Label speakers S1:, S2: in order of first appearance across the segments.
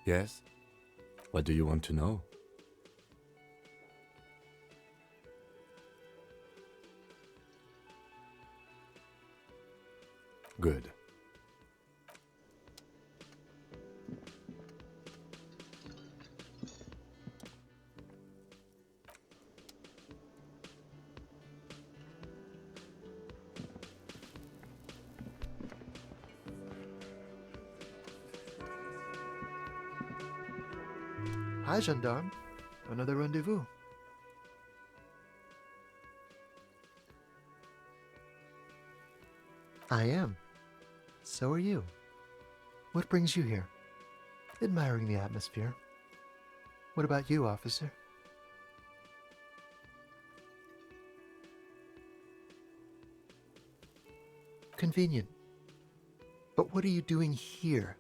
S1: Yes? What do you want to know? Good.
S2: Hi, gendarme. Another rendezvous. I am. So are you. What brings you here? Admiring the atmosphere. What about you, officer? Convenient. But what are you doing here?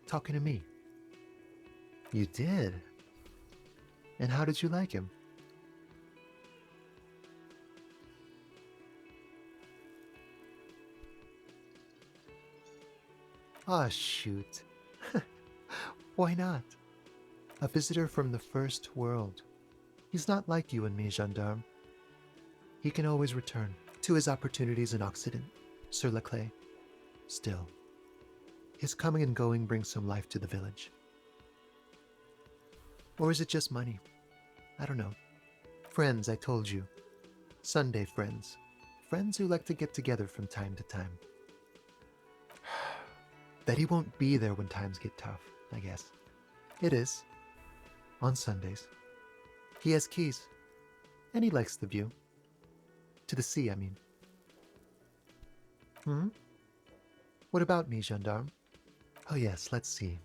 S2: Talking to me. You did? And how did you like him? Ah, shoot. Why not? A visitor from the first world. He's not like you and me, gendarme. He can always return to his opportunities in Occident, Sur la Clay. Still, his coming and going brings some life to the village. Or is it just money? I don't know. Friends, I told you. Sunday friends. Friends who like to get together from time to time. That he won't be there when times get tough, I guess. It is. On Sundays. He has keys. And he likes the view. To the sea, I mean. Hmm? What about me, gendarme? Oh yes, let's see.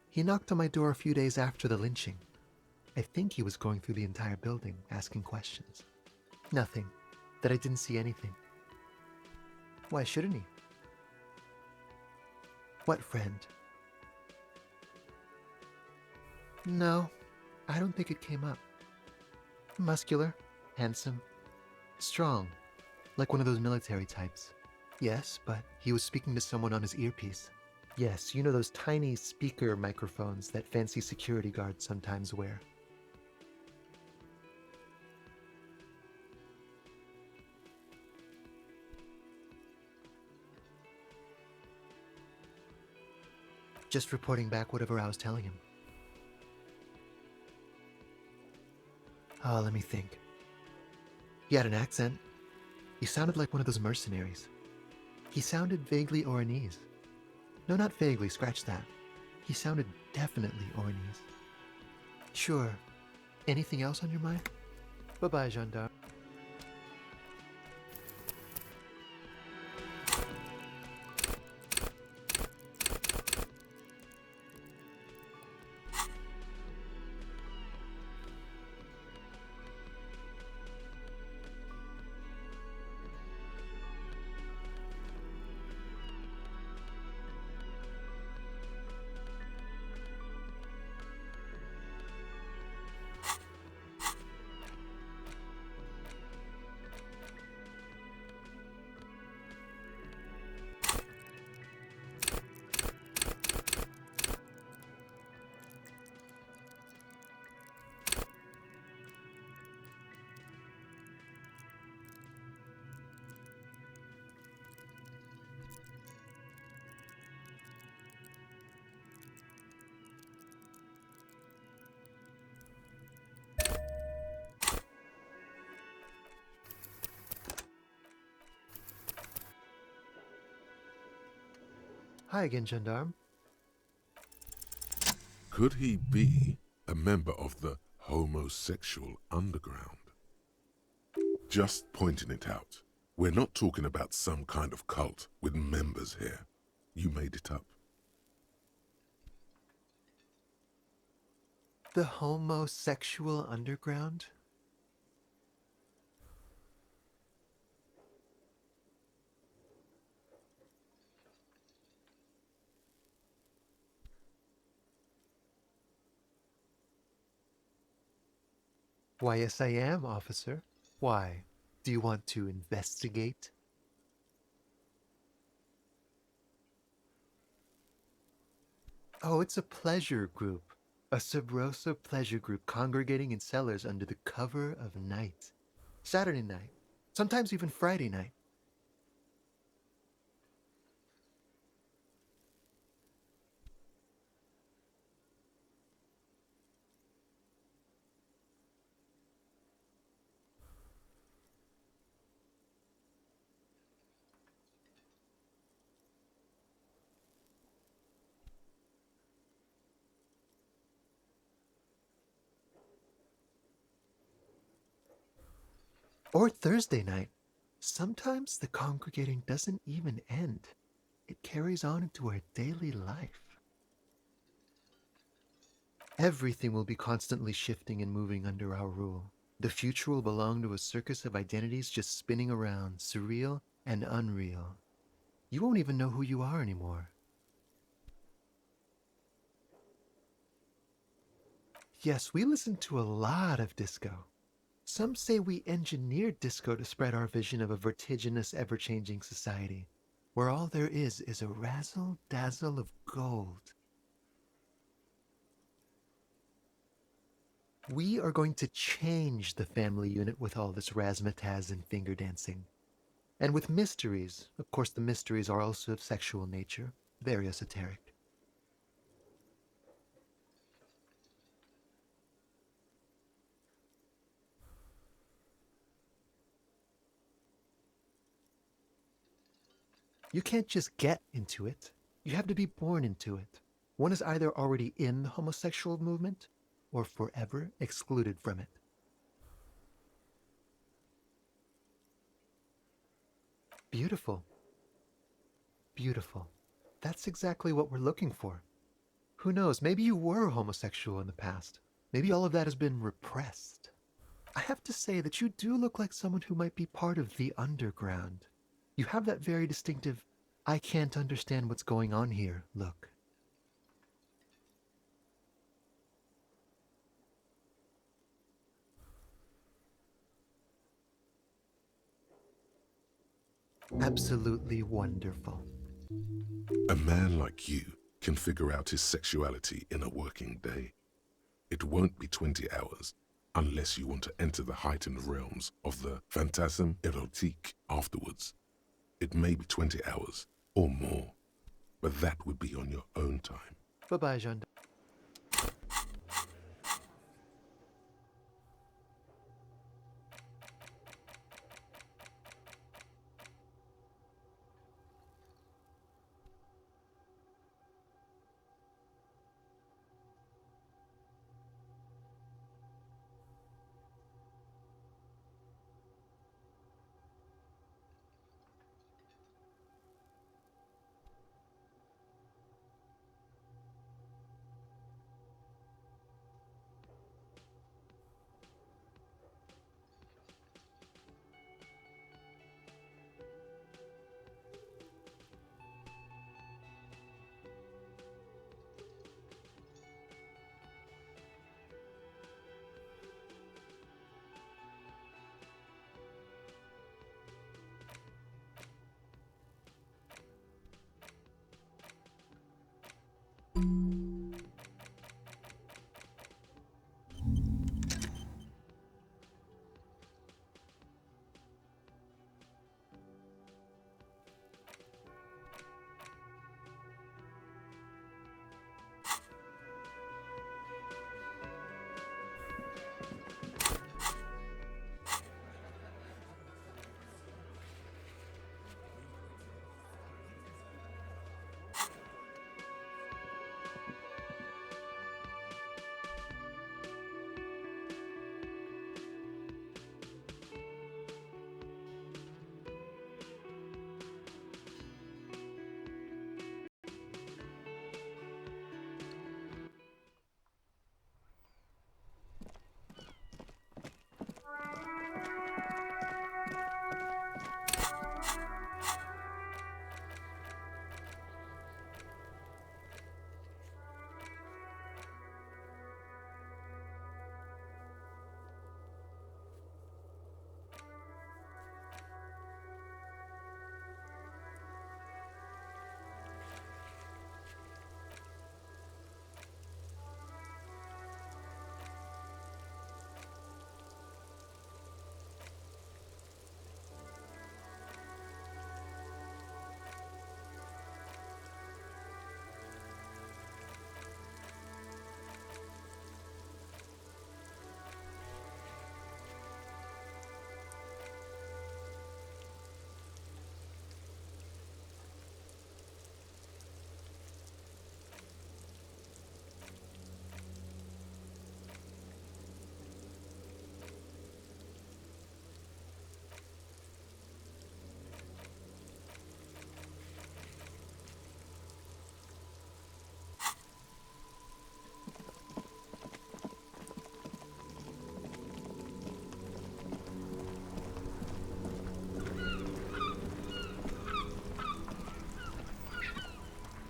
S2: He knocked on my door a few days after the lynching. I think he was going through the entire building, asking questions. Nothing. That I didn't see anything. Why shouldn't he? What friend? No, I don't think it came up. Muscular, handsome, strong, like one of those military types. Yes, but he was speaking to someone on his earpiece. Yes, you know those tiny speaker microphones that fancy security guards sometimes wear. Just reporting back whatever I was telling him. Oh, let me think. He had an accent. He sounded like one of those mercenaries. He sounded vaguely Oranese. No, not vaguely, scratch that. He sounded definitely Oranese. Sure. Anything else on your mind? Bye-bye, gendarme. Hi again, gendarme.
S3: Could he be a member of the homosexual underground? Just pointing it out. We're not talking about some kind of cult with members here. You made it up.
S2: The homosexual underground? Why, yes, I am, officer. Why? Do you want to investigate? Oh, it's a pleasure group. A sub rosa pleasure group congregating in cellars under the cover of night. Saturday night. Sometimes even Friday night. Or Thursday night. Sometimes the congregating doesn't even end. It carries on into our daily life. Everything will be constantly shifting and moving under our rule. The future will belong to a circus of identities just spinning around, surreal and unreal. You won't even know who you are anymore. Yes, we listen to a lot of disco. Some say we engineered disco to spread our vision of a vertiginous, ever changing society, where all there is a razzle dazzle of gold. We are going to change the family unit with all this razzmatazz and finger dancing. And with mysteries. Of course, the mysteries are also of sexual nature, very esoteric. You can't just get into it. You have to be born into it. One is either already in the homosexual movement or forever excluded from it. Beautiful. Beautiful. That's exactly what we're looking for. Who knows, maybe you were homosexual in the past. Maybe all of that has been repressed. I have to say that you do look like someone who might be part of the underground. You have that very distinctive, I can't understand what's going on here look. Absolutely wonderful.
S3: A man like you can figure out his sexuality in a working day. It won't be 20 hours unless you want to enter the heightened realms of the phantasme erotique afterwards. It may be 20 hours or more, but that would be on your own time.
S2: Bye-bye, Jean.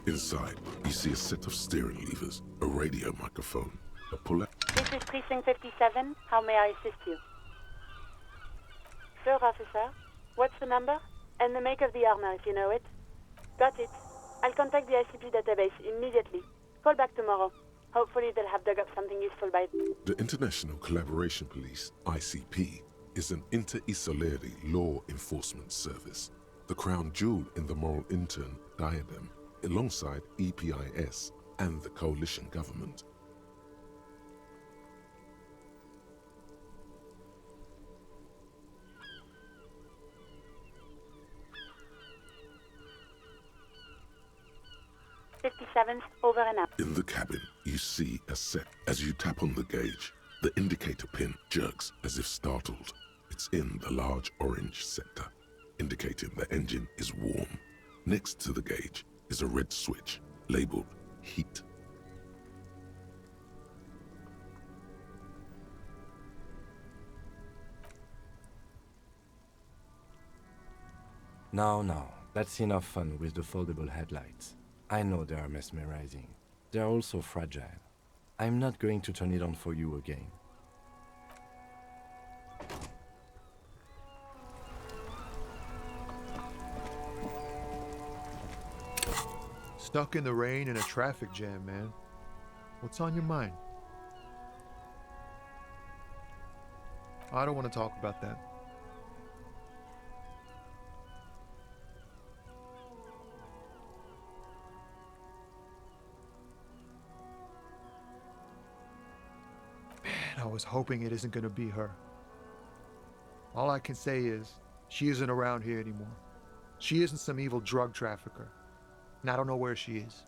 S3: Inside, you see a set of steering levers, a radio microphone, a pull-out.
S4: This is Precinct 57. How may I assist you? Sure, officer. What's the number? And the make of the armor, if you know it. Got it. I'll contact the ICP database immediately. Call back tomorrow. Hopefully they'll have dug up something useful by then.
S3: The International Collaboration Police, ICP, is an inter-Isolari law enforcement service, the crown jewel in the moral intern diadem, alongside EPIS and the coalition government.
S4: Over and out.
S3: In the cabin, you see a set. As you tap on the gauge, the indicator pin jerks as if startled. It's in the large orange sector, indicating the engine is warm. Next to the gauge is a red switch labeled heat.
S1: Now, that's enough fun with the foldable headlights. I know they are mesmerizing. They are also fragile. I'm not going to turn it on for you again.
S2: Stuck in the rain in a traffic jam, man. What's on your mind? I don't want to talk about that. I was hoping it isn't going to be her. All I can say is, she isn't around here anymore. She isn't some evil drug trafficker. And I don't know where she is.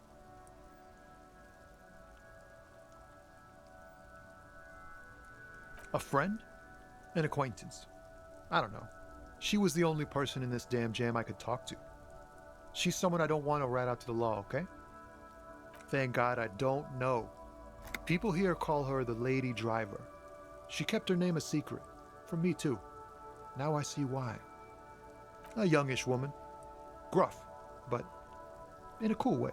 S2: A friend? An acquaintance? I don't know. She was the only person in this damn jam I could talk to. She's someone I don't want to rat out to the law, okay? Thank God I don't know. People here call her the Lady Driver. She kept her name a secret. From me, too. Now I see why. A youngish woman. Gruff, but in a cool way.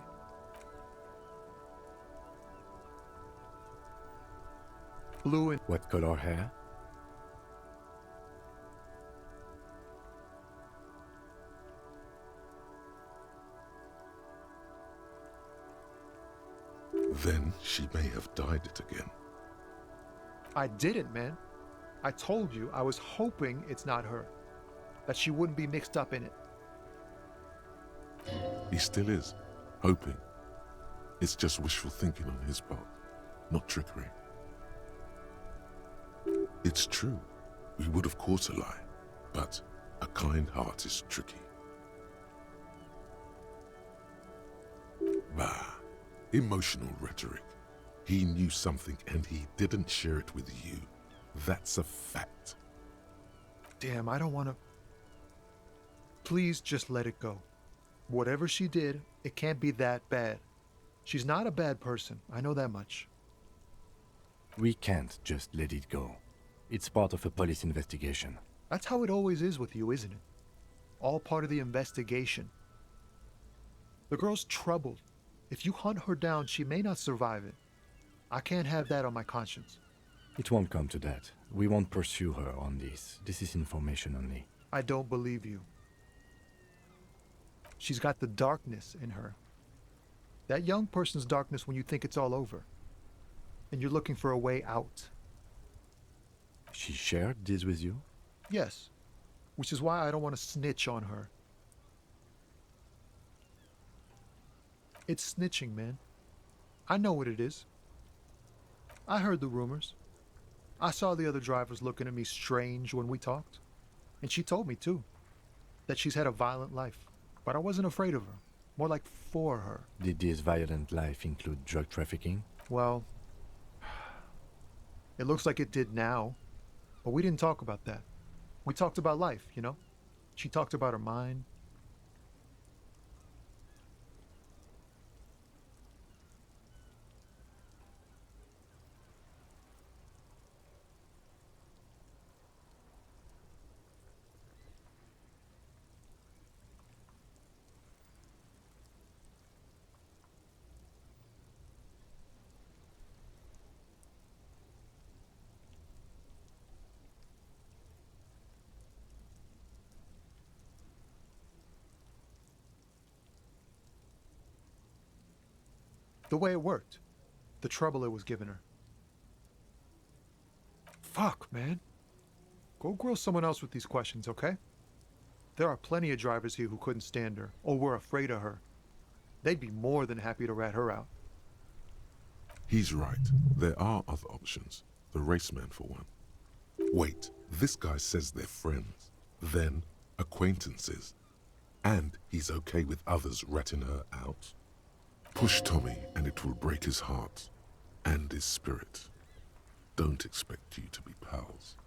S2: Blue and...
S1: What color hair?
S3: Then she may have dyed it again.
S2: I didn't, man. I told you I was hoping it's not her. That she wouldn't be mixed up in it.
S3: He still is, hoping. It's just wishful thinking on his part, not trickery. It's true, we would have caught a lie, but a kind heart is tricky. Bah, emotional rhetoric. He knew something and he didn't share it with you. That's a fact.
S2: Damn, I don't want to... Please just let it go. Whatever she did, it can't be that bad. She's not a bad person, I know that much.
S1: We can't just let it go. It's part of a police investigation.
S2: That's how it always is with you, isn't it? All part of the investigation. The girl's troubled. If you hunt her down, she may not survive it. I can't have that on my conscience.
S1: It won't come to that. We won't pursue her on this. This is information only.
S2: I don't believe you. She's got the darkness in her. That young person's darkness when you think it's all over. And you're looking for a way out.
S1: She shared this with you?
S2: Yes. Which is why I don't want to snitch on her. It's snitching, man. I know what it is. I heard the rumors. I saw the other drivers looking at me strange when we talked. And she told me, too, that she's had a violent life. But I wasn't afraid of her. More like for her.
S1: Did this violent life include drug trafficking?
S2: Well, it looks like it did now. But we didn't talk about that. We talked about life, you know? She talked about her mind. The way it worked. The trouble it was giving her. Fuck, man. Go grill someone else with these questions, okay? There are plenty of drivers here who couldn't stand her, or were afraid of her. They'd be more than happy to rat her out.
S3: He's right. There are other options. The raceman, for one. Wait, this guy says they're friends, then acquaintances, and he's okay with others ratting her out. Push Tommy and it will break his heart and his spirit. Don't expect you to be pals.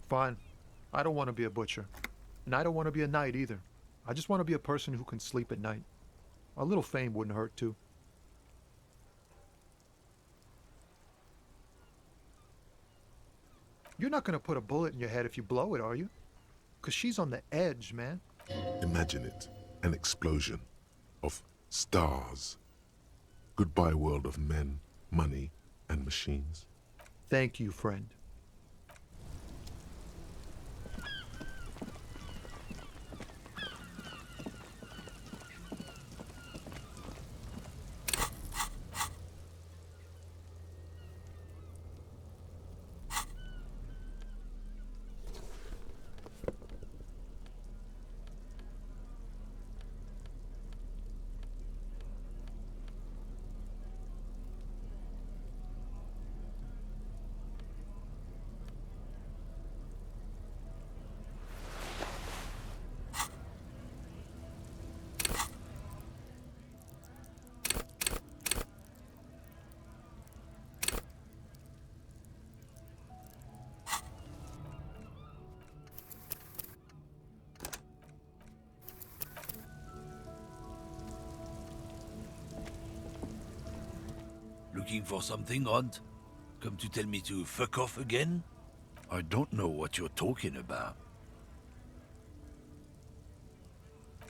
S2: Fine. I don't want to be a butcher. And I don't want to be a knight either. I just want to be a person who can sleep at night. A little fame wouldn't hurt too. You're not going to put a bullet in your head if you blow it, are you? Because she's on the edge, man.
S3: Imagine it, an explosion of stars. Goodbye world of men, money, and machines.
S2: Thank you, friend.
S5: Looking for something, Hunt? Come to tell me to fuck off again? I don't know what you're talking about.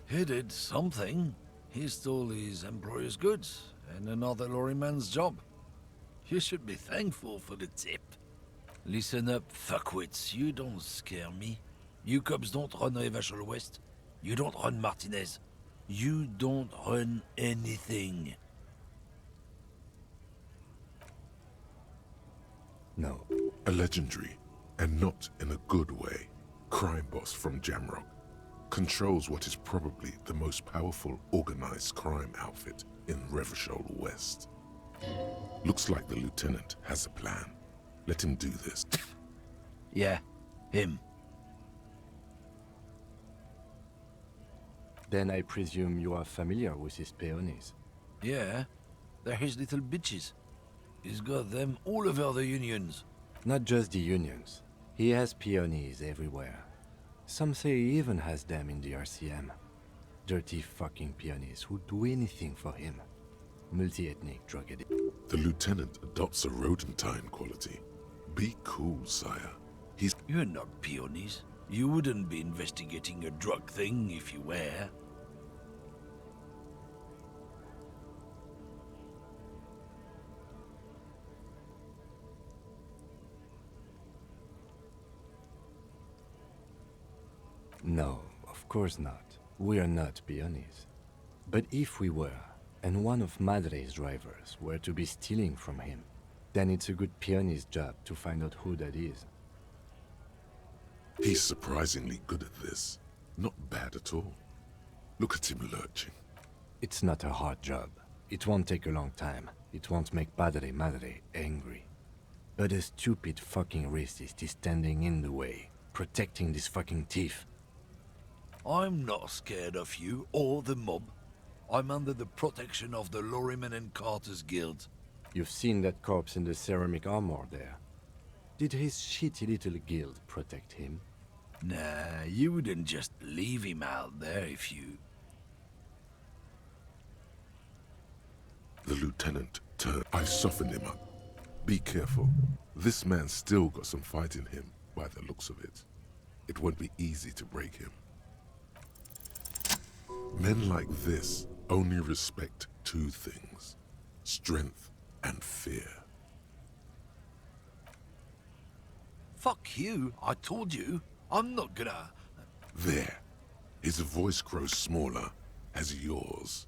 S5: He did something. He stole his employer's goods and another lorryman's job. You should be thankful for the tip. Listen up, fuckwits. You don't scare me. You cops don't run Revachol West. You don't run Martinez. You don't run anything.
S1: No.
S3: A legendary, and not in a good way, crime boss from Jamrock controls what is probably the most powerful organized crime outfit in Revachol West. Looks like the lieutenant has a plan. Let him do this.
S5: Yeah, him.
S1: Then I presume you are familiar with his peonies.
S5: Yeah, they're his little bitches. He's got them all over the unions.
S1: Not just the unions. He has peonies everywhere. Some say he even has them in the RCM. Dirty fucking peonies who'd do anything for him. Multi-ethnic drug addict.
S3: The lieutenant adopts a rodentine quality. Be cool, sire. He's...
S5: You're not peonies. You wouldn't be investigating a drug thing if you were.
S1: No, of course not. We are not peonies. But if we were, and one of Madre's drivers were to be stealing from him, then it's a good peony's job to find out who that is.
S3: He's surprisingly good at this. Not bad at all. Look at him lurching.
S1: It's not a hard job. It won't take a long time. It won't make Padre Madre angry. But a stupid fucking racist is standing in the way, protecting this fucking thief.
S5: I'm not scared of you or the mob. I'm under the protection of the Lorrymen and Carters Guild.
S1: You've seen that corpse in the ceramic armor there. Did his shitty little guild protect him?
S5: Nah, you wouldn't just leave him out there if you...
S3: The lieutenant turned. I softened him up. Be careful. This man's still got some fight in him, by the looks of it. It won't be easy to break him. Men like this only respect two things: strength and fear.
S5: Fuck you, I told you. I'm not gonna...
S3: There. His voice grows smaller as yours.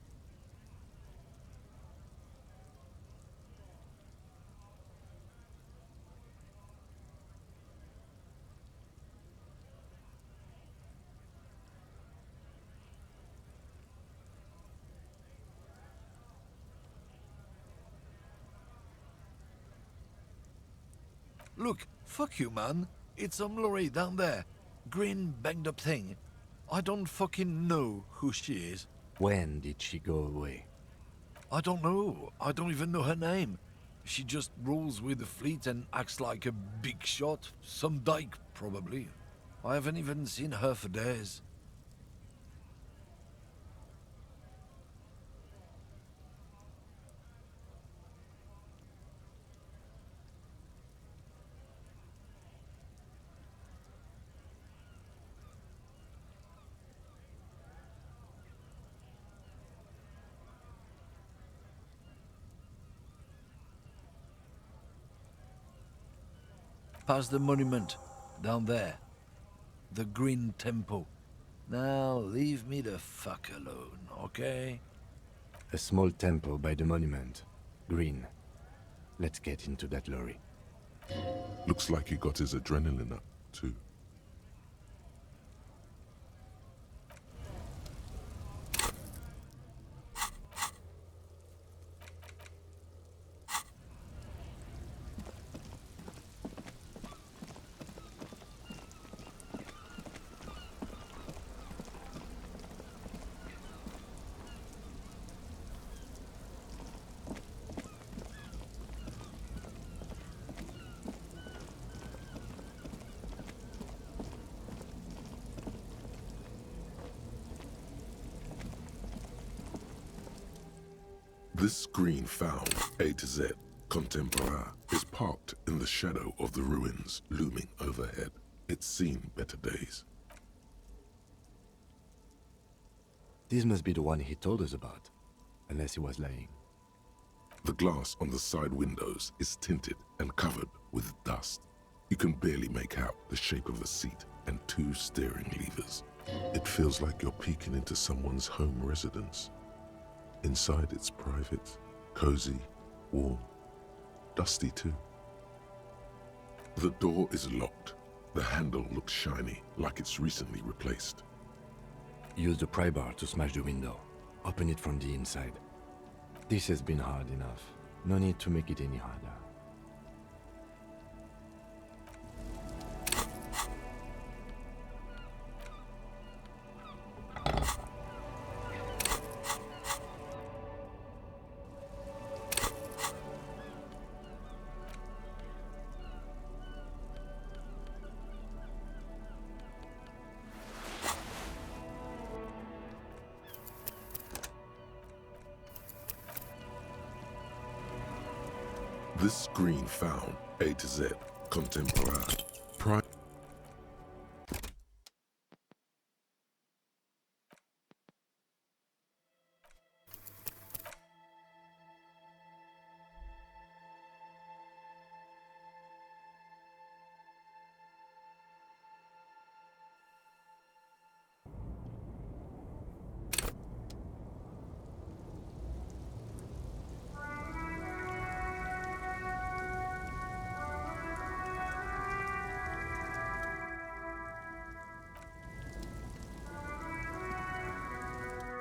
S5: Look, fuck you, man. It's some lorry down there. Green, banged up thing. I don't fucking know who she is.
S1: When did she go away?
S5: I don't know. I don't even know her name. She just rolls with the fleet and acts like a big shot. Some dyke, probably. I haven't even seen her for days. Past the monument, down there. The Green Temple. Now leave me the fuck alone, okay?
S1: A small temple by the monument. Green. Let's get into that lorry.
S3: Looks like he got his adrenaline up, too. This green found, A to Z, contemporaire, is parked in the shadow of the ruins looming overhead. It's seen better days.
S1: This must be the one he told us about. Unless he was lying.
S3: The glass on the side windows is tinted and covered with dust. You can barely make out the shape of a seat and 2 steering levers. It feels like you're peeking into someone's home residence. Inside it's private, cozy, warm, dusty too. The door is locked. The handle looks shiny, like it's recently replaced.
S1: Use the pry bar to smash the window. Open it from the inside. This has been hard enough. No need to make it any harder.
S3: This green found, A to Z, contemporaire.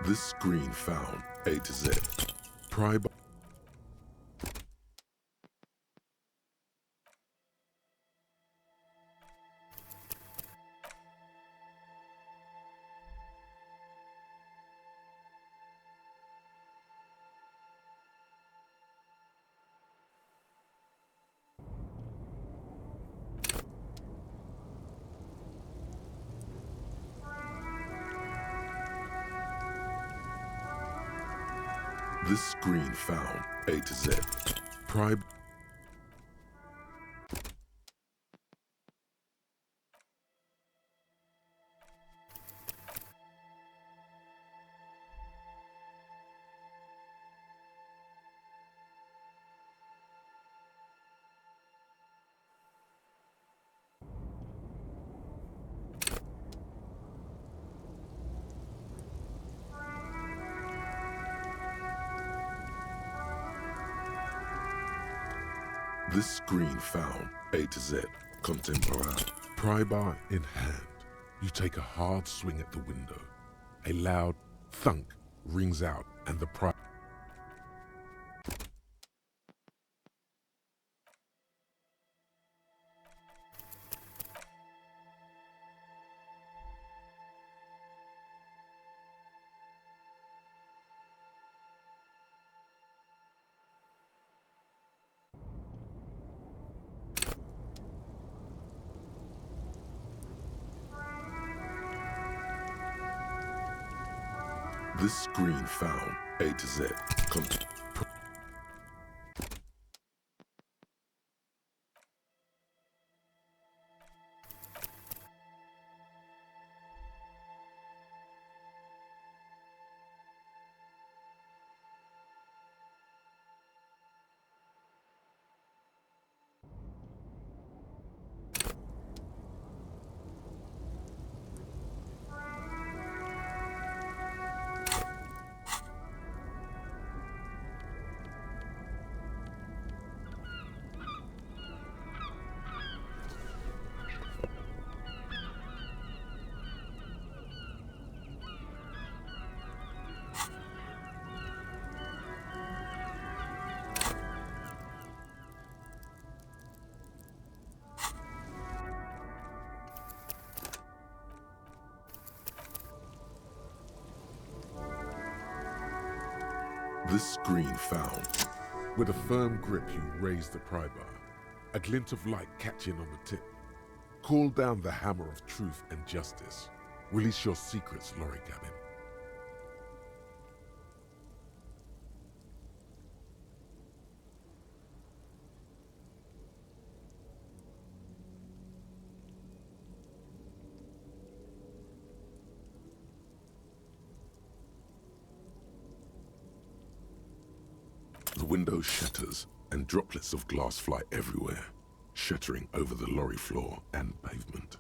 S3: This green found, A to Z. Pry bar. This green found, A to Z. Pry. This screen found A to Z, contemporain. Pry bar in hand, you take a hard swing at the window. A loud thunk rings out and the pry... This screen found A to Z, This screen found. With a firm grip, you raise the pry bar. A glint of light catching on the tip. Call down the hammer of truth and justice. Release your secrets, lorry cabin. The window shatters, and droplets of glass fly everywhere, shattering over the lorry floor and pavement.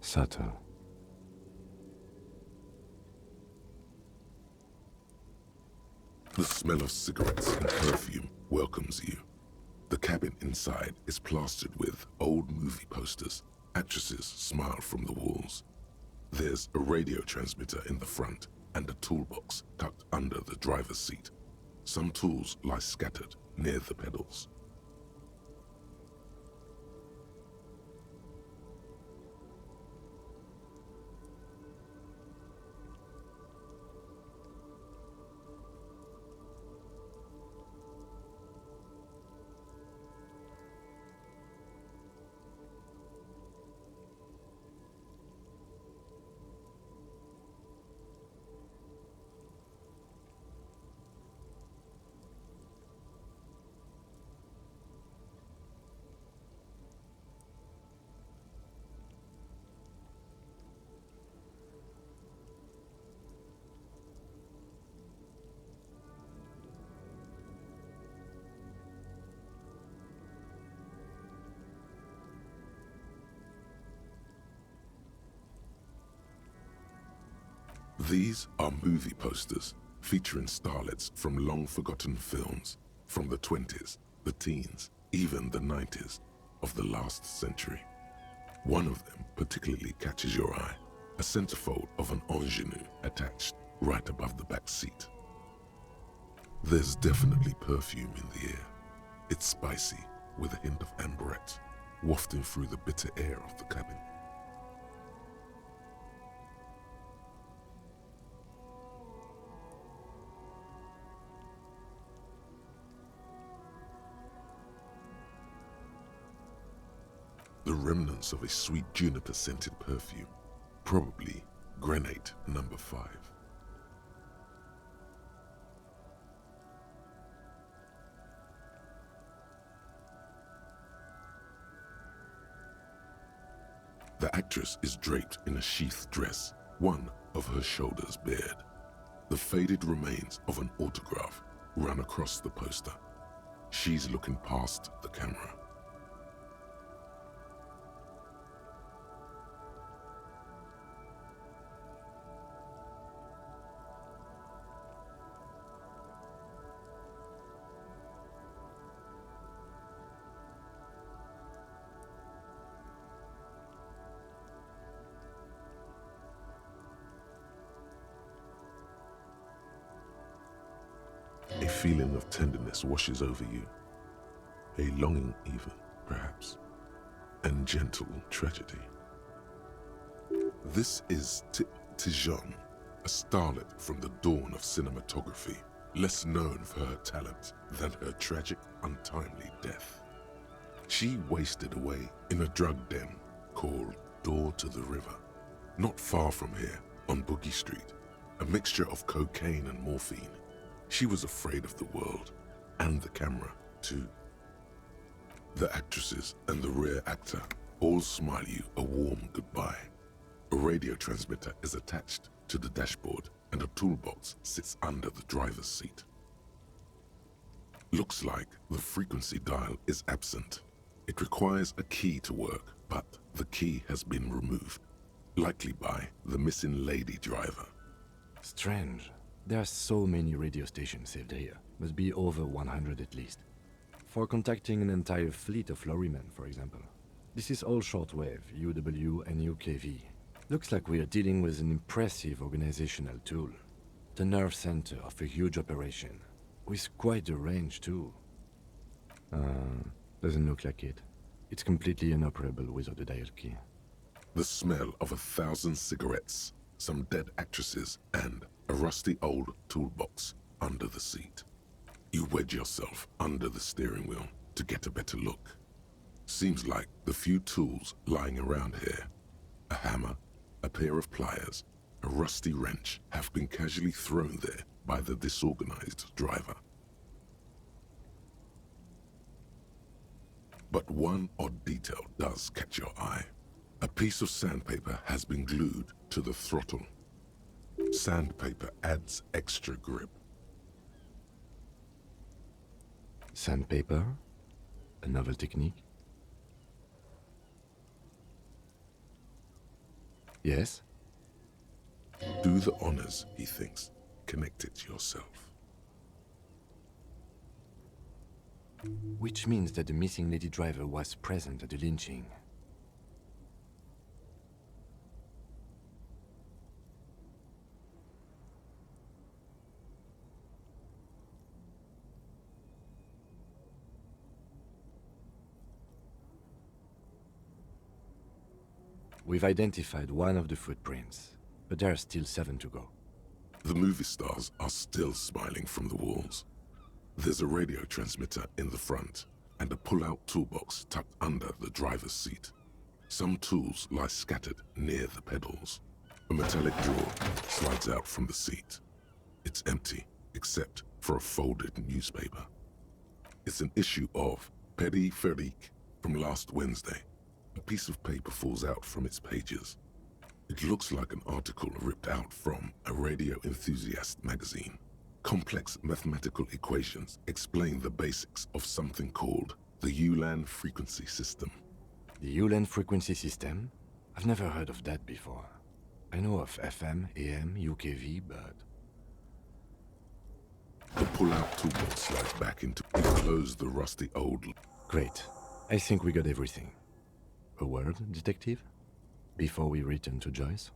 S1: Subtle.
S3: The smell of cigarettes and perfume welcomes you. The cabin inside is plastered with old movie posters. Actresses smile from the walls. There's a radio transmitter in the front and a toolbox tucked under the driver's seat. Some tools lie scattered near the pedals. These are movie posters featuring starlets from long-forgotten films from the 20s, the teens, even the 90s of the last century. One of them particularly catches your eye, a centerfold of an ingenue attached right above the back seat. There's definitely perfume in the air. It's spicy with a hint of amberette wafting through the bitter air of the cabin. The remnants of a sweet juniper-scented perfume, probably Grenade No. 5. The actress is draped in a sheathed dress, one of her shoulders bared. The faded remains of an autograph run across the poster. She's looking past the camera. feeling of tenderness washes over you. A longing even, perhaps. And gentle tragedy. This is Tijon, a starlet from the dawn of cinematography, less known for her talent than her tragic, untimely death. She wasted away in a drug den called Door to the River, not far from here on Boogie Street, a mixture of cocaine and morphine. She was afraid of the world and the camera, too. The actresses and the rear actor all smile you a warm goodbye. A radio transmitter is attached to the dashboard and a toolbox sits under the driver's seat. Looks like the frequency dial is absent. It requires a key to work, but the key has been removed, likely by the missing lady driver.
S1: Strange. There are so many radio stations saved here. Must be over 100 at least. For contacting an entire fleet of lorrymen, for example. This is all shortwave, UW and UKV. Looks like we are dealing with an impressive organizational tool. The nerve center of a huge operation. With quite a range too. Doesn't look like it. It's completely inoperable without a dial key.
S3: The smell of 1,000 cigarettes, some dead actresses, and a rusty old toolbox under the seat. You wedge yourself under the steering wheel to get a better look. Seems like the few tools lying around here, a hammer, a pair of pliers, a rusty wrench, have been casually thrown there by the disorganized driver. But one odd detail does catch your eye. A piece of sandpaper has been glued to the throttle. Sandpaper adds extra grip.
S1: Sandpaper? A novel technique? Yes?
S3: Do the honors, he thinks. Connect it yourself.
S1: Which means that the missing lady driver was present at the lynching. We've identified one of the footprints, but there are still 7 to go.
S3: The movie stars are still smiling from the walls. There's a radio transmitter in the front and a pull-out toolbox tucked under the driver's seat. Some tools lie scattered near the pedals. A metallic drawer slides out from the seat. It's empty, except for a folded newspaper. It's an issue of Périphérique from last Wednesday. A piece of paper falls out from its pages. It looks like an article ripped out from a radio enthusiast magazine. Complex mathematical equations explain the basics of something called the Ulan frequency system.
S1: The Ulan frequency system? I've never heard of that before. I know of FM, AM, UKV, but...
S3: The pull-out toolbox slides back into it. Close the rusty old...
S1: Great. I think we got everything. A word, detective? Before we return to Joyce?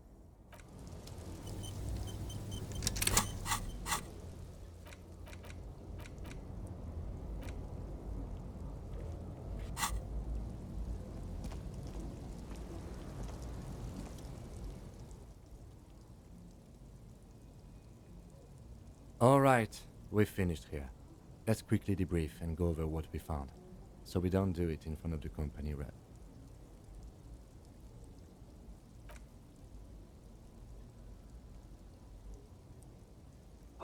S1: All right, we've finished here. Let's quickly debrief and go over what we found, so we don't do it in front of the company rep.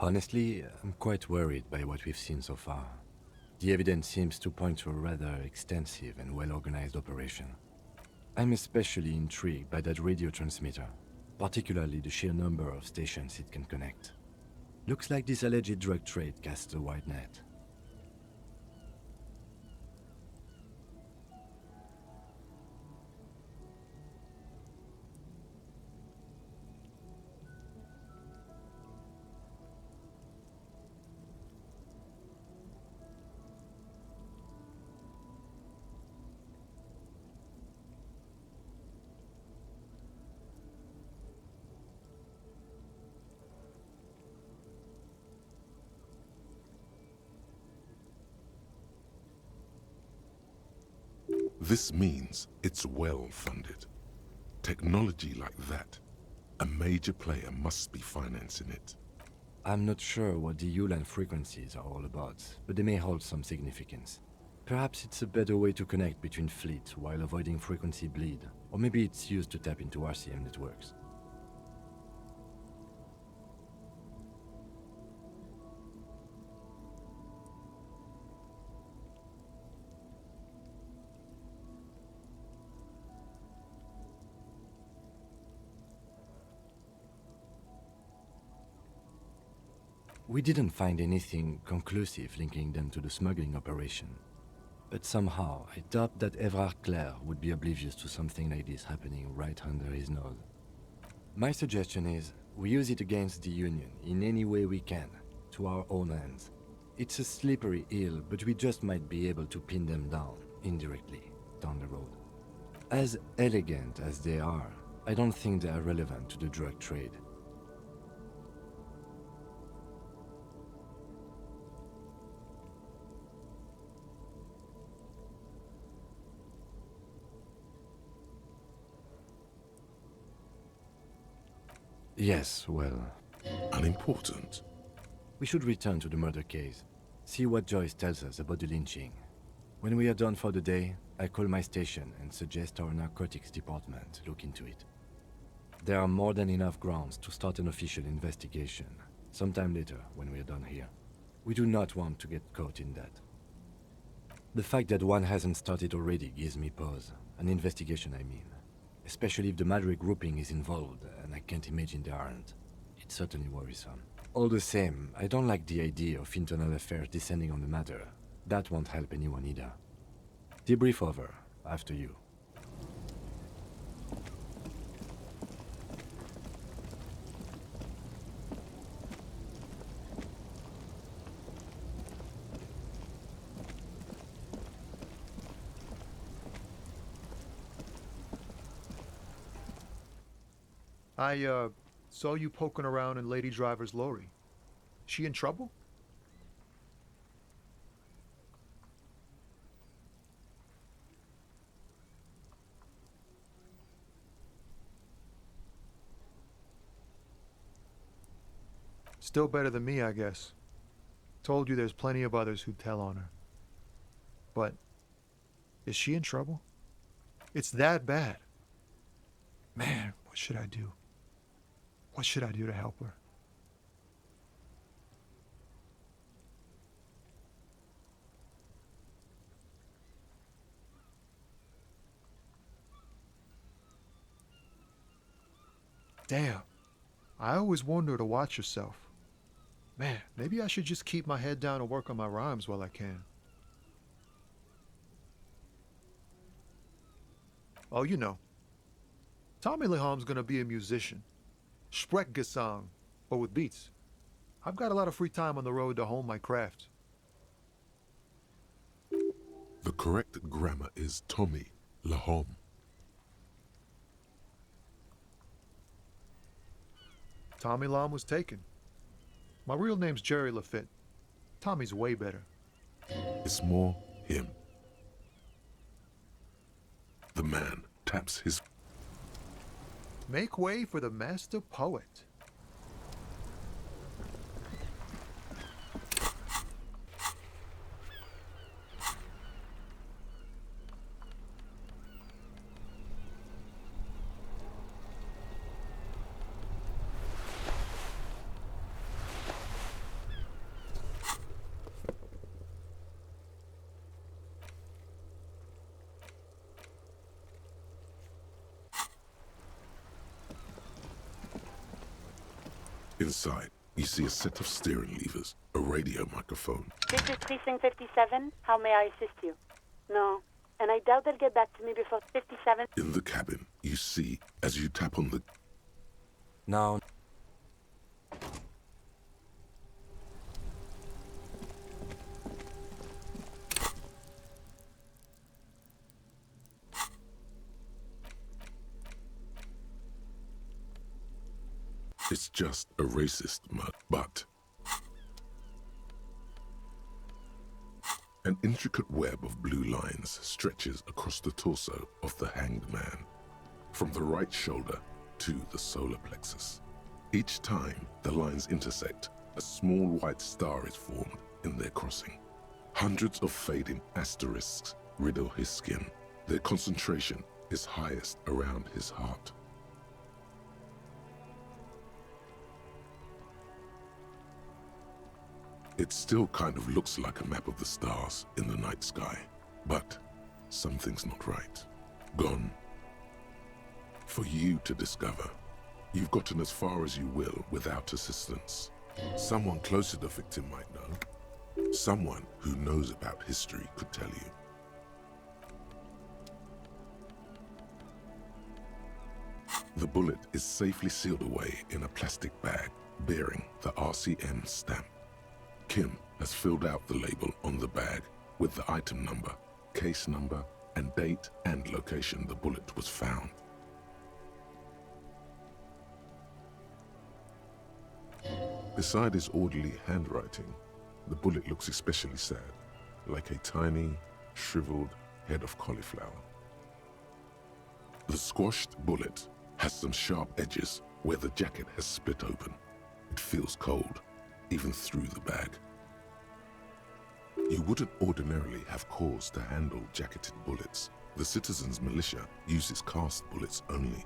S1: Honestly, I'm quite worried by what we've seen so far. The evidence seems to point to a rather extensive and well-organized operation. I'm especially intrigued by that radio transmitter, particularly the sheer number of stations it can connect. Looks like this alleged drug trade casts a wide net.
S3: This means it's well funded. Technology like that, a major player must be financing it.
S1: I'm not sure what the Ulan frequencies are all about, but they may hold some significance. Perhaps it's a better way to connect between fleets while avoiding frequency bleed, or maybe it's used to tap into RCM networks. We didn't find anything conclusive linking them to the smuggling operation. But somehow, I doubt that Evrard Clare would be oblivious to something like this happening right under his nose. My suggestion is, we use it against the Union in any way we can, to our own ends. It's a slippery hill, but we just might be able to pin them down, indirectly, down the road. As elegant as they are, I don't think they are relevant to the drug trade. Yes, well,
S3: Unimportant.
S1: we should return to the murder case. See what Joyce tells us about the lynching. When we are done for the day, I call my station and suggest our narcotics department look into it. There are more than enough grounds to start an official investigation, sometime later when we are done here. We do not want to get caught in that. The fact that one hasn't started already gives me pause. An investigation, I mean. Especially if the Madrid grouping is involved, and I can't imagine they aren't. It's certainly worrisome. All the same, I don't like the idea of internal affairs descending on the matter. That won't help anyone either. Debrief over, after you.
S6: I saw you poking around in Lady Driver's lorry. She in trouble? Still better than me, I guess. Told you there's plenty of others who'd tell on her. But, is she in trouble? It's that bad. Man, what should I do? What should I do to help her? Damn. I always warned her to watch herself. Man, maybe I should just keep my head down and work on my rhymes while I can. Oh, you know. Tommy Leham's gonna be a musician. Sprechgesang, but with beats. I've got a lot of free time on the road to hone my craft.
S3: The correct grammar is Tommy Lahom.
S6: Tommy Lam was taken. My real name's Jerry Lafitte. Tommy's way better.
S3: It's more him. The man taps his...
S6: Make way for the master poet.
S3: Inside, you see a set of steering levers, a radio microphone.
S4: This is Precinct 57. How may I assist you? No. And I doubt they'll get back to me before 57.
S3: In the cabin, you see, as you tap on the...
S1: Now,
S3: It's just a racist mud, but... An intricate web of blue lines stretches across the torso of the hanged man, from the right shoulder to the solar plexus. Each time the lines intersect, a small white star is formed in their crossing. Hundreds of fading asterisks riddle his skin. Their concentration is highest around his heart. It still kind of looks like a map of the stars in the night sky, but something's not right. Gone. For you to discover. You've gotten as far as you will without assistance. Someone close to the victim might know. Someone who knows about history could tell you. The bullet is safely sealed away in a plastic bag bearing the RCM stamp. Kim has filled out the label on the bag with the item number, case number, and date and location the bullet was found. Beside his orderly handwriting, the bullet looks especially sad, like a tiny, shriveled head of cauliflower. The squashed bullet has some sharp edges where the jacket has split open. It feels cold, even through the bag. You wouldn't ordinarily have cause to handle jacketed bullets. The citizens' militia uses cast bullets only.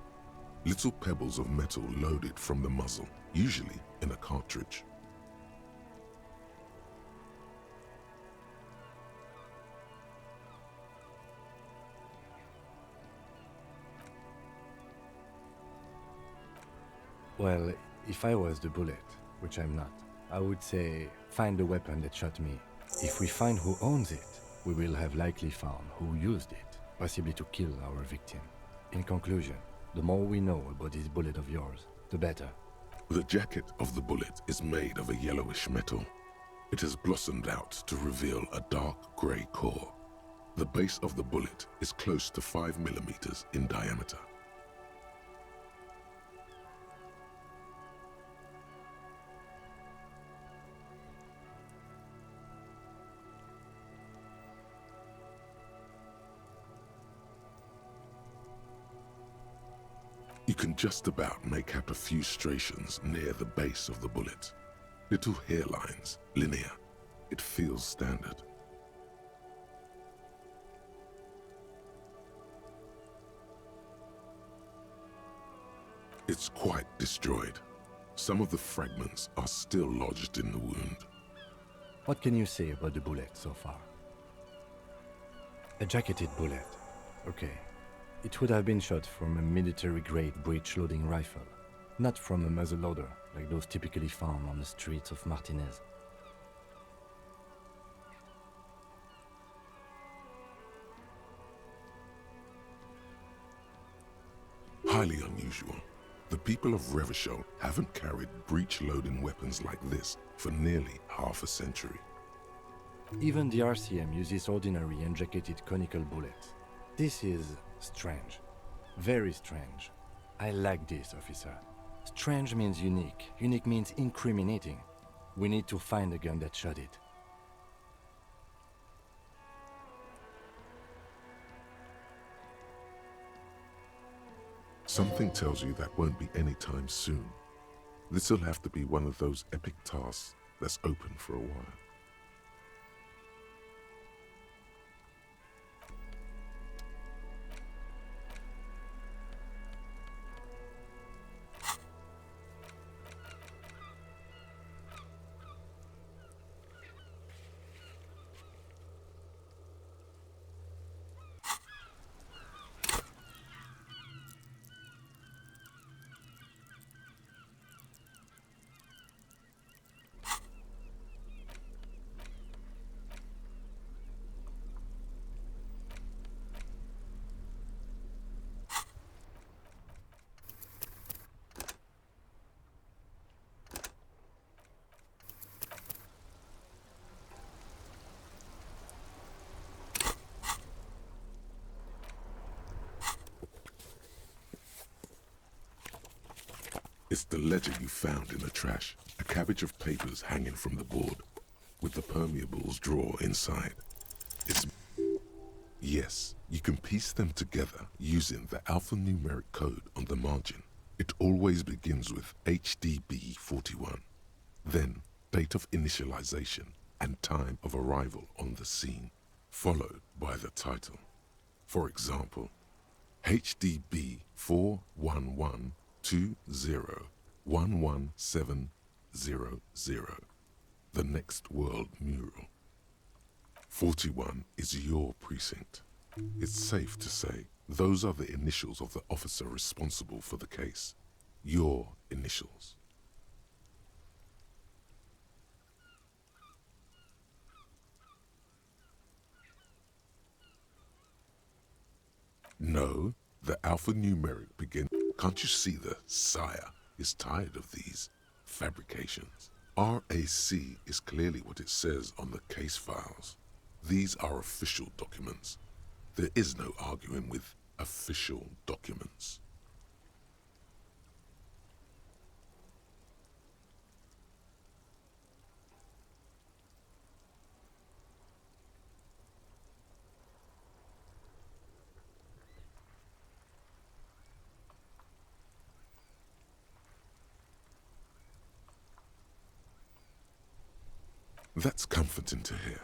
S3: Little pebbles of metal loaded from the muzzle, usually in a cartridge.
S1: Well, if I was the bullet, which I'm not, I would say, find the weapon that shot me. If we find who owns it, we will have likely found who used it, possibly to kill our victim. In conclusion, the more we know about this bullet of yours, the better.
S3: The jacket of the bullet is made of a yellowish metal. It has blossomed out to reveal a dark grey core. The base of the bullet is close to 5 millimeters in diameter. You can just about make out a few striations near the base of the bullet. Little hairlines, linear. It feels standard. It's quite destroyed. Some of the fragments are still lodged in the wound.
S1: What can you say about the bullet so far? A jacketed bullet. Okay. It would have been shot from a military-grade breech-loading rifle, not from a muzzleloader like those typically found on the streets of Martinez.
S3: Highly unusual. The people of Revachol haven't carried breech-loading weapons like this for nearly half a century.
S1: Even the RCM uses ordinary unjacketed conical bullets. This is strange. Very strange. I like this, officer. Strange means unique. Unique means incriminating. We need to find the gun that shot it.
S3: Something tells you that won't be anytime soon. This'll have to be one of those epic tasks that's open for a while. It's the ledger you found in the trash, a cabbage of papers hanging from the board, with the permeables drawer inside. Yes, you can piece them together using the alphanumeric code on the margin. It always begins with HDB41, then date of initialization and time of arrival on the scene, followed by the title. For example, HDB 41120111700, the Next World Mural. 41 is your precinct. It's safe to say those are the initials of the officer responsible for the case. Your initials. No, the alphanumeric begins. Can't you see the sire is tired of these fabrications? RAC is clearly what it says on the case files. These are official documents. There is no arguing with official documents. That's comforting to hear.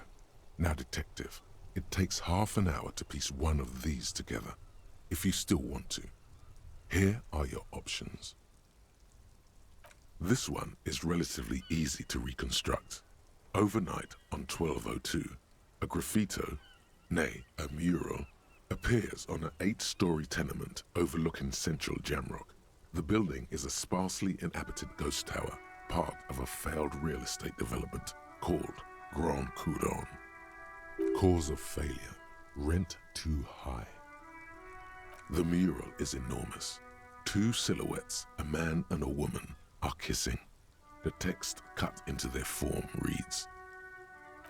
S3: Now, detective, it takes half an hour to piece one of these together, if you still want to. Here are your options. This one is relatively easy to reconstruct. Overnight on 1202, a graffito, nay, a mural, appears on an 8-story tenement overlooking central Jamrock. The building is a sparsely inhabited ghost tower, part of a failed real estate development called Grand Couronne. Cause of failure, rent too high. The mural is enormous. 2 silhouettes, a man and a woman, are kissing. The text cut into their form reads,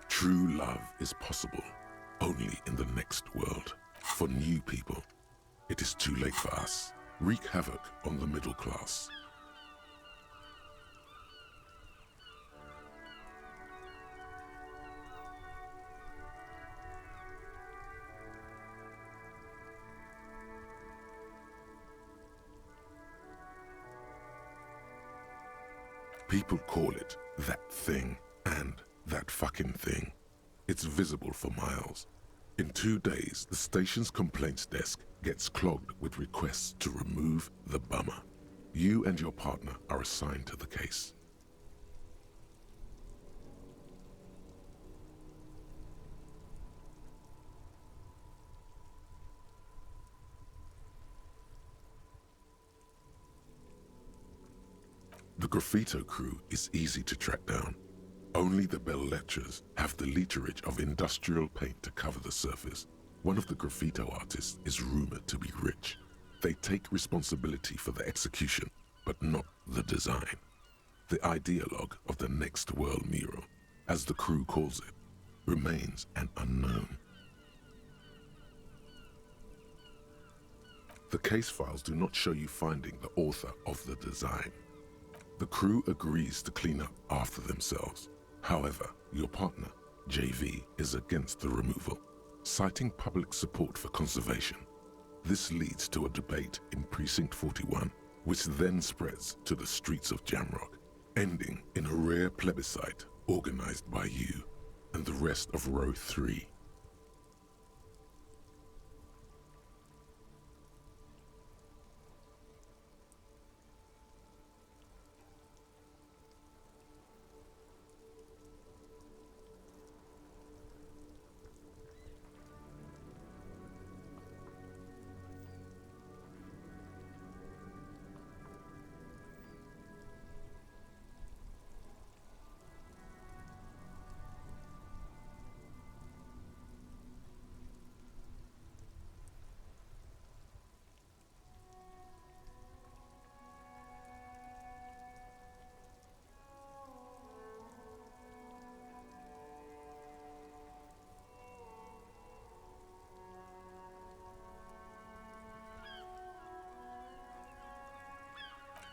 S3: "True love is possible only in the next world. For new people, it is too late for us. Wreak havoc on the middle class." People call it that thing and that fucking thing. It's visible for miles. In 2 days, the station's complaints desk gets clogged with requests to remove the bummer. You and your partner are assigned to the case. The graffito crew is easy to track down. Only the belles-lettres have the literage of industrial paint to cover the surface. One of the graffito artists is rumored to be rich. They take responsibility for the execution, but not the design. The ideologue of the Next World Mural, as the crew calls it, remains an unknown. The case files do not show you finding the author of the design. The crew agrees to clean up after themselves. However, your partner, JV, is against the removal, citing public support for conservation. This leads to a debate in Precinct 41, which then spreads to the streets of Jamrock, ending in a rare plebiscite organized by you and the rest of Row 3.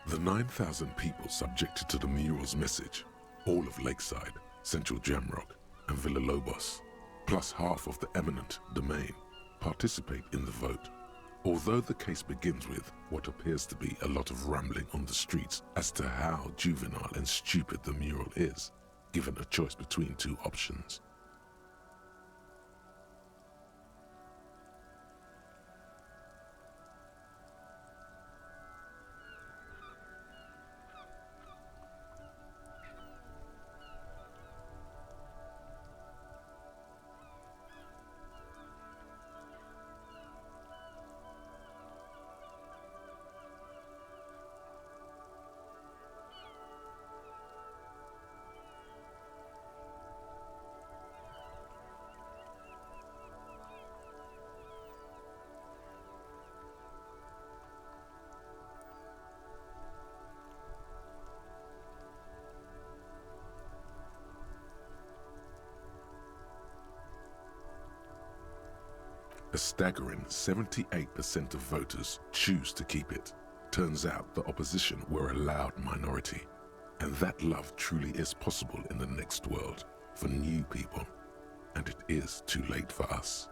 S3: The 9,000 people subjected to the mural's message, all of Lakeside, Central Jamrock, and Villa Lobos, plus half of the eminent domain, participate in the vote. Although the case begins with what appears to be a lot of rambling on the streets as to how juvenile and stupid the mural is, given a choice between two options. A staggering 78% of voters choose to keep it. Turns out the opposition were a loud minority, and that love truly is possible in the next world for new people, and it is too late for us.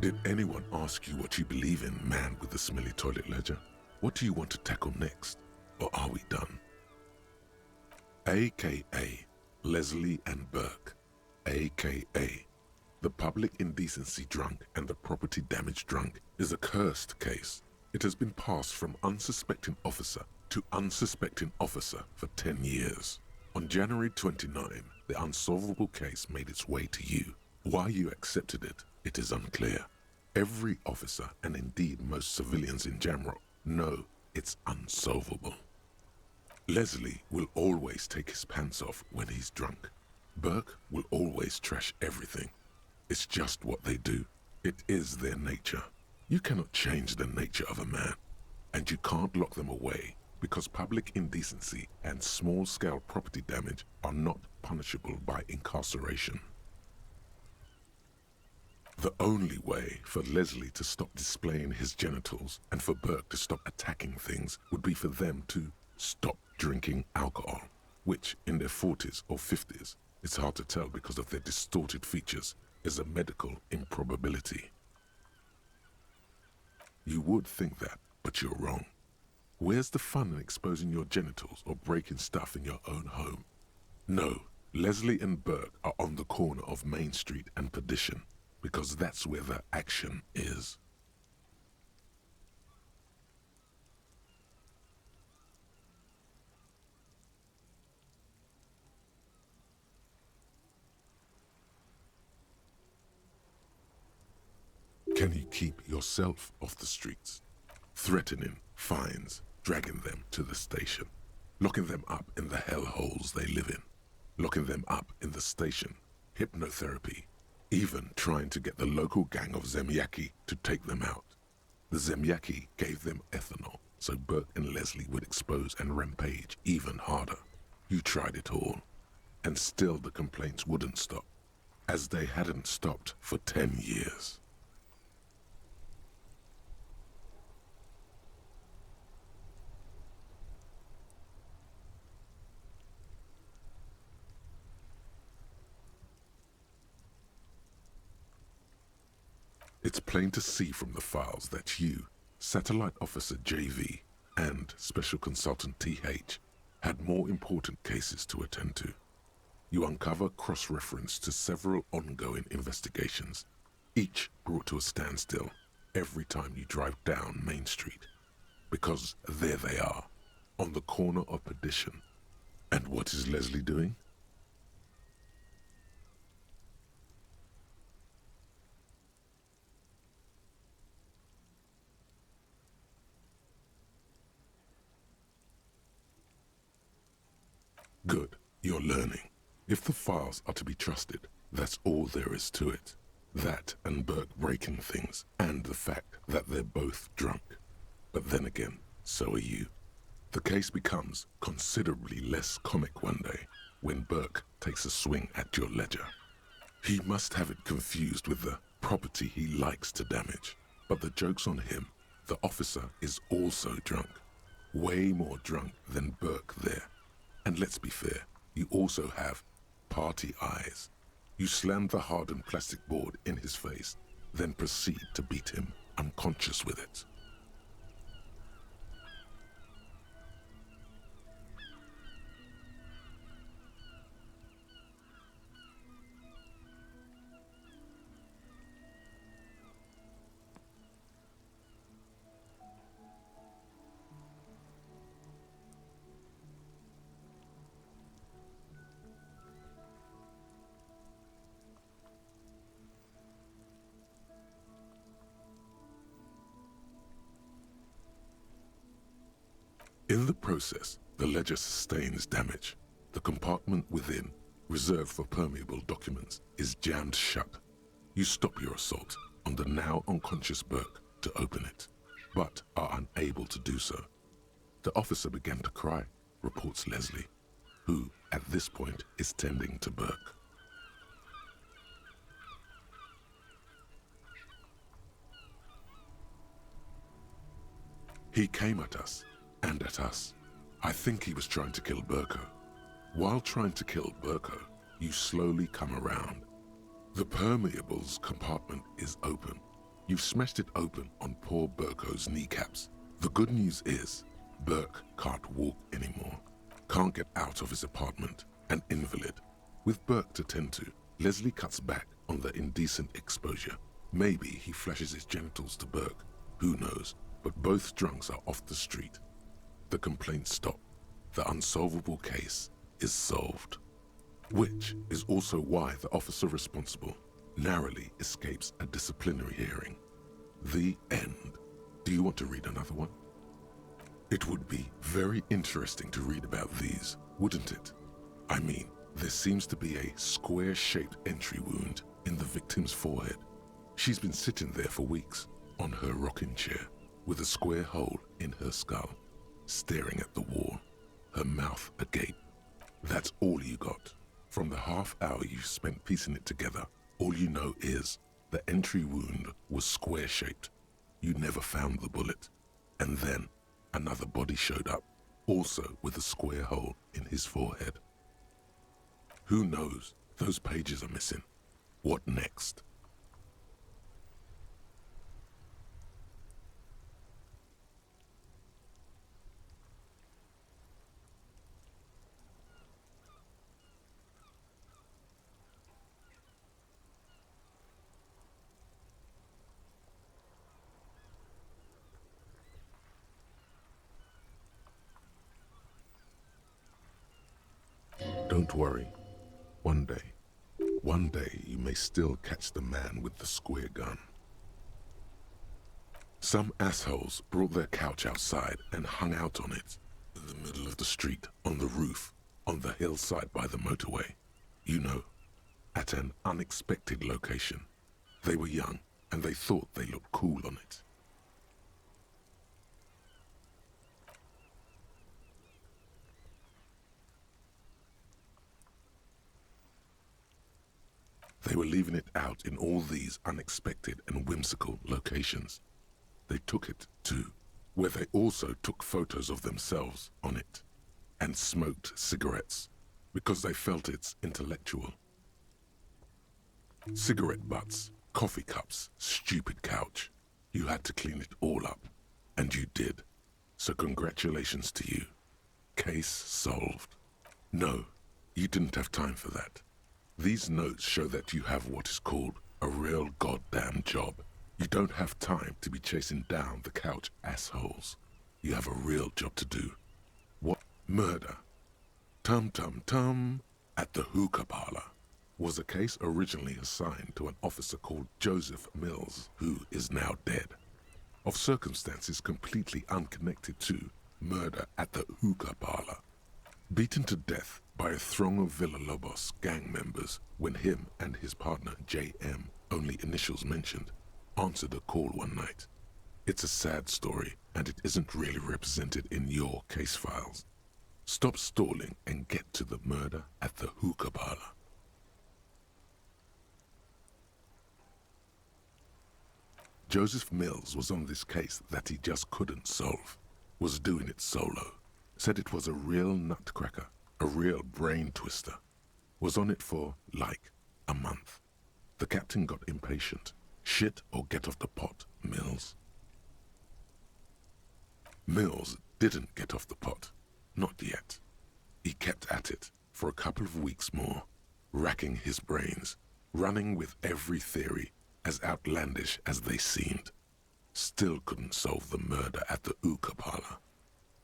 S3: Did anyone ask you what you believe in, man with the smelly toilet ledger? What do you want to tackle next? Or are we done? AKA Leslie and Burke, AKA the public indecency drunk and the property damage drunk, is a cursed case. It has been passed from unsuspecting officer to unsuspecting officer for 10 years. On January 29, the unsolvable case made its way to you. Why you accepted it, it is unclear. Every officer, and indeed most civilians in Jamrock, know it's unsolvable. Leslie will always take his pants off when he's drunk. Burke will always trash everything. It's just what they do. It is their nature. You cannot change the nature of a man, and you can't lock them away because public indecency and small-scale property damage are not punishable by incarceration. The only way for Leslie to stop displaying his genitals and for Burke to stop attacking things would be for them to stop drinking alcohol, which in their 40s or 50s, it's hard to tell because of their distorted features, is a medical improbability. You would think that, but you're wrong. Where's the fun in exposing your genitals or breaking stuff in your own home? No, Leslie and Burke are on the corner of Main Street and Perdition, because that's where the action is. Can you keep yourself off the streets? Threatening fines, dragging them to the station, locking them up in the hellholes they live in, locking them up in the station, hypnotherapy, even trying to get the local gang of Zemyaki to take them out. The Zemyaki gave them ethanol, so Burke and Leslie would expose and rampage even harder. You tried it all, and still the complaints wouldn't stop, as they hadn't stopped for 10 years. It's plain to see from the files that you, Satellite Officer JV, and Special Consultant TH had more important cases to attend to. You uncover cross-reference to several ongoing investigations, each brought to a standstill every time you drive down Main Street. Because there they are, on the corner of Perdition. And what is Leslie doing? Good, you're learning. If the files are to be trusted, that's all there is to it. That and Burke breaking things, and the fact that they're both drunk. But then again, so are you. The case becomes considerably less comic one day when Burke takes a swing at your ledger. He must have it confused with the property he likes to damage. But the joke's on him. The officer is also drunk. Way more drunk than Burke there. And let's be fair, you also have party eyes. You slam the hardened plastic board in his face, then proceed to beat him unconscious with it. In the process, the ledger sustains damage. The compartment within, reserved for permeable documents, is jammed shut. You stop your assault on the now unconscious Burke to open it, but are unable to do so. The officer began to cry, reports Leslie, who, at this point, is tending to Burke. He came at us, and at us. I think he was trying to kill Burko. While trying to kill Burko, you slowly come around. The permeables compartment is open. You've smashed it open on poor Burko's kneecaps. The good news is, Burke can't walk anymore. Can't get out of his apartment, an invalid. With Burke to tend to, Leslie cuts back on the indecent exposure. Maybe he flashes his genitals to Burke. Who knows? But both drunks are off the street. The complaints stop. The unsolvable case is solved. Which is also why the officer responsible narrowly escapes a disciplinary hearing. The end. Do you want to read another one? It would be very interesting to read about these, wouldn't it? I mean, there seems to be a square-shaped entry wound in the victim's forehead. She's been sitting there for weeks on her rocking chair with a square hole in her skull, staring at the wall, her mouth agape. That's all you got. From the half hour you spent piecing it together, all you know is the entry wound was square-shaped. You never found the bullet. And then another body showed up, also with a square hole in his forehead. Who knows? Those pages are missing. What next? Don't worry. One day you may still catch the man with the square gun. Some assholes brought their couch outside and hung out on it, in the middle of the street, on the roof, on the hillside by the motorway. You know, at an unexpected location. They were young, and they thought they looked cool on it. They were leaving it out in all these unexpected and whimsical locations. They took it, too, where they also took photos of themselves on it, and smoked cigarettes, because they felt it's intellectual. Cigarette butts, coffee cups, stupid couch. You had to clean it all up, and you did. So congratulations to you. Case solved. No, you didn't have time for that. These notes show that you have what is called a real goddamn job. You don't have time to be chasing down the couch assholes. You have a real job to do. What? Murder. Tum Tum Tum at the hookah parlor was a case originally assigned to an officer called Joseph Mills, who is now dead, of circumstances completely unconnected to murder at the hookah parlor. Beaten to death by a throng of Villalobos gang members when him and his partner J.M., only initials mentioned, answered a call one night. It's a sad story, and it isn't really represented in your case files. Stop stalling and get to the murder at the hookah parlor. Joseph Mills was on this case that he just couldn't solve, was doing it solo, said it was a real nutcracker, a real brain twister, was on it for, like, a month. The captain got impatient. Shit or get off the pot, Mills. Mills didn't get off the pot. Not yet. He kept at it for a couple of weeks more, racking his brains, running with every theory, as outlandish as they seemed. Still couldn't solve the murder at the hookah parlor.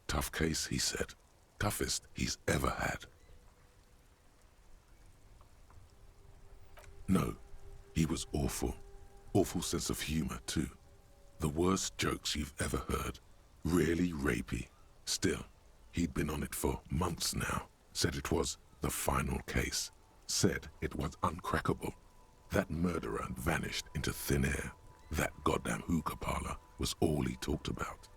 S3: Tough case, he said. Toughest he's ever had. No, he was awful. Awful sense of humor, too. The worst jokes you've ever heard. Really rapey. Still, he'd been on it for months now. Said it was the final case. Said it was uncrackable. That murderer vanished into thin air. That goddamn hookah parlor was all he talked about.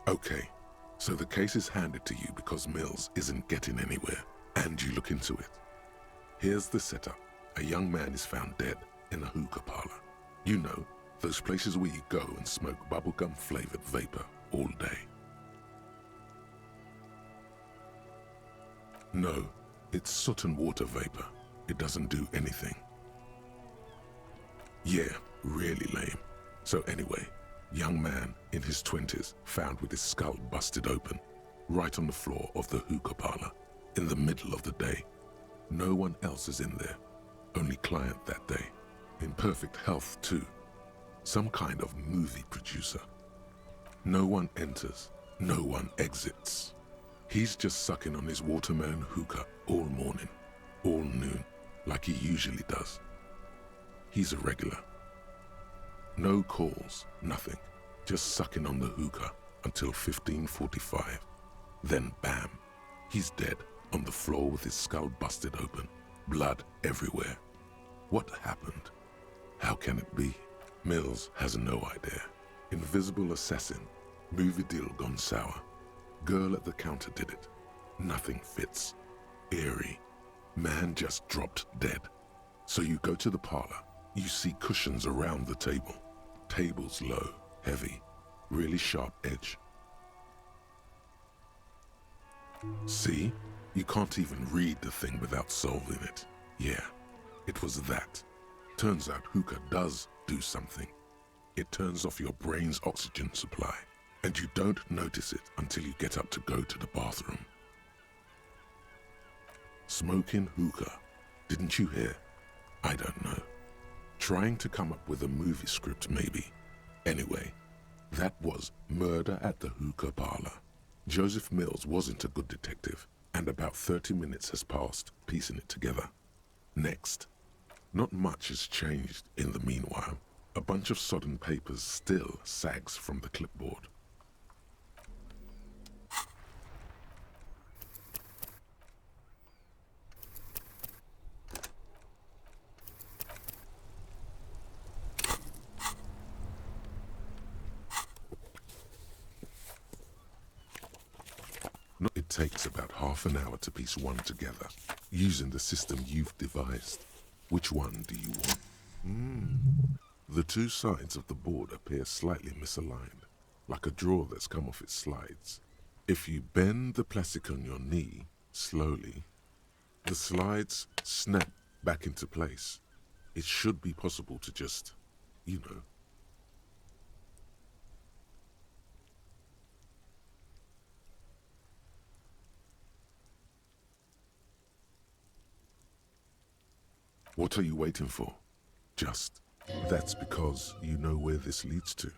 S3: Okay, so the case is handed to you because Mills isn't getting anywhere, and you look into it. Here's the setup. A young man is found dead in a hookah parlor. You know, those places where you go and smoke bubblegum-flavored vapor all day. No, it's soot and water vapor. It doesn't do anything. Yeah, really lame. So anyway, young man in his 20s found with his skull busted open, right on the floor of the hookah parlor, in the middle of the day. No one else is in there, only client that day. In perfect health too. Some kind of movie producer. No one enters, no one exits. He's just sucking on his watermelon hookah all morning, all noon, like he usually does. He's a regular. No calls, nothing. Just sucking on the hookah until 15:45. Then bam, he's dead on the floor with his skull busted open, blood everywhere. What happened? How can it be? Mills has no idea. Invisible assassin, movie deal gone sour. Girl at the counter did it. Nothing fits. Eerie. Man just dropped dead. So you go to the parlor. You see cushions around the table. Tables low, heavy, really sharp edge. See? You can't even read the thing without solving it. Yeah, it was that. Turns out hookah does do something. It turns off your brain's oxygen supply, and you don't notice it until you get up to go to the bathroom. Smoking hookah. Didn't you hear? I don't know. Trying to come up with a movie script, maybe. Anyway, that was Murder at the Hookah Parlor. Joseph Mills wasn't a good detective, and about 30 minutes has passed piecing it together. Next. Not much has changed in the meanwhile. A bunch of sodden papers still sags from the clipboard. It takes about half an hour to piece one together, using the system you've devised. Which one do you want? The two sides of the board appear slightly misaligned, like a drawer that's come off its slides. If you bend the plastic on your knee slowly, the slides snap back into place. It should be possible to just, you know. What are you waiting for? Just. That's because you know where this leads to.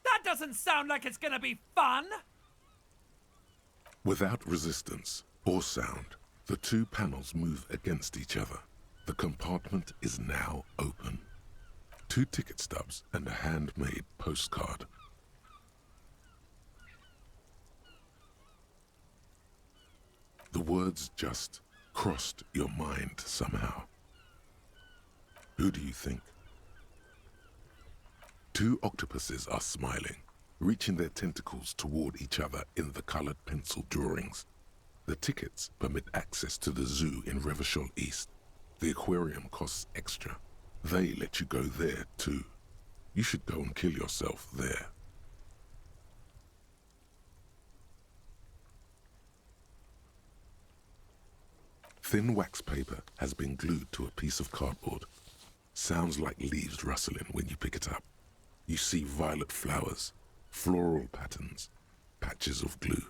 S7: That doesn't sound like it's gonna be fun!
S3: Without resistance or sound, the two panels move against each other. The compartment is now open. 2 ticket stubs and a handmade postcard. The words just crossed your mind somehow. Who do you think? 2 octopuses are smiling, reaching their tentacles toward each other in the colored pencil drawings. The tickets permit access to the zoo in Revachol East. The aquarium costs extra. They let you go there too. You should go and kill yourself there. Thin wax paper has been glued to a piece of cardboard. Sounds like leaves rustling when you pick it up. You see violet flowers, floral patterns, patches of glue.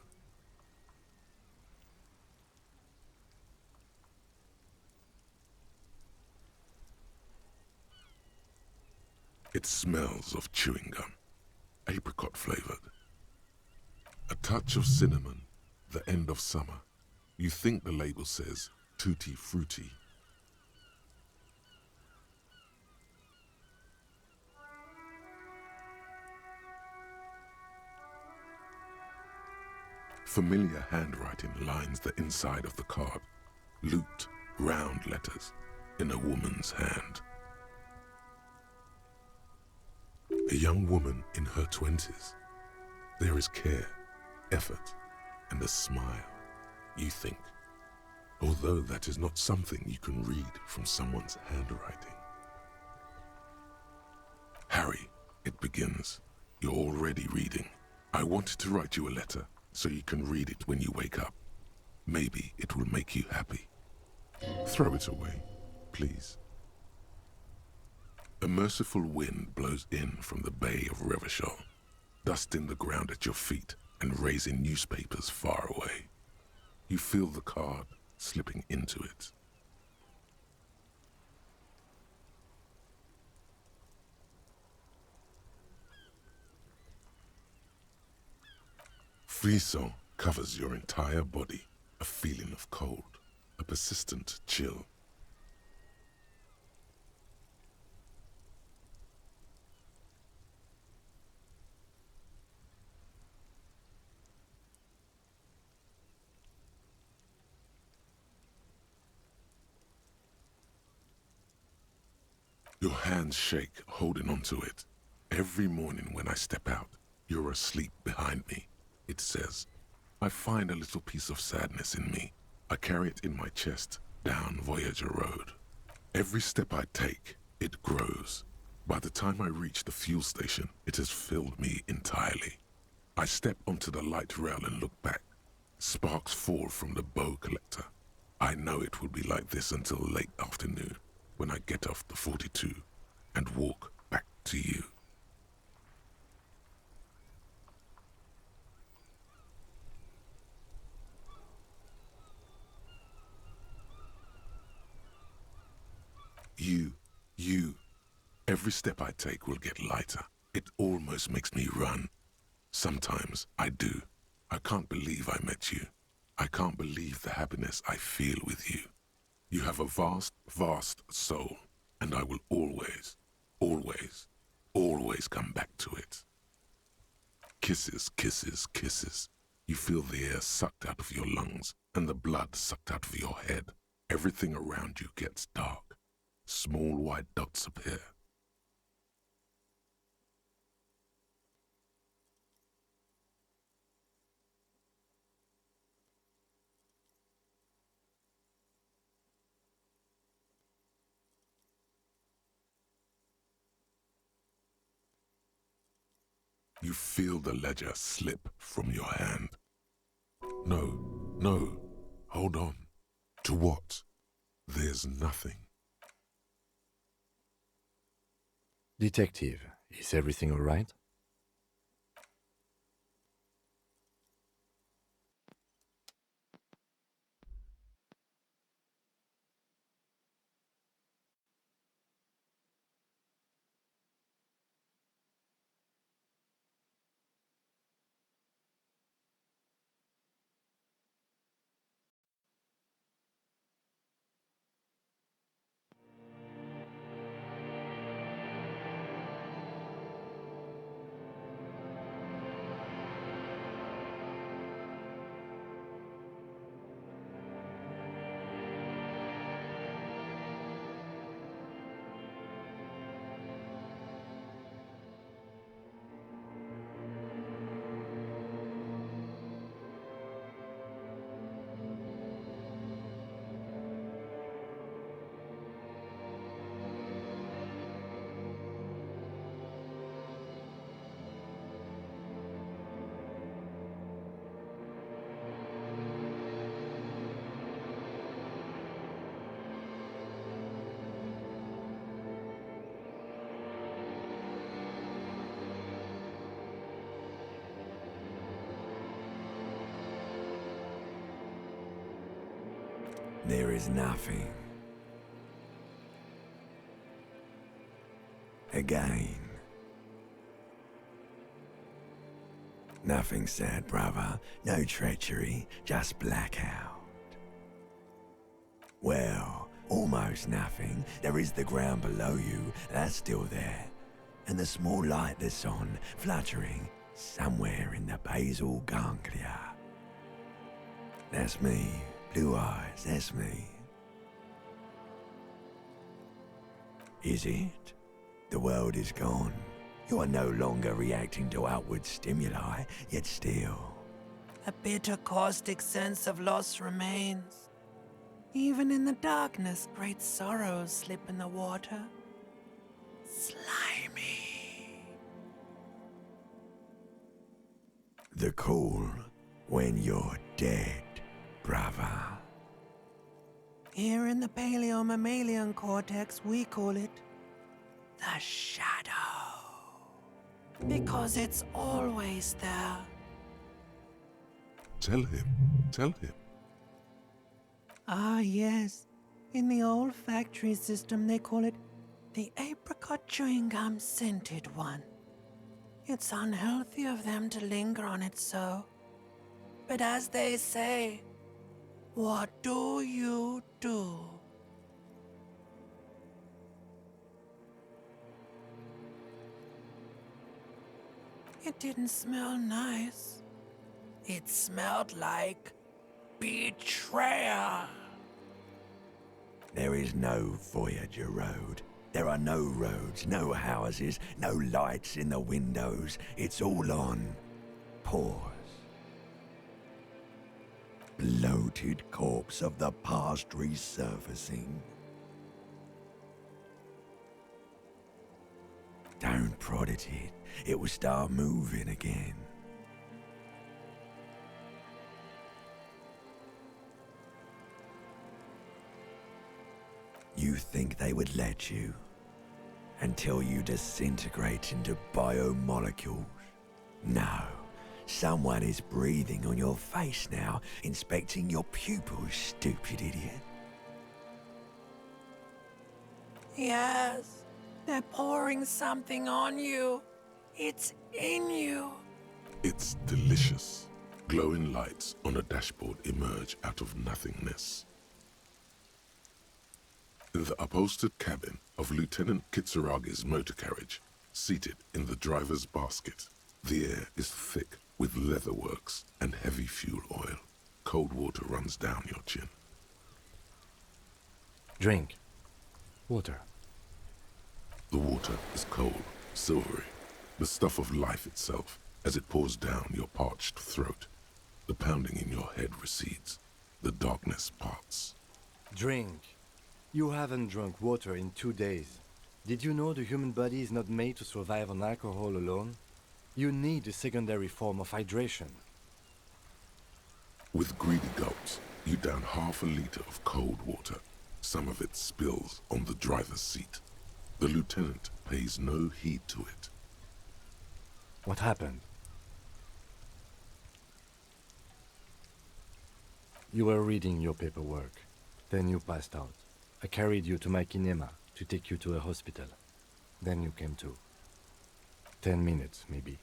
S3: It smells of chewing gum, apricot flavored. A touch of cinnamon, the end of summer. You think the label says tutti frutti. Familiar handwriting lines the inside of the card. Looped, round letters in a woman's hand. A young woman in her 20s. There is care, effort, and a smile, you think. Although that is not something you can read from someone's handwriting. Harry, it begins. You're already reading. I wanted to write you a letter so you can read it when you wake up. Maybe it will make you happy. Throw it away, please. A merciful wind blows in from the bay of Revachol, dusting the ground at your feet and raising newspapers far away. You feel the card slipping into it. Frisson covers your entire body, a feeling of cold, a persistent chill. Your hands shake, holding onto it. Every morning when I step out, you're asleep behind me, it says. I find a little piece of sadness in me. I carry it in my chest, down Voyager Road. Every step I take, it grows. By the time I reach the fuel station, it has filled me entirely. I step onto the light rail and look back. Sparks fall from the bow collector. I know it will be like this until late afternoon, when I get off the 42 and walk back to you. You. Every step I take will get lighter. It almost makes me run. Sometimes I do. I can't believe I met you. I can't believe the happiness I feel with you. You have a vast, vast soul, and I will always, always, always come back to it. Kisses, kisses, kisses. You feel the air sucked out of your lungs and the blood sucked out of your head. Everything around you gets dark. Small white dots appear. You feel the ledger slip from your hand. No, no, hold on. To what? There's nothing.
S1: Detective, is everything all right?
S8: There is nothing. Again. Nothing sad, brother. No treachery, just blackout. Well, almost nothing. There is the ground below you, that's still there. And the small light that's on, fluttering, somewhere in the basal ganglia. That's me. Blue eyes, that's me. Is it? The world is gone. You are no longer reacting to outward stimuli, yet still.
S9: A bitter caustic sense of loss remains. Even in the darkness, great sorrows slip in the water. Slimy.
S8: The cool when you're dead, brother.
S9: Here in the paleo-mammalian cortex, we call it the shadow. Because it's always there.
S3: Tell him. Tell him.
S9: Ah, yes. In the olfactory system, they call it the apricot chewing gum scented one. It's unhealthy of them to linger on it so. But as they say, what do you do? It didn't smell nice. It smelled like betrayal.
S8: There is no Voyager Road. There are no roads, no houses, no lights in the windows. It's all on pause. Bloated corpse of the past resurfacing. Don't prod at it. It will start moving again. You think they would let you? Until you disintegrate into biomolecules? No. Someone is breathing on your face now, inspecting your pupils, stupid idiot.
S9: Yes, they're pouring something on you. It's in you.
S3: It's delicious. Glowing lights on a dashboard emerge out of nothingness. In the upholstered cabin of Lieutenant Kitsuragi's motor carriage, seated in the driver's basket, the air is thick with leatherworks and heavy fuel oil. Cold water runs down your chin.
S1: Drink. Water.
S3: The water is cold, silvery, the stuff of life itself as it pours down your parched throat. The pounding in your head recedes. The darkness parts.
S1: Drink. You haven't drunk water in 2 days. Did you know the human body is not made to survive on alcohol alone? You need a secondary form of hydration.
S3: With greedy gulps, you down half a liter of cold water. Some of it spills on the driver's seat. The lieutenant pays no heed to it.
S1: What happened? You were reading your paperwork. Then you passed out. I carried you to my kinema to take you to a hospital. Then you came to. 10 minutes, maybe.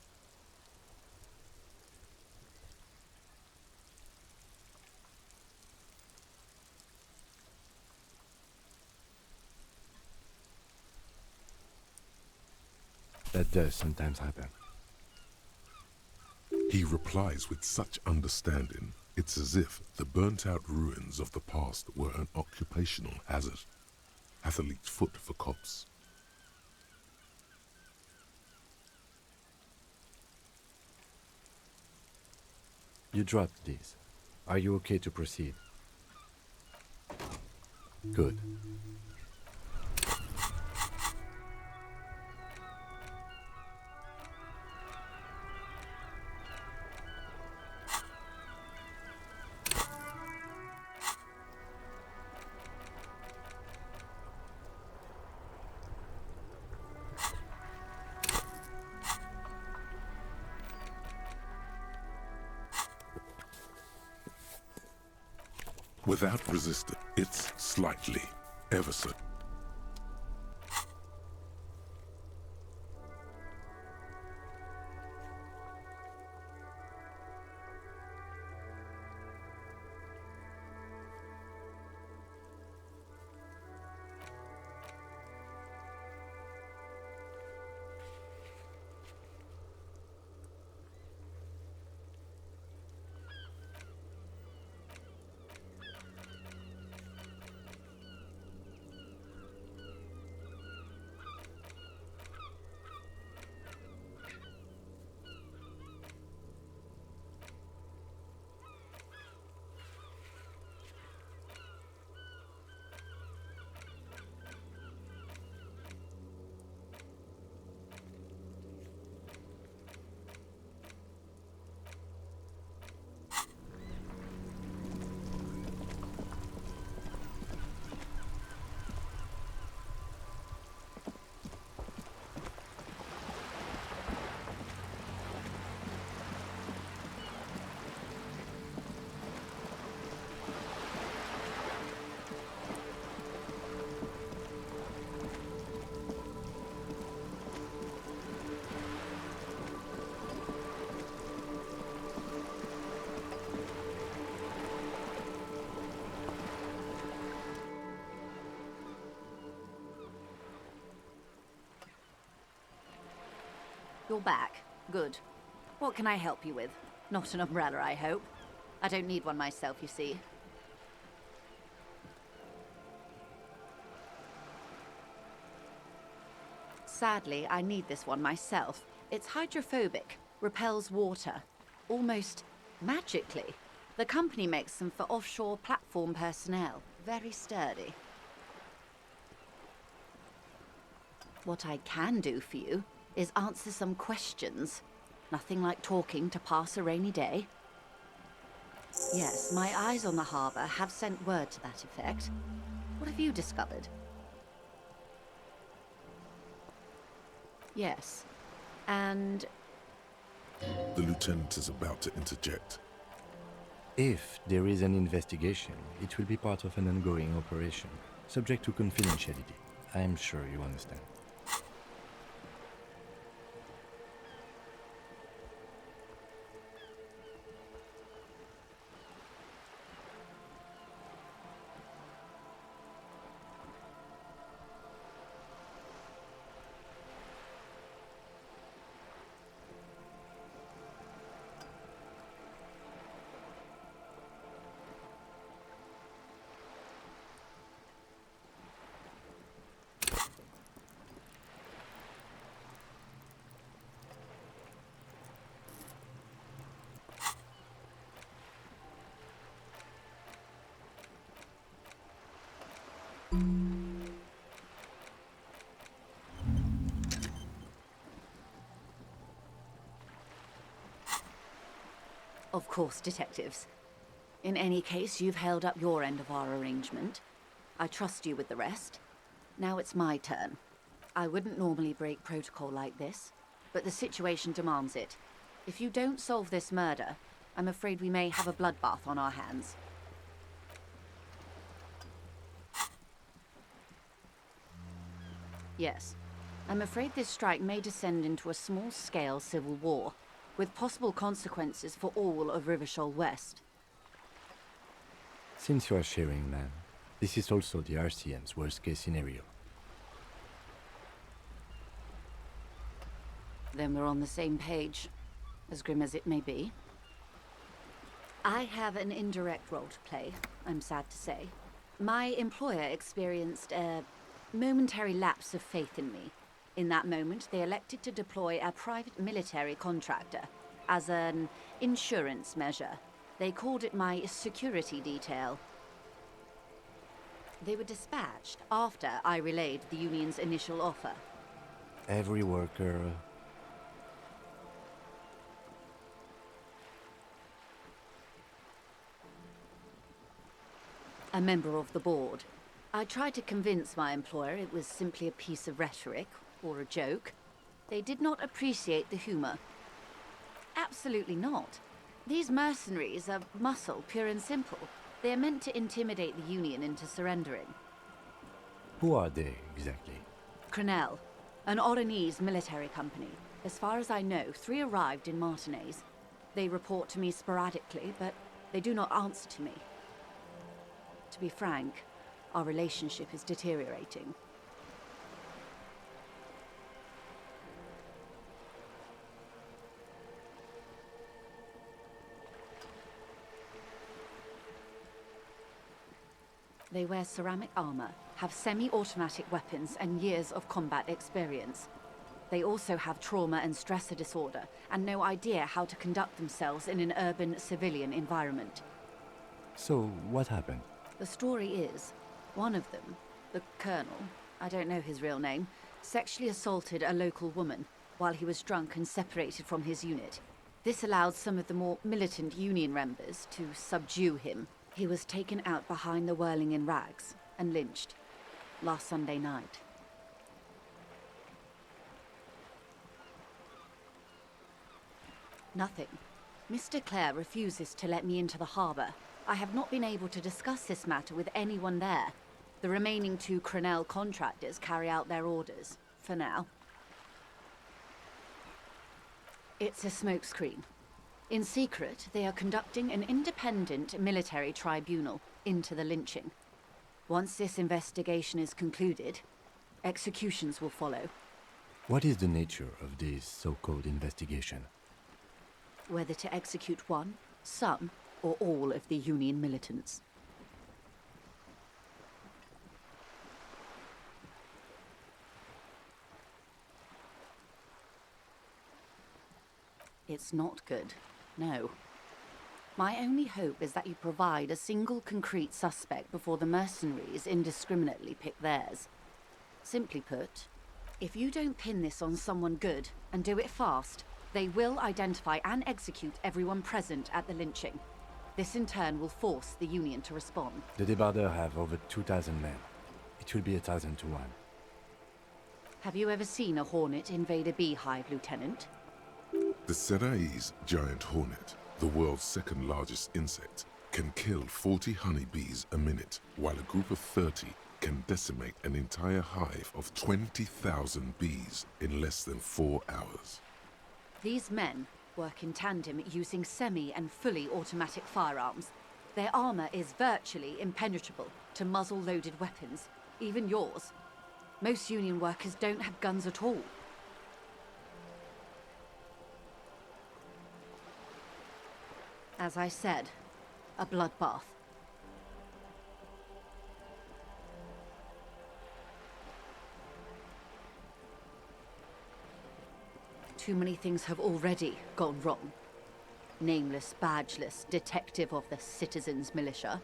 S1: That does sometimes happen.
S3: He replies with such understanding, it's as if the burnt-out ruins of the past were an occupational hazard. Athlete's foot for cops.
S1: You dropped these. Are you okay to proceed? Good.
S3: Without resistance, it's slightly, ever so.
S10: You're back. Good. What can I help you with? Not an umbrella, I hope. I don't need one myself, you see. Sadly, I need this one myself. It's hydrophobic, repels water, almost magically. The company makes them for offshore platform personnel. Very sturdy. What I can do for you is answer some questions. Nothing like talking to pass a rainy day. Yes, my eyes on the harbour have sent word to that effect. What have you discovered? Yes, and...
S3: The lieutenant is about to interject.
S1: If there is an investigation, it will be part of an ongoing operation, subject to confidentiality. I'm sure you understand.
S10: Of course, detectives. In any case, you've held up your end of our arrangement. I trust you with the rest. Now it's my turn. I wouldn't normally break protocol like this, but the situation demands it. If you don't solve this murder, I'm afraid we may have a bloodbath on our hands. Yes. I'm afraid this strike may descend into a small-scale civil war, with possible consequences for all of Rivershoal West.
S1: Since you are sharing, ma'am, this is also the RCM's worst-case scenario.
S10: Then we're on the same page, as grim as it may be. I have an indirect role to play, I'm sad to say. My employer experienced a momentary lapse of faith in me. In that moment, they elected to deploy a private military contractor as an insurance measure. They called it my security detail. They were dispatched after I relayed the union's initial offer.
S1: Every worker...
S10: A member of the board. I tried to convince my employer it was simply a piece of rhetoric, or a joke. They did not appreciate the humor. Absolutely not. These mercenaries are muscle, pure and simple. They are meant to intimidate the Union into surrendering.
S1: Who are they, exactly?
S10: Crenell, an Oranese military company. As far as I know, 3 arrived in Martinez. They report to me sporadically, but they do not answer to me. To be frank, our relationship is deteriorating. They wear ceramic armor, have semi-automatic weapons, and years of combat experience. They also have trauma and stressor disorder, and no idea how to conduct themselves in an urban civilian environment.
S1: So, what happened?
S10: The story is, one of them, the Colonel, I don't know his real name, sexually assaulted a local woman while he was drunk and separated from his unit. This allowed some of the more militant Union members to subdue him. He was taken out behind the whirling in rags and lynched last Sunday night. Nothing. Mr. Clare refuses to let me into the harbour. I have not been able to discuss this matter with anyone there. The remaining 2 Crenell contractors carry out their orders, for now. It's a smokescreen. In secret, they are conducting an independent military tribunal into the lynching. Once this investigation is concluded, executions will follow.
S1: What is the nature of this so-called investigation?
S10: Whether to execute one, some, or all of the Union militants. It's not good, no. My only hope is that you provide a single concrete suspect before the mercenaries indiscriminately pick theirs. Simply put, if you don't pin this on someone good, and do it fast, they will identify and execute everyone present at the lynching. This in turn will force the Union to respond.
S1: The Debardeurs have over 2,000 men. It will be 1,000 to 1.
S10: Have you ever seen a hornet invade a beehive, Lieutenant?
S3: The Serai's giant hornet, the world's second largest insect, can kill 40 honeybees a minute, while a group of 30 can decimate an entire hive of 20,000 bees in less than 4 hours.
S10: These men work in tandem using semi and fully automatic firearms. Their armor is virtually impenetrable to muzzle-loaded weapons, even yours. Most Union workers don't have guns at all. As I said, a bloodbath. Too many things have already gone wrong. Nameless, badgeless detective of the citizens' militia.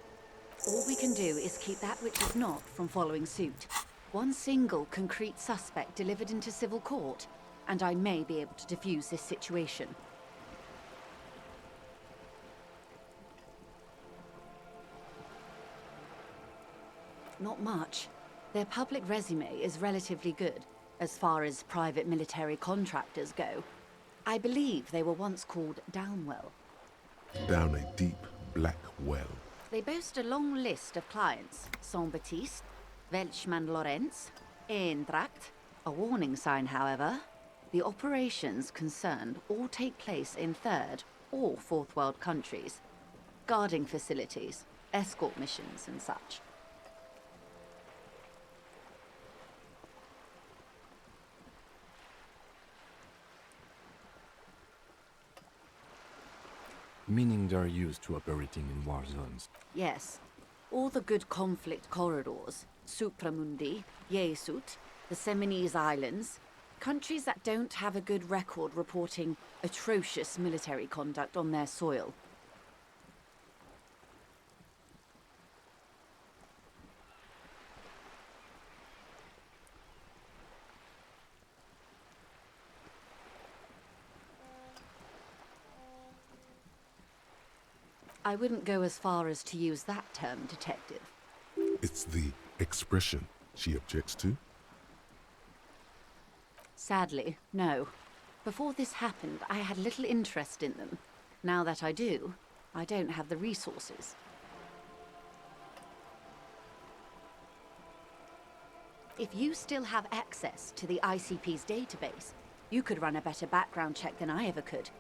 S10: All we can do is keep that which is not from following suit. One single concrete suspect delivered into civil court, and I may be able to defuse this situation. Not much. Their public resume is relatively good, as far as private military contractors go. I believe they were once called Downwell.
S3: Down a deep, black well.
S10: They boast a long list of clients. Saint-Baptiste, Welchman-Lorenz, Eintracht. A warning sign, however. The operations concerned all take place in third or fourth world countries. Guarding facilities, escort missions and such.
S1: Meaning they're used to operating in war zones.
S10: Yes. All the good conflict corridors, Supramundi, Yesut, the Seminese Islands, countries that don't have a good record reporting atrocious military conduct on their soil. I wouldn't go as far as to use that term, detective.
S3: It's the expression she objects to.
S10: Sadly, no. Before this happened, I had little interest in them. Now that I do, I don't have the resources. If you still have access to the ICP's database, you could run a better background check than I ever could.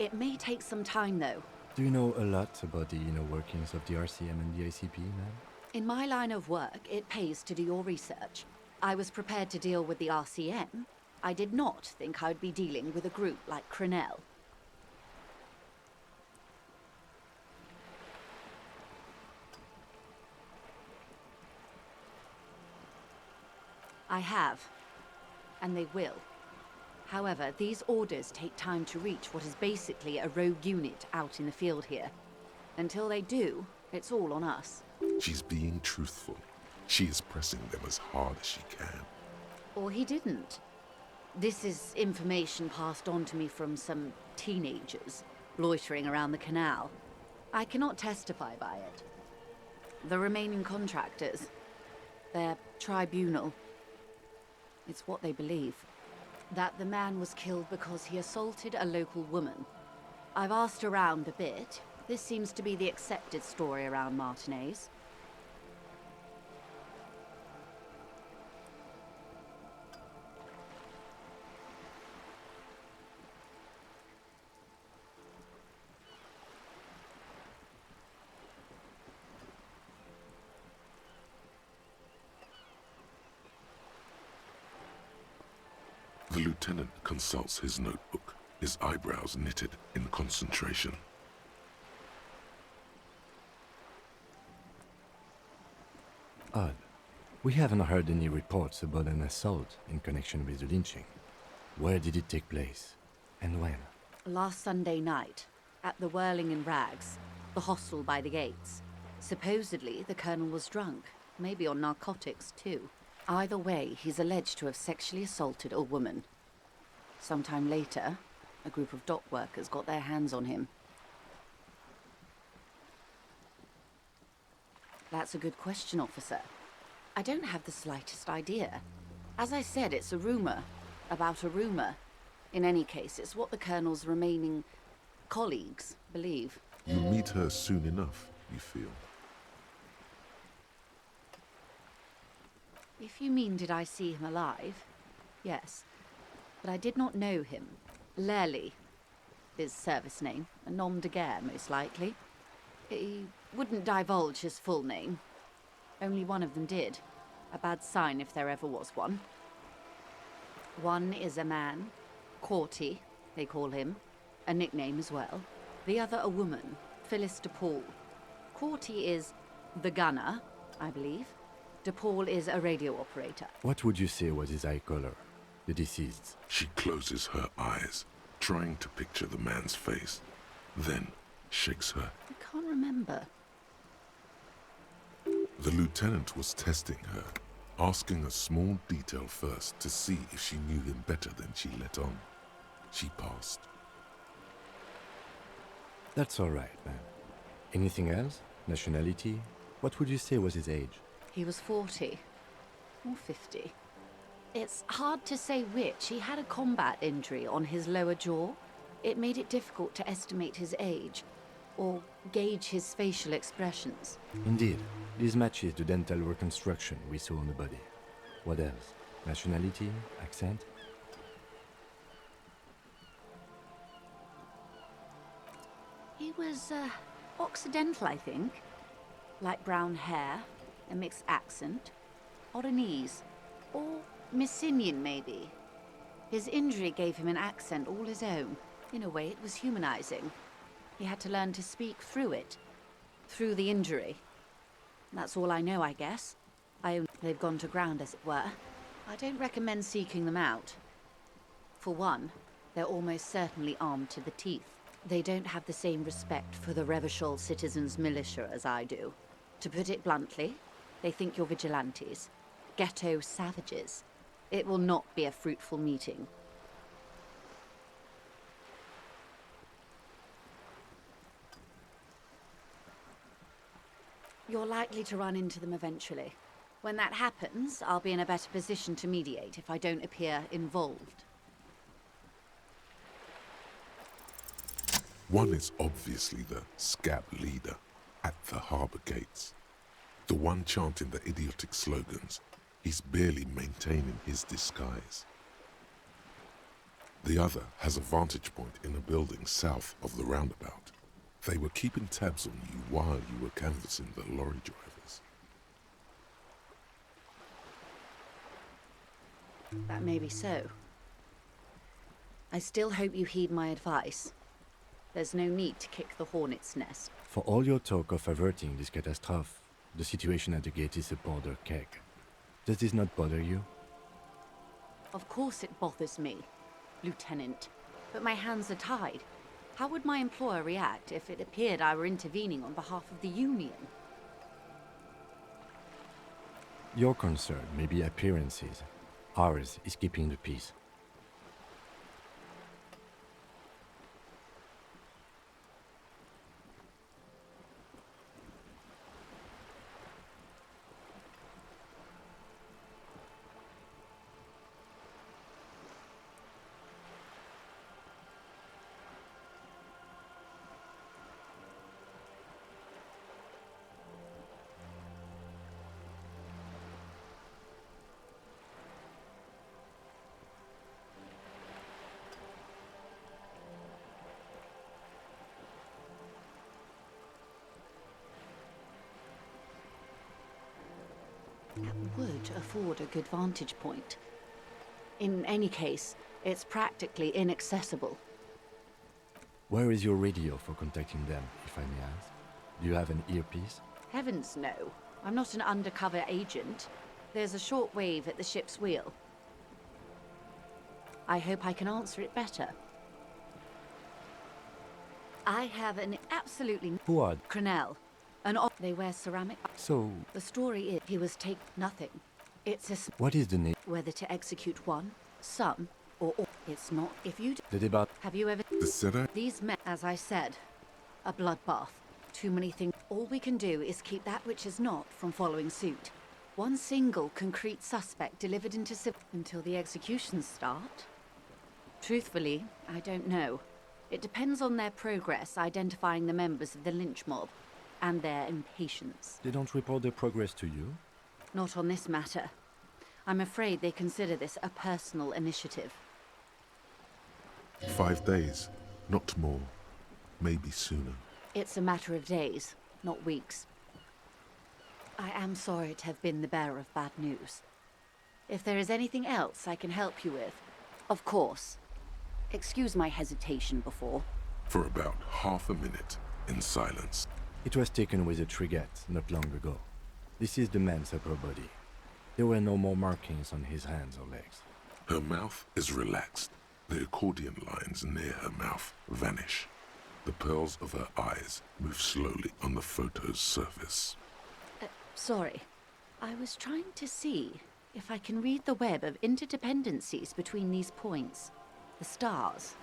S10: It may take some time, though.
S1: Do you know a lot about the inner workings of the RCM and the ICP, ma'am?
S10: In my line of work, it pays to do your research. I was prepared to deal with the RCM. I did not think I'd be dealing with a group like Crenell. I have, and they will. However, these orders take time to reach what is basically a rogue unit out in the field here. Until they do, it's all on us.
S3: She's being truthful. She is pressing them as hard as she can.
S10: Or he didn't. This is information passed on to me from some teenagers loitering around the canal. I cannot testify by it. The remaining contractors, their tribunal, it's what they believe. That the man was killed because he assaulted a local woman. I've asked around a bit. This seems to be the accepted story around Martinez.
S3: The lieutenant consults his notebook, his eyebrows knitted in concentration.
S1: Odd. We haven't heard any reports about an assault in connection with the lynching. Where did it take place? And when?
S10: Last Sunday night, at the Whirling in Rags, the hostel by the gates. Supposedly, the colonel was drunk, maybe on narcotics too. Either way, he's alleged to have sexually assaulted a woman. Sometime later, a group of dock workers got their hands on him. That's a good question, officer. I don't have the slightest idea. As I said, it's a rumor about a rumor. In any case, it's what the colonel's remaining colleagues believe.
S3: You meet her soon enough, you feel.
S10: If you mean did I see him alive, yes. But I did not know him. Lely, his service name, a nom de guerre, most likely. He wouldn't divulge his full name. Only one of them did. A bad sign if there ever was one. One is a man, Corty, they call him, a nickname as well. The other a woman, Phyllis DePaul. Corty is the gunner, I believe. DePaul is a radio operator.
S1: What would you say was his eye color, the deceased's?
S3: She closes her eyes, trying to picture the man's face, then shakes her.
S10: I can't remember.
S3: The lieutenant was testing her, asking a small detail first to see if she knew him better than she let on. She passed.
S1: That's all right, man. Anything else? Nationality? What would you say was his age?
S10: He was 40 or 50. It's hard to say which. He had a combat injury on his lower jaw. It made it difficult to estimate his age or gauge his facial expressions.
S1: Indeed. This matches the dental reconstruction we saw on the body. What else? Nationality? Accent?
S10: He was, Occidental, I think. Light brown hair, a mixed accent, Oranese, or Messinian, maybe. His injury gave him an accent all his own. In a way, it was humanizing. He had to learn to speak through it, through the injury. That's all I know, I guess. They've gone to ground, as it were. I don't recommend seeking them out. For one, they're almost certainly armed to the teeth. They don't have the same respect for the Revachol citizens' militia as I do. To put it bluntly, they think you're vigilantes. Ghetto savages. It will not be a fruitful meeting. You're likely to run into them eventually. When that happens, I'll be in a better position to mediate if I don't appear involved.
S3: One is obviously the scab leader at the harbour gates. The one chanting the idiotic slogans. He's barely maintaining his disguise. The other has a vantage point in a building south of the roundabout. They were keeping tabs on you while you were canvassing the lorry drivers.
S10: That may be so. I still hope you heed my advice. There's no need to kick the hornet's nest.
S1: For all your talk of averting this catastrophe, the situation at the gate is a border keg. Does this not bother you?
S10: Of course it bothers me, Lieutenant. But my hands are tied. How would my employer react if it appeared I were intervening on behalf of the Union?
S1: Your concern may be appearances. Ours is keeping the peace.
S10: That would afford a good vantage point. In any case, it's practically inaccessible.
S1: Where is your radio for contacting them, if I may ask? Do you have an earpiece?
S10: Heavens no. I'm not an undercover agent. There's a shortwave at the ship's wheel. I hope I can answer it better. I have an absolutely...
S1: Who are...
S10: Crenell. They wear ceramic...
S1: So...
S10: The story is he was nothing. It's a...
S1: What is the name?
S10: Whether to execute one, some, or all. It's not. If you...
S1: The debate...
S10: Have you ever...
S3: The setter?
S10: These men, as I said, a bloodbath. Too many things. All we can do is keep that which is not from following suit. One single concrete suspect delivered into until the executions start? Truthfully, I don't know. It depends on their progress identifying the members of the lynch mob, and their impatience.
S1: They don't report their progress to you?
S10: Not on this matter. I'm afraid they consider this a personal initiative.
S3: 5 days, not more. Maybe sooner.
S10: It's a matter of days, not weeks. I am sorry to have been the bearer of bad news. If there is anything else I can help you with, of course. Excuse my hesitation before.
S3: For about half a minute, in silence.
S1: It was taken with a Triget not long ago. This is the man's upper body. There were no more markings on his hands or legs.
S3: Her mouth is relaxed. The accordion lines near her mouth vanish. The pearls of her eyes move slowly on the photo's surface.
S10: Sorry. I was trying to see if I can read the web of interdependencies between these points. The stars.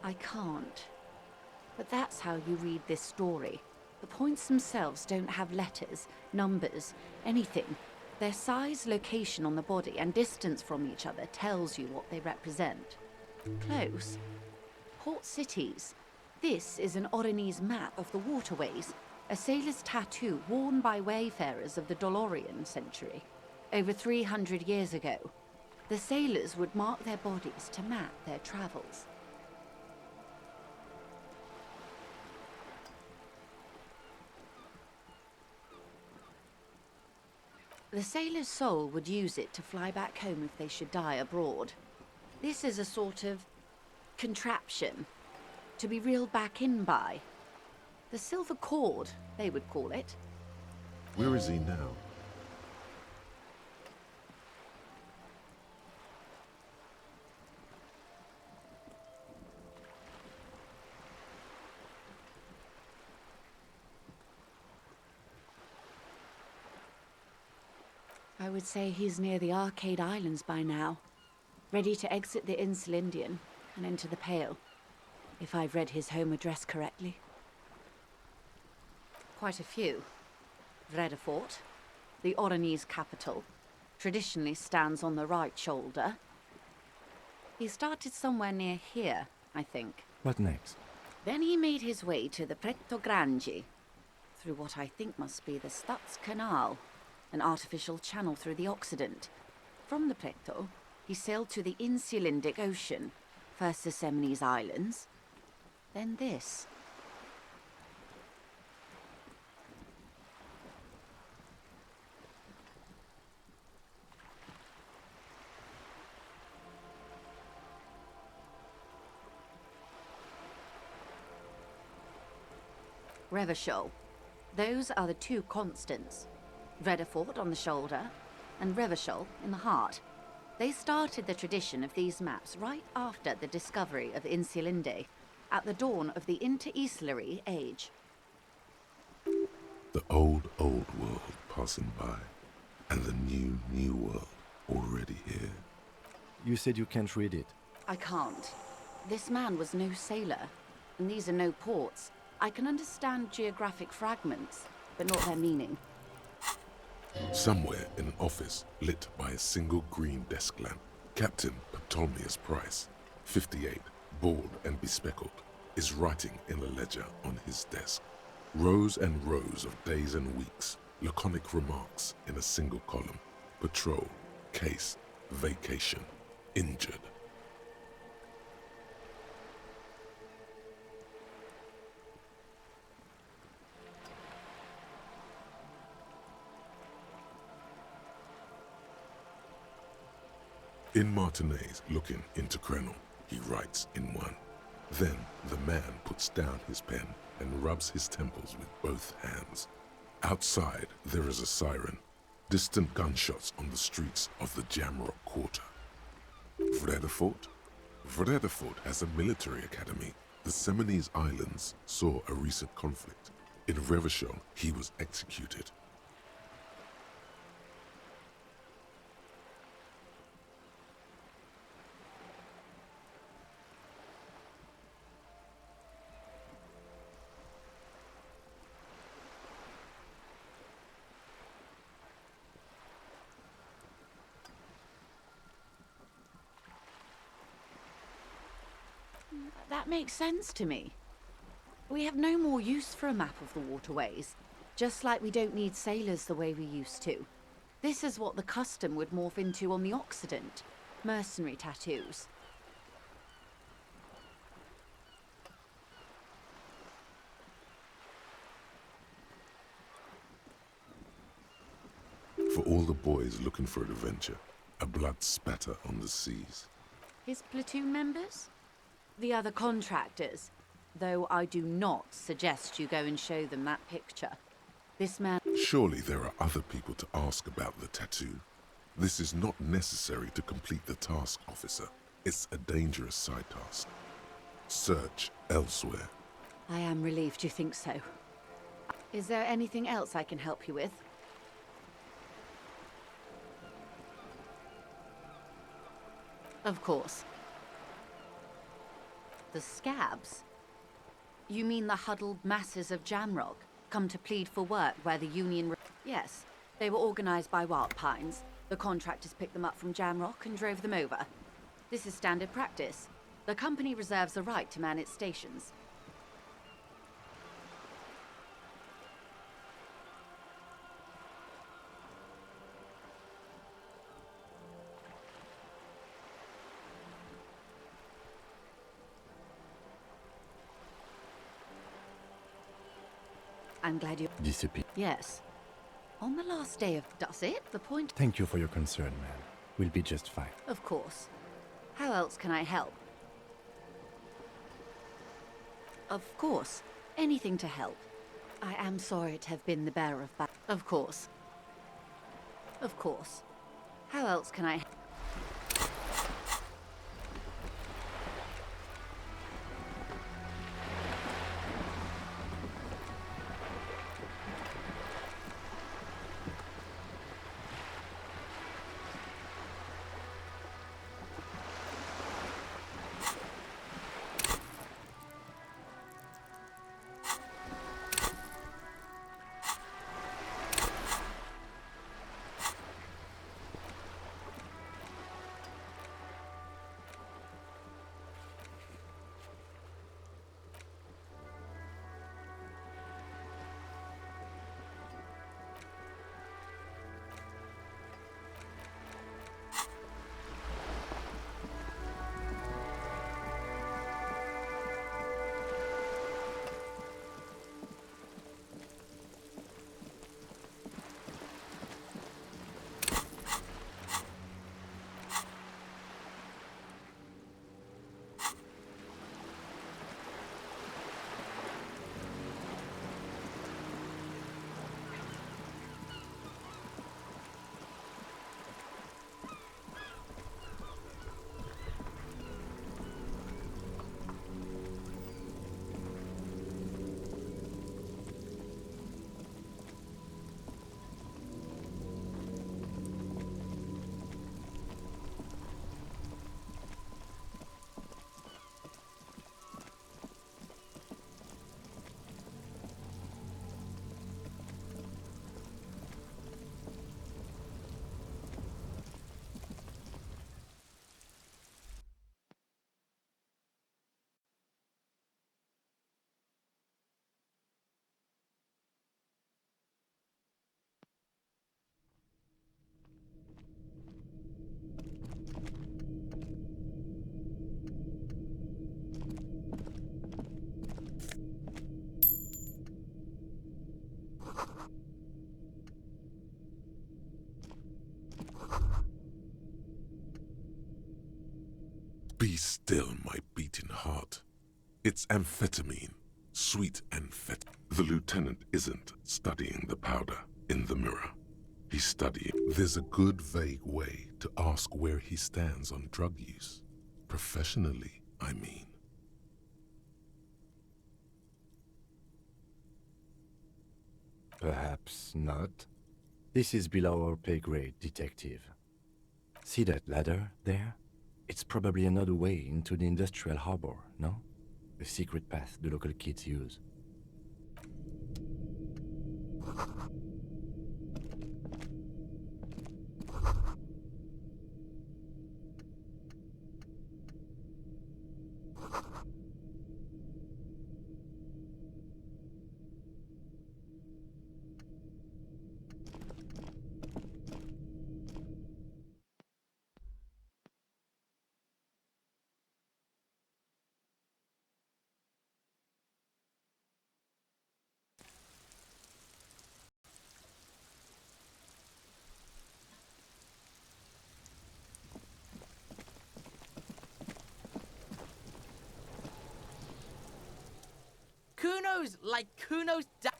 S10: I can't. But that's how you read this story. The points themselves don't have letters, numbers, anything. Their size, location on the body, and distance from each other tells you what they represent. Close. Port cities. This is an Oronese map of the waterways, a sailor's tattoo worn by wayfarers of the Dolorian century. Over 300 years ago, the sailors would mark their bodies to map their travels. The sailor's soul would use it to fly back home if they should die abroad. This is a sort of contraption to be reeled back in by. The silver cord, they would call it.
S3: Where is he now?
S10: I would say he's near the Arcade Islands by now, ready to exit the Elysium and enter the Pale, if I've read his home address correctly. Quite a few. Vredefort, the Oronese capital, traditionally stands on the right shoulder. He started somewhere near here, I think.
S1: What next?
S10: Then he made his way to the Pretto Grande, through what I think must be the Stads Canal, an artificial channel through the Occident. From the Pretto, he sailed to the Insulindic Ocean, first the Semines Islands, then this. Revachol. Those are the two constants. Vredefort on the shoulder, and Revachol in the heart. They started the tradition of these maps right after the discovery of Insulinde, at the dawn of the Interinsulary Age.
S3: The old world passing by, and the new world already here.
S1: You said you can't read it.
S10: I can't. This man was no sailor, and these are no ports. I can understand geographic fragments, but not their meaning.
S3: Somewhere in an office lit by a single green desk lamp, Captain Ptolemaeus Price, 58, bald and bespectacled, is writing in a ledger on his desk. Rows and rows of days and weeks, laconic remarks in a single column. Patrol, case, vacation, injured. In Martinez, looking into Krenel, he writes in one. Then the man puts down his pen and rubs his temples with both hands. Outside, there is a siren, Distant gunshots on the streets of the Jamrock Quarter. Vredefort? Vredefort has a military academy. The Seminese Islands saw a recent conflict. In Revachol, he was executed.
S10: That makes sense to me. We have no more use for a map of the waterways, just like we don't need sailors the way we used to. This is what the custom would morph into on the Occident. Mercenary tattoos.
S3: For all the boys looking for adventure, a blood spatter on the seas.
S10: His platoon members? The other contractors. Though I do not suggest you go and show them that picture. This man...
S3: Surely there are other people to ask about the tattoo. This is not necessary to complete the task, officer. It's a dangerous side task. Search elsewhere.
S10: I am relieved you think so. Is there anything else I can help you with? Of course. The scabs? You mean the huddled masses of Jamrock, come to plead for work where the Union... Yes, they were organized by Wild Pines. The contractors picked them up from Jamrock and drove them over. This is standard practice. The company reserves the right to man its stations. I'm glad you...
S1: Disappear.
S10: Yes. On the last day of... Does it? The point...
S1: Thank you for your concern, man. We'll be just fine.
S10: Of course. How else can I help? Of course. Anything to help. I am sorry to have been the bearer of bad... Of course. Of course. How else can I...
S3: Be still, my beating heart. It's amphetamine, sweet amphetamine. The lieutenant isn't studying the powder in the mirror. He's studying. There's a good vague way to ask where he stands on drug use. Professionally, I mean.
S1: Perhaps not. This is below our pay grade, detective. See that ladder there? It's probably another way into the industrial harbor, no? A secret path the local kids use.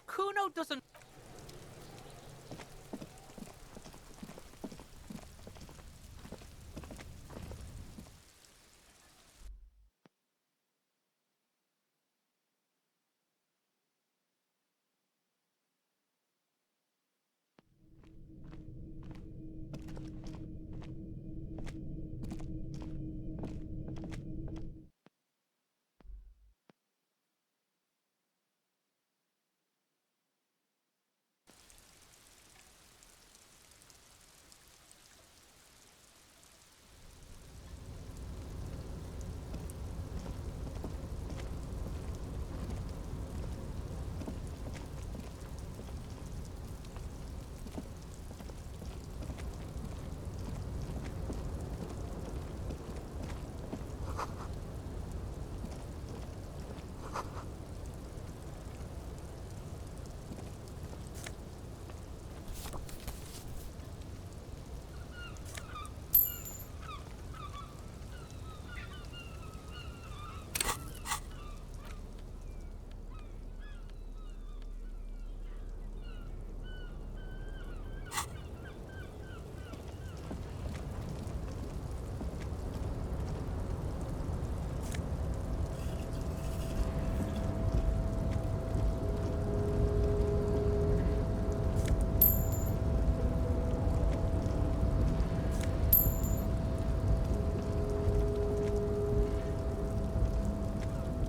S7: Kuno doesn't.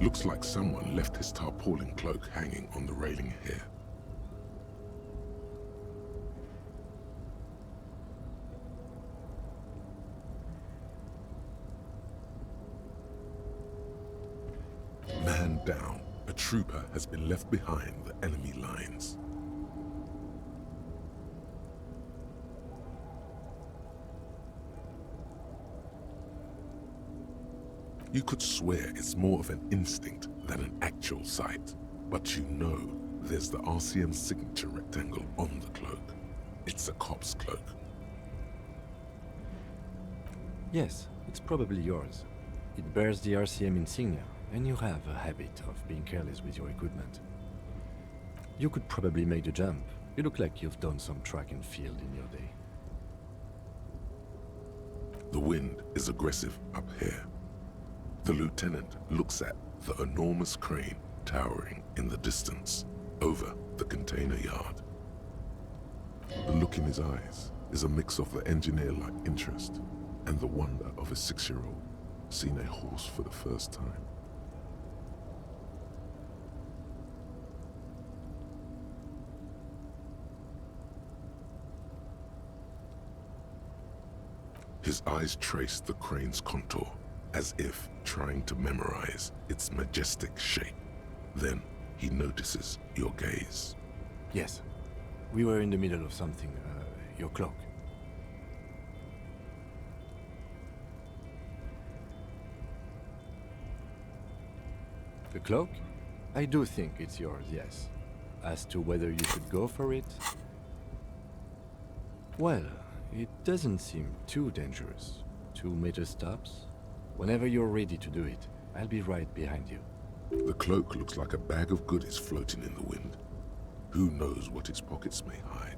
S3: Looks like someone left his tarpaulin cloak hanging on the railing here. Man down. A trooper has been left behind the enemy lines. You could swear it's more of an instinct than an actual sight, but you know there's the RCM signature rectangle on the cloak. It's a cop's cloak.
S1: Yes, it's probably yours. It bears the RCM insignia, and you have a habit of being careless with your equipment. You could probably make the jump. You look like you've done some track and field in your day.
S3: The wind is aggressive up here. The lieutenant looks at the enormous crane towering in the distance over the container yard. The look in his eyes is a mix of the engineer-like interest and the wonder of a 6-year-old seeing a horse for the first time. His eyes trace the crane's contour, as if trying to memorize its majestic shape. Then he notices your gaze.
S1: Yes. We were in the middle of something. Your cloak. The cloak? I do think it's yours, yes. As to whether you should go for it? Well, it doesn't seem too dangerous. 2 meter stops. Whenever you're ready to do it, I'll be right behind you.
S3: The cloak looks like a bag of goodies floating in the wind. Who knows what its pockets may hide?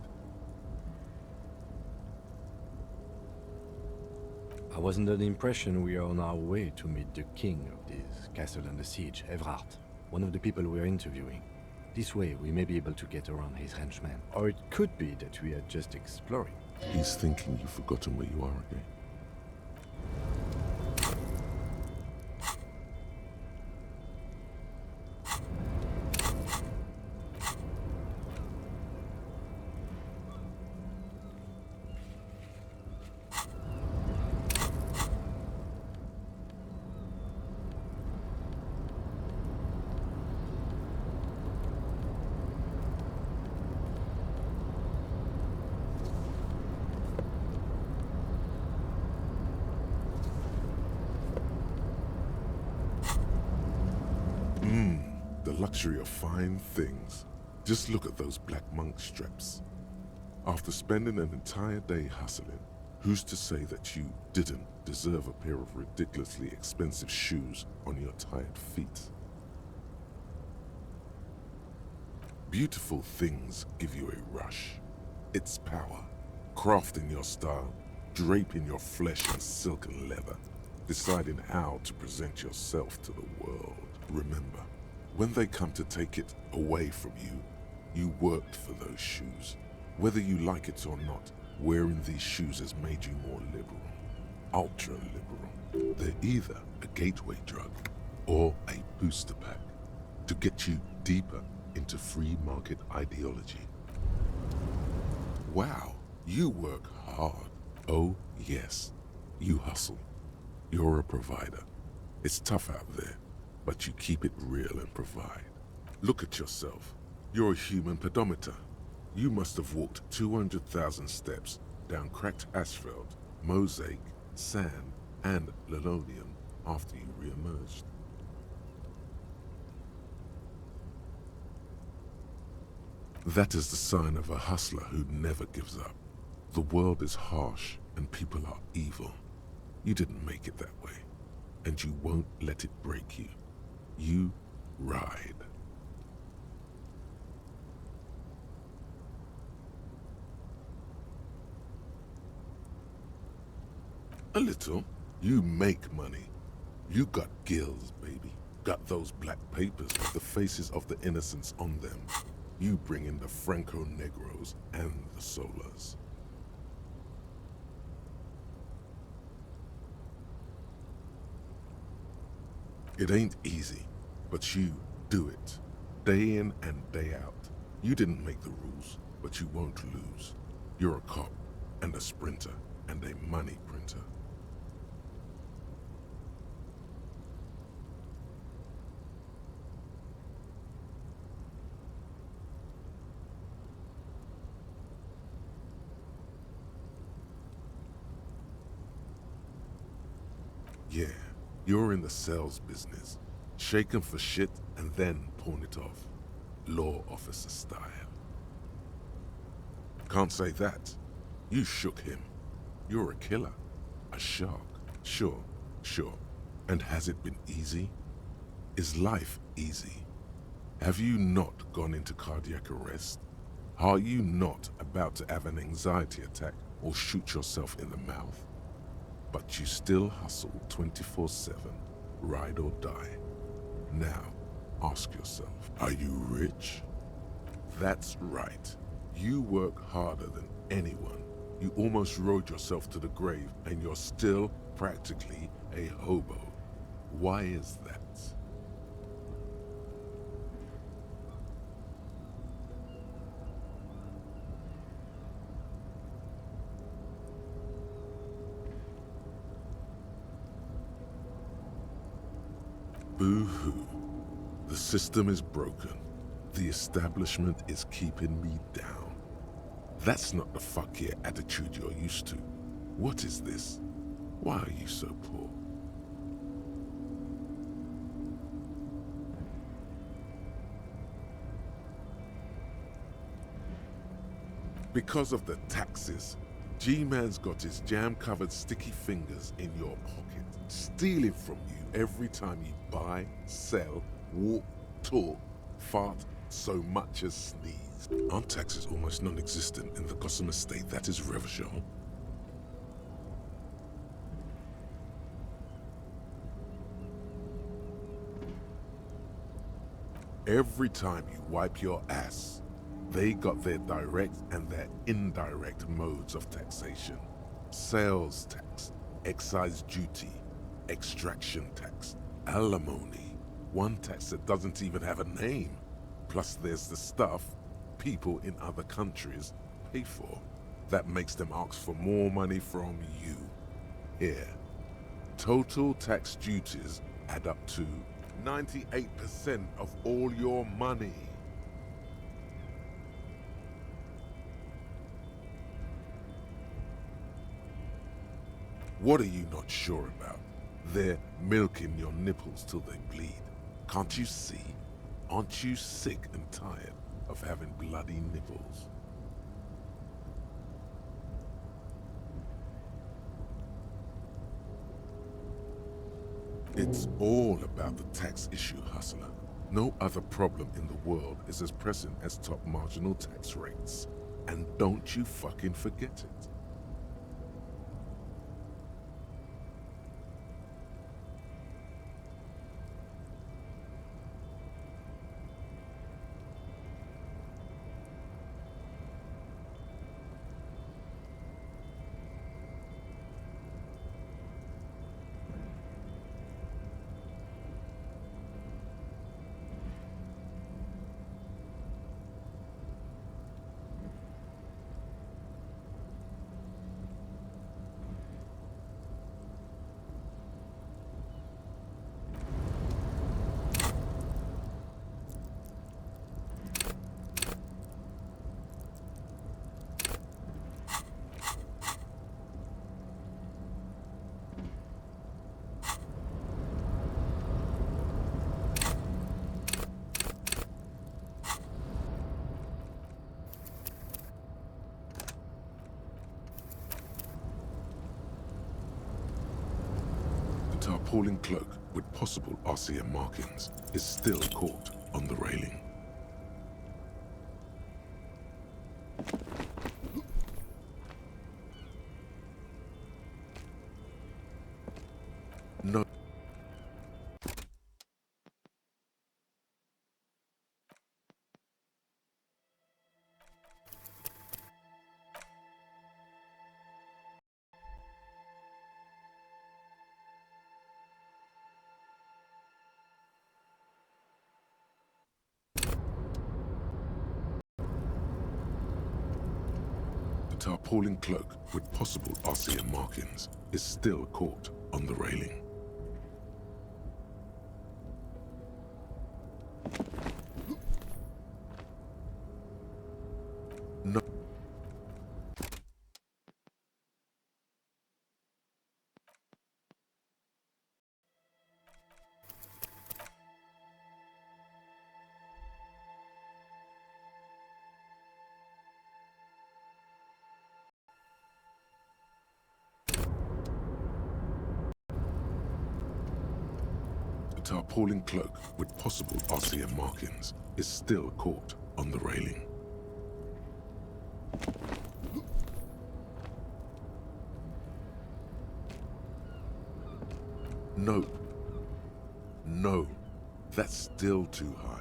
S1: I was under the impression we are on our way to meet the king of this castle under siege, Evrard, one of the people we are interviewing. This way, we may be able to get around his henchmen. Or it could be that we are just exploring.
S3: He's thinking you've forgotten where you are again. The luxury of fine things. Just look at those black monk straps. After spending an entire day hustling, who's to say that you didn't deserve a pair of ridiculously expensive shoes on your tired feet? Beautiful things give you a rush. It's power. Crafting your style, draping your flesh in silken leather, deciding how to present yourself to the world. Remember, when they come to take it away from you, you worked for those shoes. Whether you like it or not, wearing these shoes has made you more liberal. Ultra-liberal. They're either a gateway drug or a booster pack to get you deeper into free market ideology. Wow, you work hard. Oh, yes, you hustle. You're a provider. It's tough out there, but you keep it real and provide. Look at yourself. You're a human pedometer. You must have walked 200,000 steps down cracked asphalt, mosaic, sand, and linoleum after you re-emerged. That is the sign of a hustler who never gives up. The world is harsh and people are evil. You didn't make it that way, and you won't let it break you. You ride. A little. You make money. You got gills, baby. Got those black papers with the faces of the innocents on them. You bring in the Franco Negros and the Solas. It ain't easy, but you do it. Day in and day out. You didn't make the rules, but you won't lose. You're a cop, and a sprinter, and a money printer. Yeah, you're in the sales business. Shaking for shit and then pawn it off. Law officer style. Can't say that. You shook him. You're a killer. A shark. Sure. And has it been easy? Is life easy? Have you not gone into cardiac arrest? Are you not about to have an anxiety attack or shoot yourself in the mouth? But you still hustle 24/7, ride or die. Now, ask yourself, are you rich? That's right. You work harder than anyone. You almost rode yourself to the grave, and you're still practically a hobo. Why is that? Boo-hoo. The system is broken. The establishment is keeping me down. That's not the fuck yeah attitude you're used to. What is this? Why are you so poor? Because of the taxes. G-Man's got his jam-covered sticky fingers in your pocket, stealing from you every time you buy, sell, walk, talk, fart, so much as sneeze. Aren't taxes almost non-existent in the Gotham estate that is Revachol? Every time you wipe your ass, they got their direct and their indirect modes of taxation. Sales tax, excise duty, extraction tax, alimony, one tax that doesn't even have a name. Plus there's the stuff people in other countries pay for. That makes them ask for more money from you. Here, total tax duties add up to 98% of all your money. What are you not sure about? They're milking your nipples till they bleed. Can't you see? Aren't you sick and tired of having bloody nipples? It's all about the tax issue, hustler. No other problem in the world is as pressing as top marginal tax rates. And don't you fucking forget it. The tarpaulin cloak with possible RCM markings is still caught on the railing. No. The tarpaulin cloak with possible RCM markings is still caught on the railing. No. The tarpaulin cloak with possible RCM markings is still caught on the railing. No. No. That's still too high.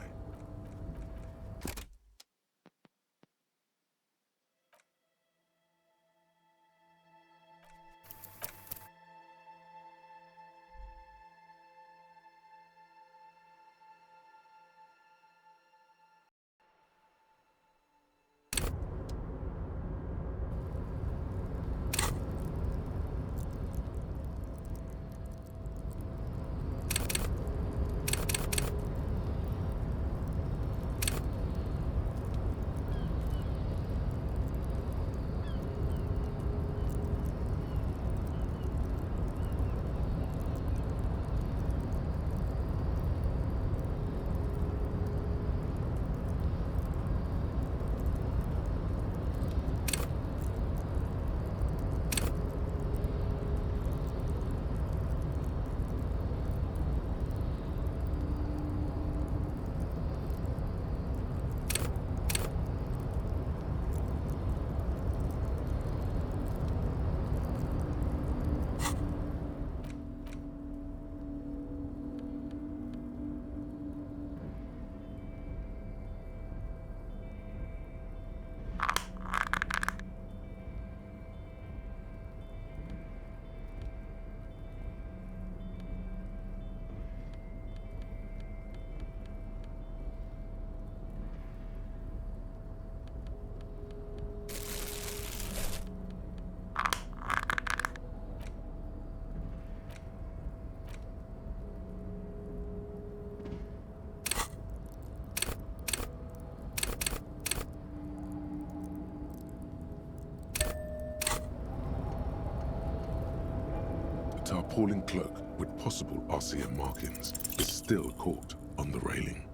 S3: tarpaulin cloak with possible RCM markings is still caught on the railing.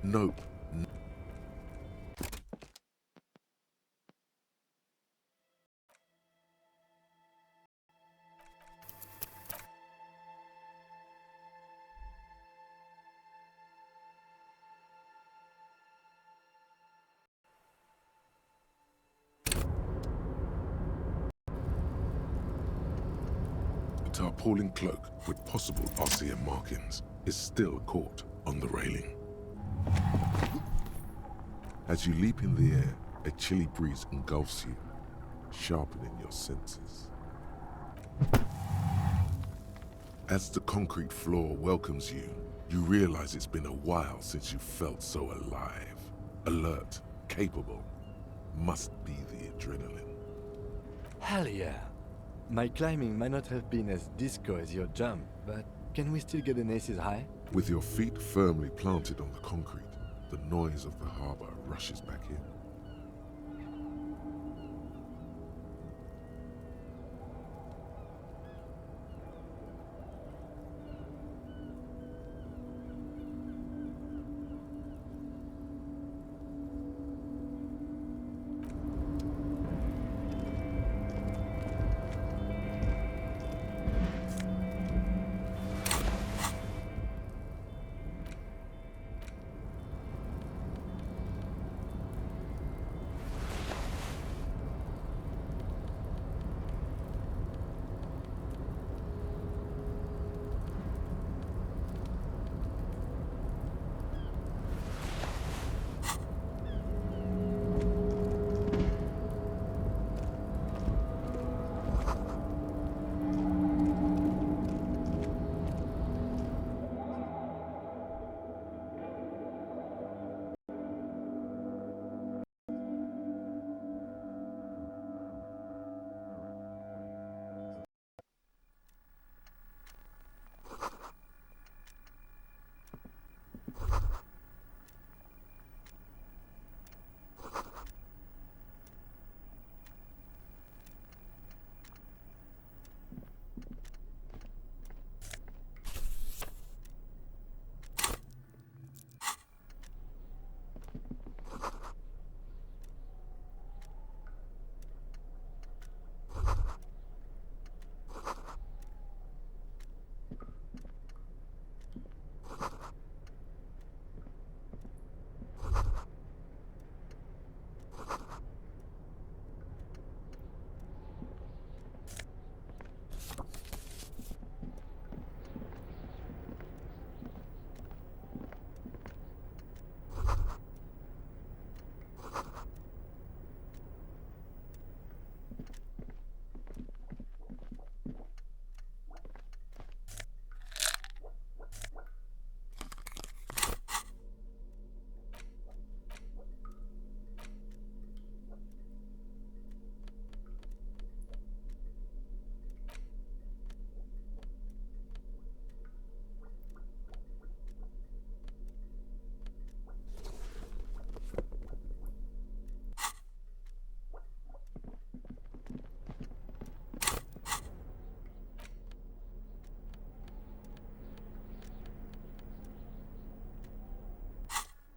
S3: Nope. Tarpaulin cloak with possible RCM markings is still caught on the railing. As you leap in the air, a chilly breeze engulfs you, sharpening your senses. As the concrete floor welcomes you, you realize it's been a while since you felt so alive, alert, capable. Must be the adrenaline.
S1: Hell yeah. My climbing might not have been as disco as your jump, but can we still get an ace's high?
S3: With your feet firmly planted on the concrete, the noise of the harbor rushes back in.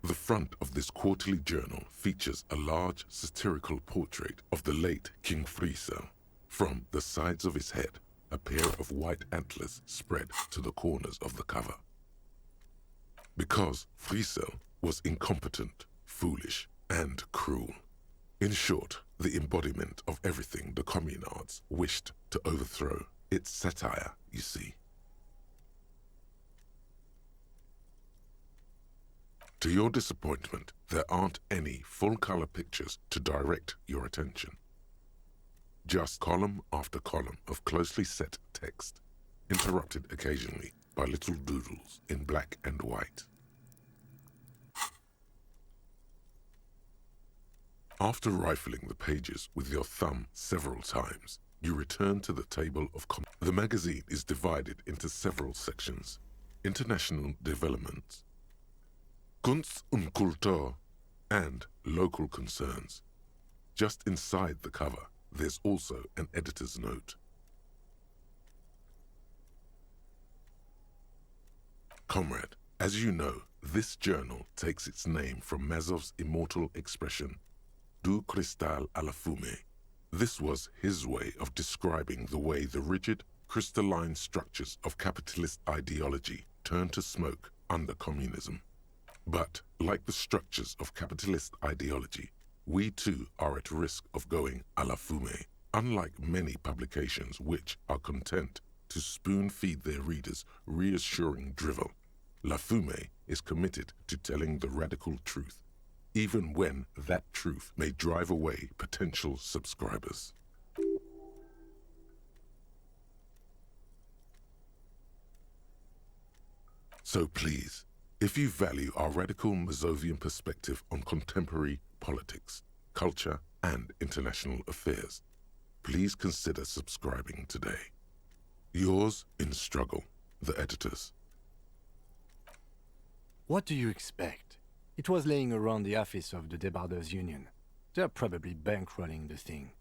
S3: The front of this quarterly journal features a large satirical portrait of the late King Friesel. From the sides of his head, a pair of white antlers spread to the corners of the cover. Because Friesel was incompetent, foolish, and cruel. In short, the embodiment of everything the communards wished to overthrow. It's satire, you see. To your disappointment, there aren't any full-color pictures to direct your attention. Just column after column of closely set text, interrupted occasionally by little doodles in black and white. After rifling the pages with your thumb several times, you return to the table of contents. The magazine is divided into several sections: international developments, Kunst und Kultur, and local concerns. Just inside the cover, there's also an editor's note. Comrade, as you know, this journal takes its name from Mazov's immortal expression, du cristal à la fumée. This was his way of describing the way the rigid, crystalline structures of capitalist ideology turned to smoke under communism. But, like the structures of capitalist ideology, we too are at risk of going à la fumée, unlike many publications which are content to spoon-feed their readers reassuring drivel. La Fumée is committed to telling the radical truth, even when that truth may drive away potential subscribers. So please, if you value our radical Mazovian perspective on contemporary politics, culture, and international affairs, please consider subscribing today. Yours in struggle, the editors.
S1: What do you expect? It was laying around the office of the Debarders Union. They're probably bankrolling the thing.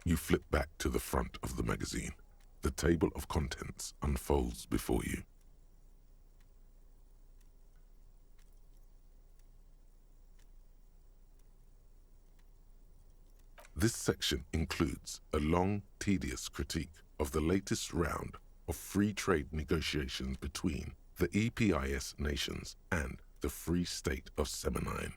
S3: You flip back to the front of the magazine. The table of contents unfolds before you. This section includes a long, tedious critique of the latest round of free trade negotiations between the EPIS nations and the Free State of Semenine.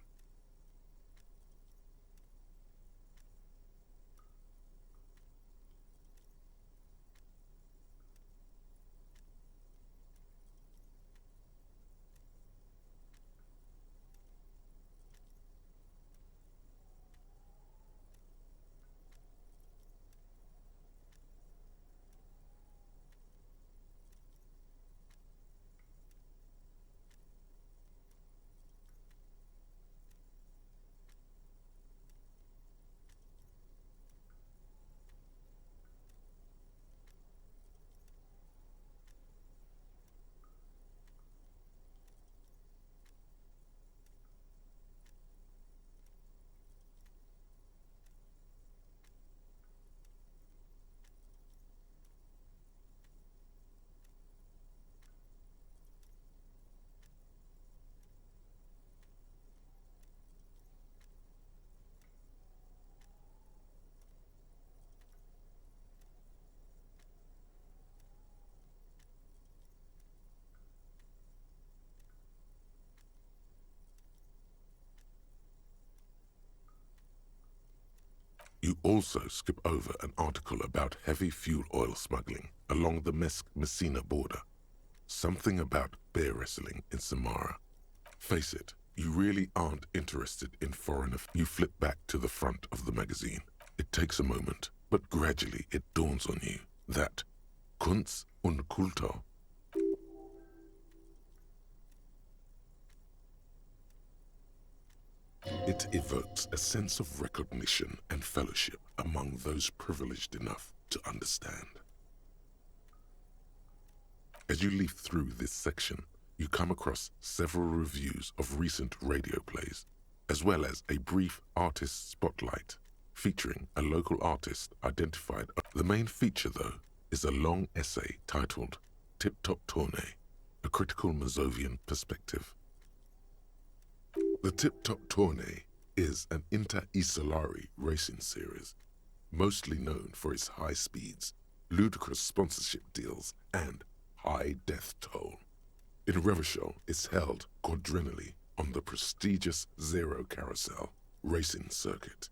S3: You also skip over an article about heavy fuel oil smuggling along the Messina border. Something about bear wrestling in Samara. Face it, you really aren't interested in foreign affairs. You flip back to the front of the magazine. It takes a moment, but gradually it dawns on you that Kunst und Kultur it evokes a sense of recognition and fellowship among those privileged enough to understand. As you leaf through this section, you come across several reviews of recent radio plays, as well as a brief artist spotlight featuring a local artist identified. The main feature, though, is a long essay titled Tip Top Tournée, a critical Mazovian perspective. The Tip Top Tournée is an inter-Isolari racing series, mostly known for its high speeds, ludicrous sponsorship deals, and high death toll. In Revachol, it's held quadrennially on the prestigious Zero Carousel racing circuit.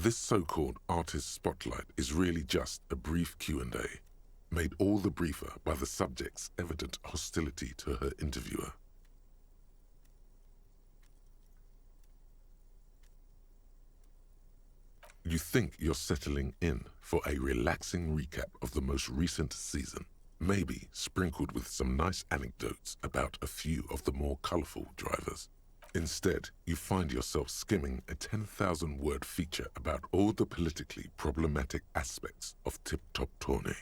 S3: This so-called artist spotlight is really just a brief Q&A, made all the briefer by the subject's evident hostility to her interviewer. You think you're settling in for a relaxing recap of the most recent season, maybe sprinkled with some nice anecdotes about a few of the more colourful drivers. Instead, you find yourself skimming a 10,000-word feature about all the politically problematic aspects of Tip Top Tourney.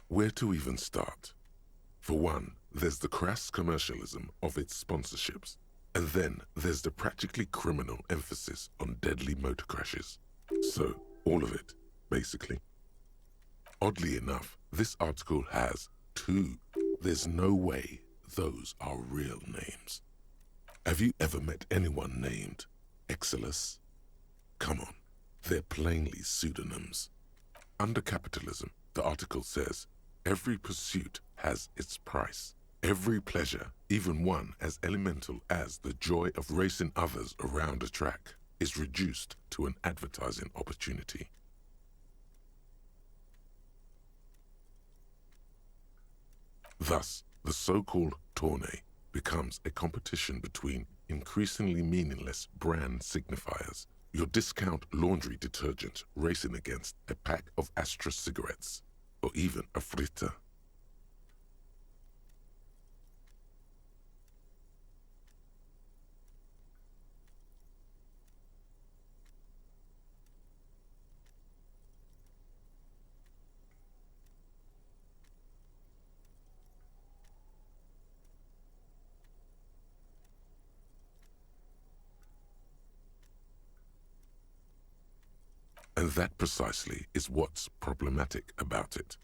S3: Where to even start? For one, there's the crass commercialism of its sponsorships, and then there's the practically criminal emphasis on deadly motor crashes. So, all of it, basically. Oddly enough, this article has two. There's no way those are real names. Have you ever met anyone named Exilus? Come on, they're plainly pseudonyms. Under capitalism, the article says, every pursuit has its price. Every pleasure, even one as elemental as the joy of racing others around a track, is reduced to an advertising opportunity. Thus, the so-called tourney becomes a competition between increasingly meaningless brand signifiers. Your discount laundry detergent racing against a pack of Astra cigarettes, or even a fritter. And that precisely is what's problematic about it.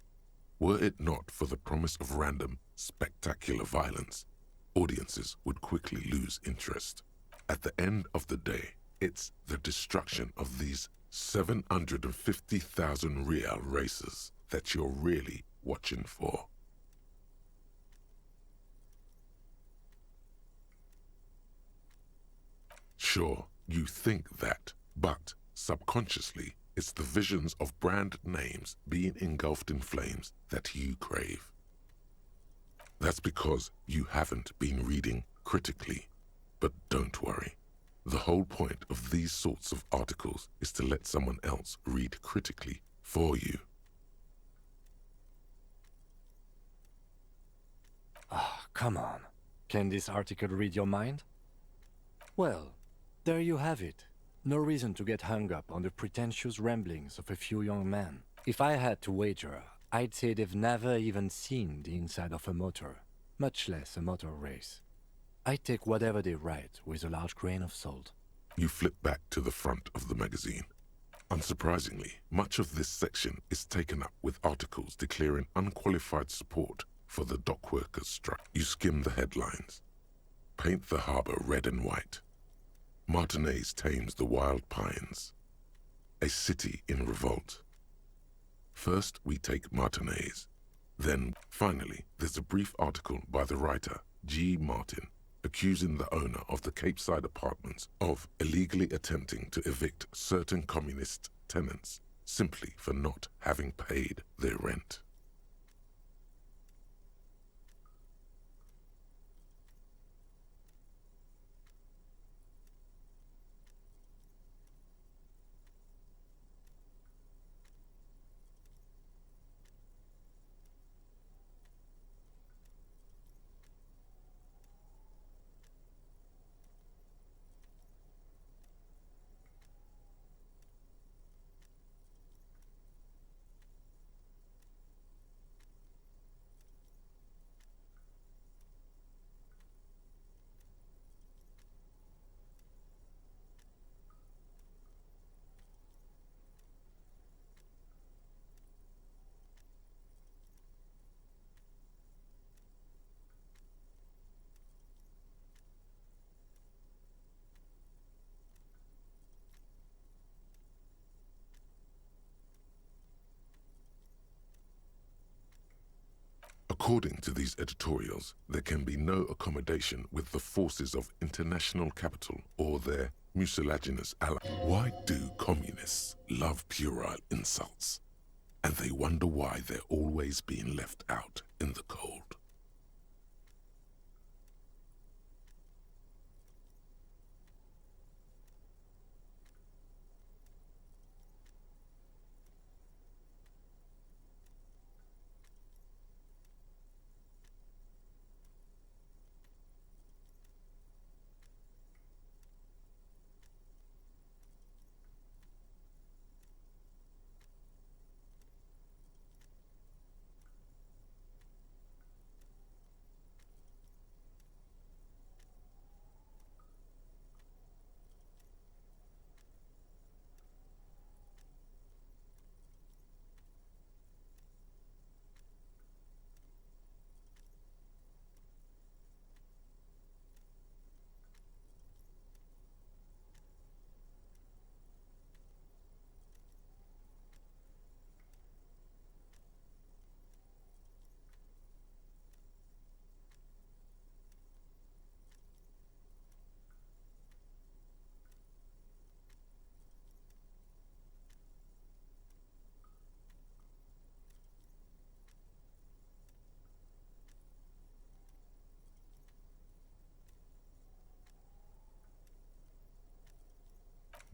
S3: Were it not for the promise of random, spectacular violence, audiences would quickly lose interest. At the end of the day, it's the destruction of these 750,000 real races that you're really watching for. Sure, you think that, but subconsciously, it's the visions of brand names being engulfed in flames that you crave. That's because you haven't been reading critically. But don't worry. The whole point of these sorts of articles is to let someone else read critically for you.
S1: Ah, come on. Can this article read your mind? Well, there you have it. No reason to get hung up on the pretentious ramblings of a few young men. If I had to wager, I'd say they've never even seen the inside of a motor, much less a motor race. I take whatever they write with a large grain of salt.
S3: You flip back to the front of the magazine. Unsurprisingly, much of this section is taken up with articles declaring unqualified support for the dock workers' strike. You skim the headlines. Paint the harbour red and white. Martinez tames the wild pines. A city in revolt. First, we take Martinez. Then, finally, there's a brief article by the writer, G. Martin, accusing the owner of the Capeside apartments of illegally attempting to evict certain communist tenants simply for not having paid their rent. According to these editorials, there can be no accommodation with the forces of international capital or their mucilaginous ally. Why do communists love puerile insults? And they wonder why they're always being left out in the cold.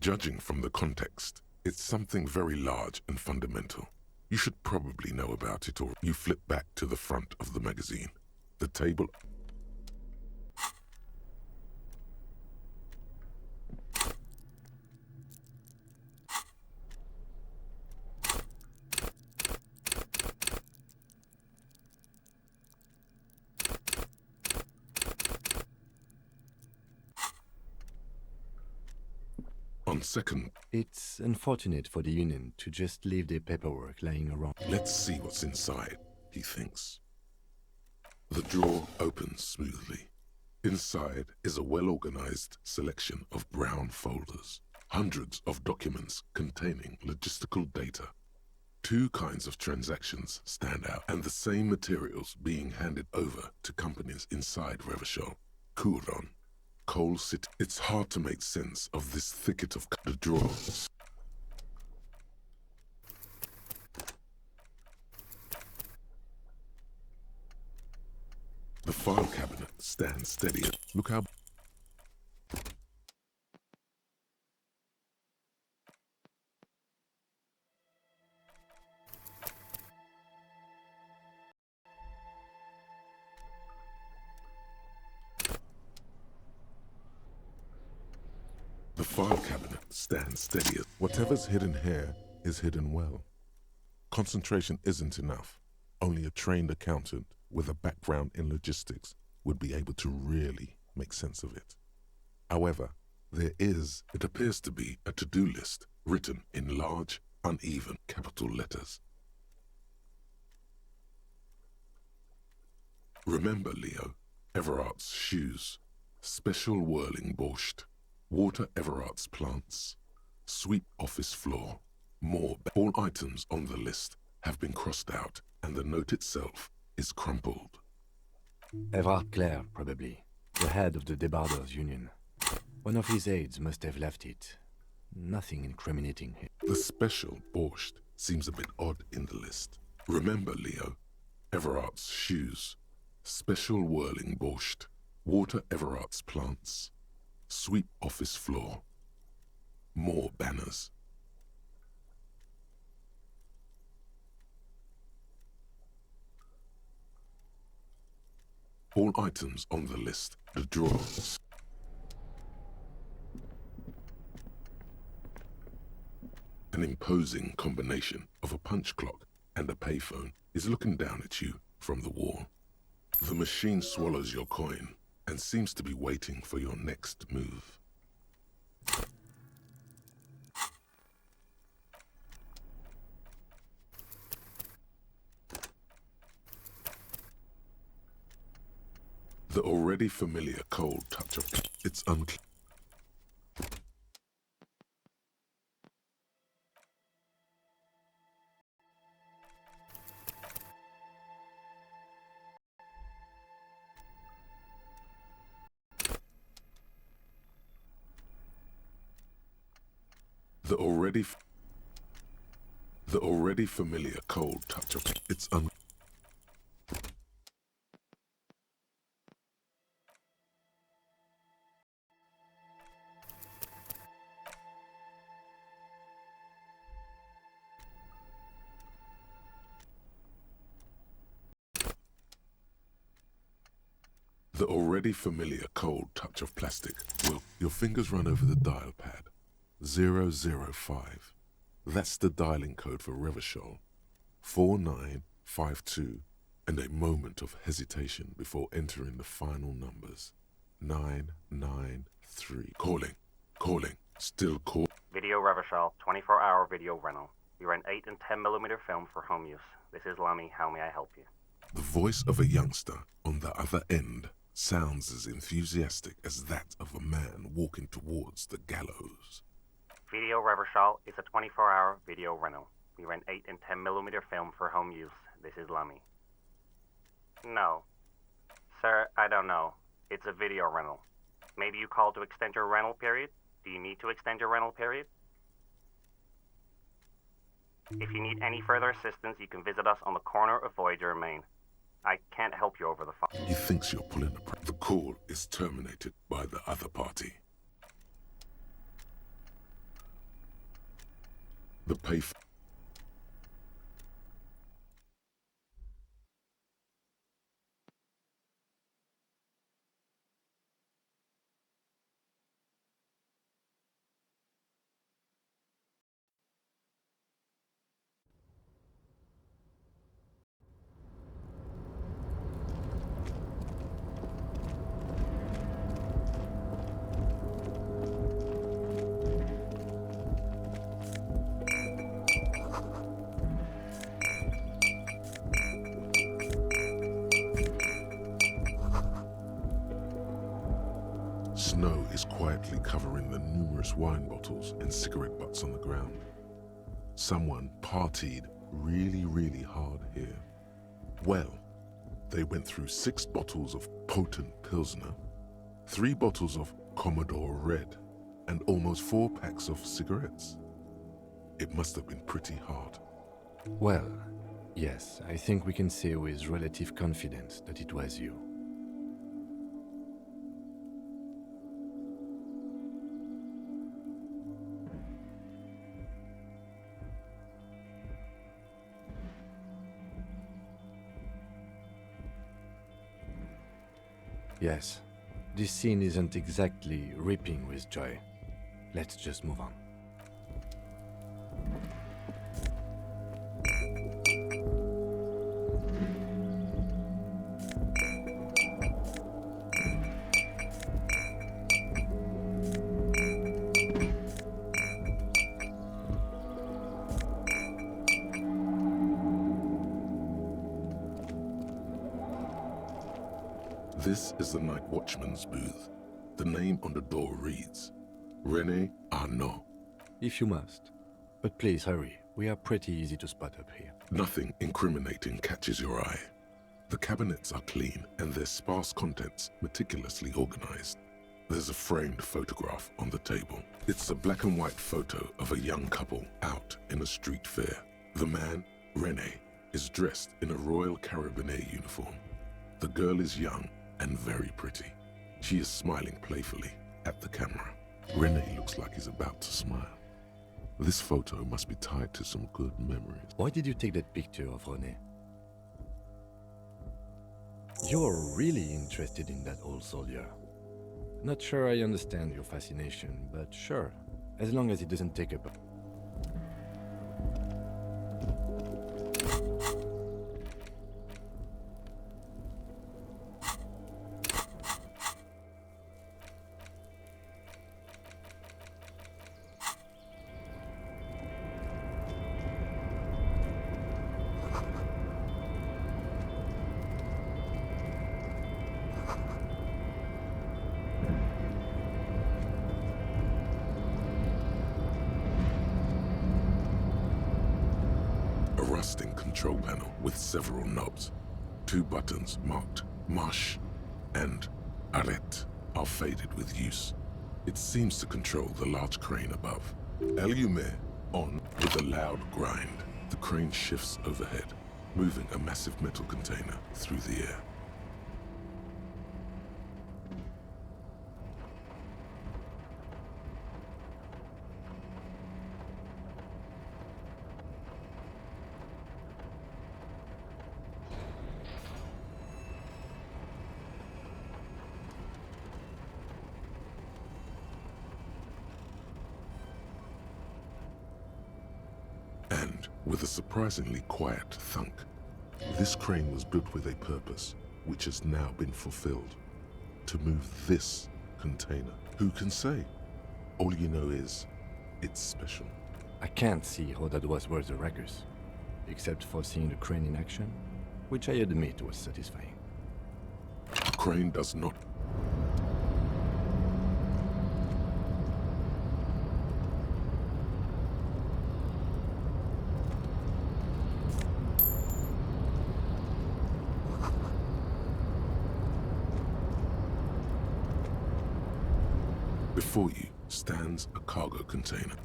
S3: Judging from the context, it's something very large and fundamental. You should probably know about it, or you flip back to the front of the magazine. The table... On second,
S1: It's unfortunate for the Union to just leave their paperwork lying around.
S3: let's see what's inside, he thinks. The drawer opens smoothly. Inside is a well-organized selection of brown folders, hundreds of documents containing logistical data. Two kinds of transactions stand out, and the same materials being handed over to companies inside Revachol, Couron, Coal City. It's hard to make sense of this thicket of the drawers. The file cabinet stands steady. Look how... The file cabinet stands steady. Whatever's hidden here is hidden well. Concentration isn't enough. Only a trained accountant with a background in logistics would be able to really make sense of it. However, it appears to be a to-do list written in large, uneven capital letters. Remember, Leo, Everart's shoes, special whirling borscht, water Everart's plants, sweep office floor, more. All items on the list have been crossed out, and the note itself is crumpled.
S1: Everard Clare, probably. The head of the Debarders Union. One of his aides must have left it. Nothing incriminating him.
S3: The special borscht seems a bit odd in the list. Remember, Leo, Everart's shoes, special whirling borscht, water Everart's plants, sweep office floor, more banners. All items on the list, the drawers. An imposing combination of a punch clock and a payphone is looking down at you from the wall. The machine swallows your coin and seems to be waiting for your next move. The already familiar cold touch of it's unclear. The already familiar cold touch of its The already familiar cold touch of plastic. Well, your fingers run over the dial pad. 005. That's the dialing code for Revachol. 4952. And a moment of hesitation before entering the final numbers. 993. Calling. Still call.
S11: Video Revachol, 24-hour video rental. We rent 8 and 10mm film for home use. This is Lamy. How may I help you?
S3: The voice of a youngster on the other end sounds as enthusiastic as that of a man walking towards the gallows.
S11: Video Revachol is a 24-hour video rental. We rent 8 and 10mm film for home use. This is Lamy. No. Sir, I don't know. It's a video rental. Maybe you called to extend your rental period? Do you need to extend your rental period? If you need any further assistance, you can visit us on the corner of Voyager and Main. I can't help you over the phone.
S3: He thinks you're pulling a prank. The call is terminated by the other party. The payphone. Snow is quietly covering the numerous wine bottles and cigarette butts on the ground. Someone partied really hard here. Well, they went through 6 bottles of potent Pilsner, 3 bottles of Commodore Red, and almost 4 packs of cigarettes. It must have been pretty hard.
S1: Well, yes, I think we can say with relative confidence that it was you. Yes, this scene isn't exactly ripping with joy. Let's just move on.
S3: This is the night watchman's booth. The name on the door reads, René Arnaud.
S1: If you must. But please hurry, we are pretty easy to spot up here.
S3: Nothing incriminating catches your eye. The cabinets are clean and their sparse contents meticulously organized. There's a framed photograph on the table. It's a black and white photo of a young couple out in a street fair. The man, René, is dressed in a Royal Carabinier uniform. The girl is young and very pretty. She is smiling playfully at the camera. René looks like he's about to smile. This photo must be tied to some good memories.
S1: Why did you take that picture of René? You're really interested in that old soldier. Not sure I understand your fascination, but sure, as long as it doesn't take up.
S3: Rusting control panel with several knobs. 2 buttons marked Marche and Arrête are faded with use. It seems to control the large crane above. Elysium on with a loud grind. The crane shifts overhead, moving a massive metal container through the air. And with a surprisingly quiet thunk, this crane was built with a purpose, which has now been fulfilled. To move this container. Who can say? All you know is, it's special.
S1: I can't see how that was worth the wreckers, except for seeing the crane in action, which I admit was satisfying.
S3: The crane does not. Before you stands a cargo container.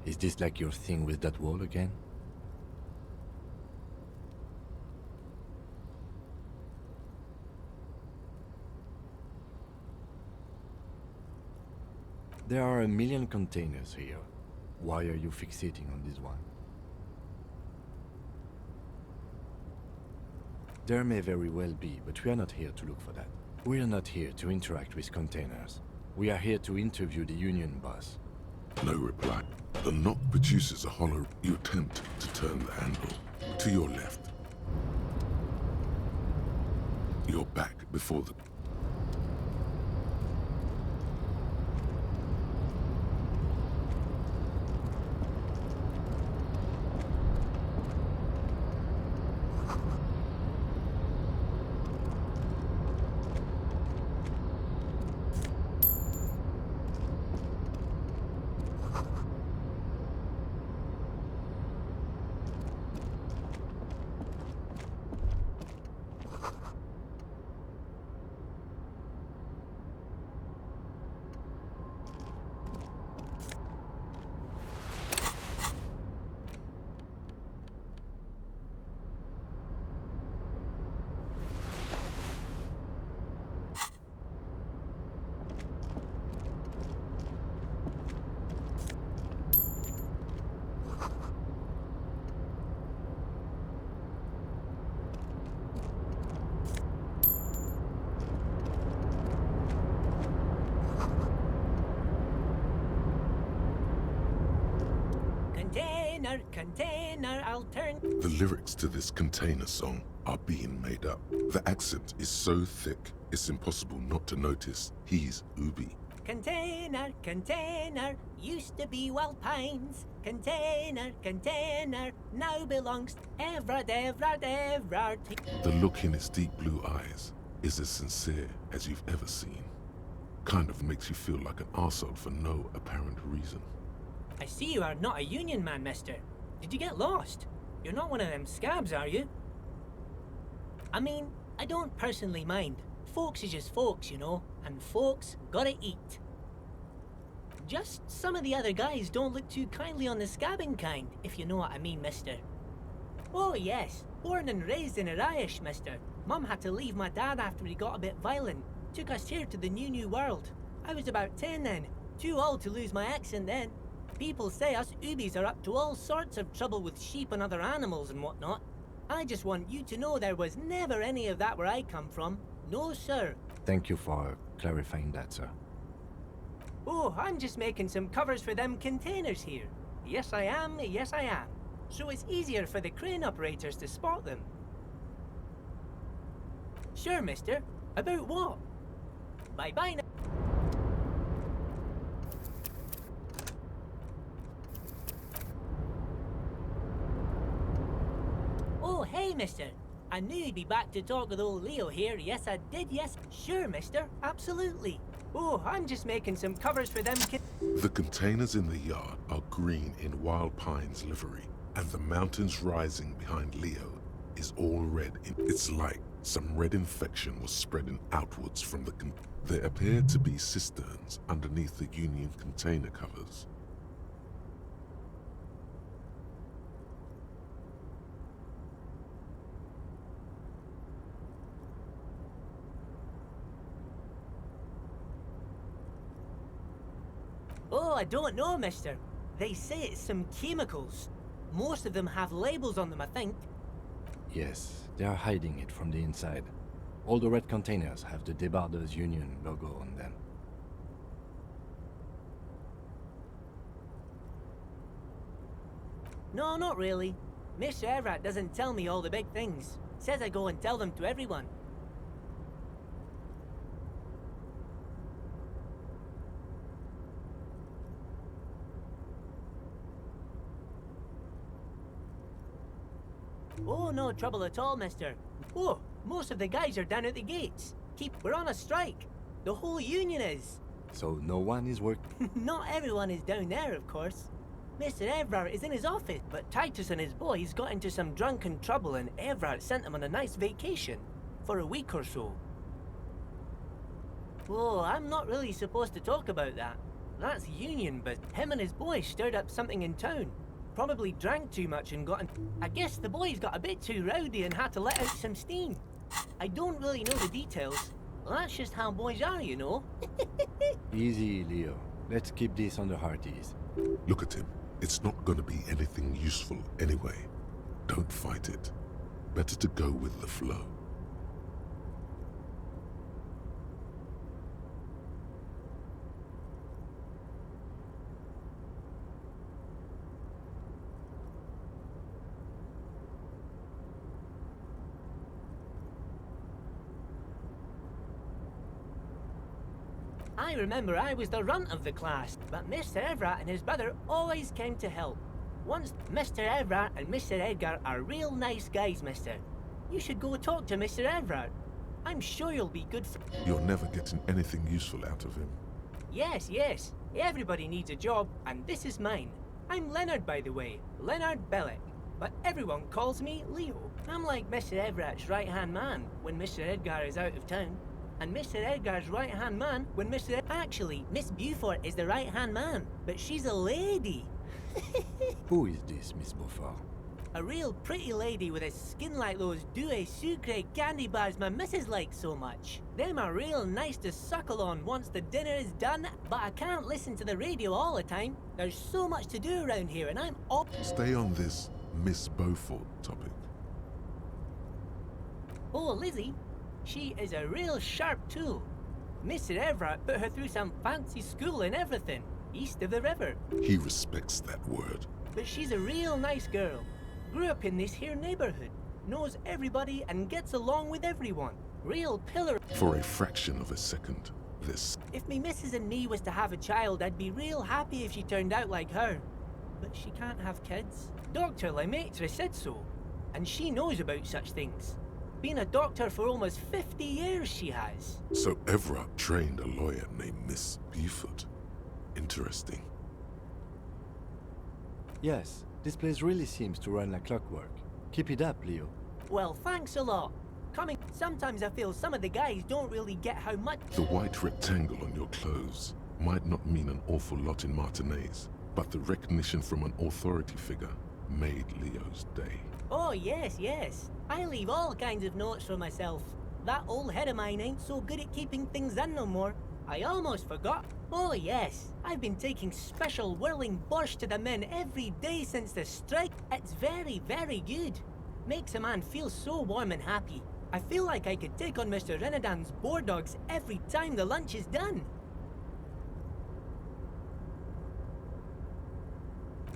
S1: Is this like your thing with that wall again? There are a million containers here. Why are you fixating on this one? There may very well be, but we are not here to look for that. We are not here to interact with containers. We are here to interview the Union boss.
S3: No reply. The knock produces a hollow. You attempt to turn the handle. To your left. You're back before the...
S9: Container, I'll turn.
S3: The lyrics to this container song are being made up. The accent is so thick, it's impossible not to notice he's Ubi.
S9: Container, used to be Wild Pines. Container, now belongs Everard.
S3: The look in his deep blue eyes is as sincere as you've ever seen. Kind of makes you feel like an arsehole for no apparent reason.
S9: I see you are not a Union man, mister. Did you get lost? You're not one of them scabs, are you? I mean, I don't personally mind. Folks is just folks, you know, and folks gotta eat. Just some of the other guys don't look too kindly on the scabbing kind, if you know what I mean, mister. Oh yes, born and raised in Irish, mister. Mum had to leave my dad after he got a bit violent. Took us here to the new world. I was about 10 then, too old to lose my accent then. People say us Ubis are up to all sorts of trouble with sheep and other animals and whatnot. I just want you to know there was never any of that where I come from. No, sir.
S1: Thank you for clarifying that, sir.
S9: Oh, I'm just making some covers for them containers here. Yes, I am. So it's easier for the crane operators to spot them. Sure, mister. About what? Bye-bye now. Oh, hey, mister. I knew you'd be back to talk with old Leo here. Yes, I did, yes. Sure, mister. Absolutely. Oh, I'm just making some covers for them
S3: The containers in the yard are green in Wild Pine's livery, and the mountains rising behind Leo is all red. It's like some red infection was spreading outwards from the There appear to be cisterns underneath the Union container covers.
S12: Oh, I don't know, mister. They say it's some chemicals. Most of them have labels on them, I think.
S1: Yes, they are hiding it from the inside. All the red containers have the Debarders Union logo on them.
S12: No, not really. Mr. Everett doesn't tell me all the big things. Says I go and tell them to everyone. Oh, no trouble at all, mister. Oh, most of the guys are down at the gates. We're on a strike. The whole union is.
S1: So no one is working?
S12: Not everyone is down there, of course. Mr. Everard is in his office, but Titus and his boys got into some drunken trouble and Everard sent them on a nice vacation. For a week or so. Oh, I'm not really supposed to talk about that. That's union, but him and his boys stirred up something in town. Probably drank too much and got in... I guess the boys got a bit too rowdy and had to let out some steam. I don't really know the details. That's just how boys are, you know.
S1: Easy, Leo. Let's keep this on the hearties.
S3: Look at him. It's not gonna be anything useful anyway. Don't fight it. Better to go with the flow.
S12: I remember I was the runt of the class, but Mr. Everett and his brother always came to help. Once Mr. Everett and Mr. Edgar are real nice guys, mister. You should go talk to Mr. Everett. I'm sure you'll be good for...
S3: You're never getting anything useful out of him.
S12: Yes, yes. Everybody needs a job, and this is mine. I'm Leonard, by the way. Leonard Bellick. But everyone calls me Leo. I'm like Mr. Everett's right-hand man when Mr. Edgar is out of town. And Mr. Edgar's right-hand man when Mr. Actually, Miss Beaufort is the right-hand man, but she's a lady.
S1: Who is this, Miss Beaufort?
S12: A real pretty lady with a skin like those Douai Sucre candy bars my missus likes so much. Them are real nice to suckle on once the dinner is done, but I can't listen to the radio all the time. There's so much to do around here and I'm all...
S3: Stay on this Miss Beaufort topic.
S12: Oh, Lizzie. She is a real sharp tool. Mr. Everett put her through some fancy school and everything, east of the river.
S3: He respects that word.
S12: But she's a real nice girl. Grew up in this here neighborhood, knows everybody and gets along with everyone. Real pillar.
S3: For a fraction of a second, this...
S12: If me missus and me was to have a child, I'd be real happy if she turned out like her. But she can't have kids. Dr. Lemaitre said so, and she knows about such things. Been a doctor for almost 50 years, she has.
S3: So Everett trained a lawyer named Miss Beaufort. Interesting.
S1: Yes, this place really seems to run like clockwork. Keep it up, Leo.
S12: Well, thanks a lot. Sometimes I feel some of the guys don't really get how much...
S3: The white rectangle on your clothes might not mean an awful lot in Martinez, but the recognition from an authority figure made Leo's day.
S12: Oh, yes, yes. I leave all kinds of notes for myself. That old head of mine ain't so good at keeping things in no more. I almost forgot. Oh, yes. I've been taking special whirling borscht to the men every day since the strike. It's very, very good. Makes a man feel so warm and happy. I feel like I could take on Mr. Renadan's boar dogs every time the lunch is done.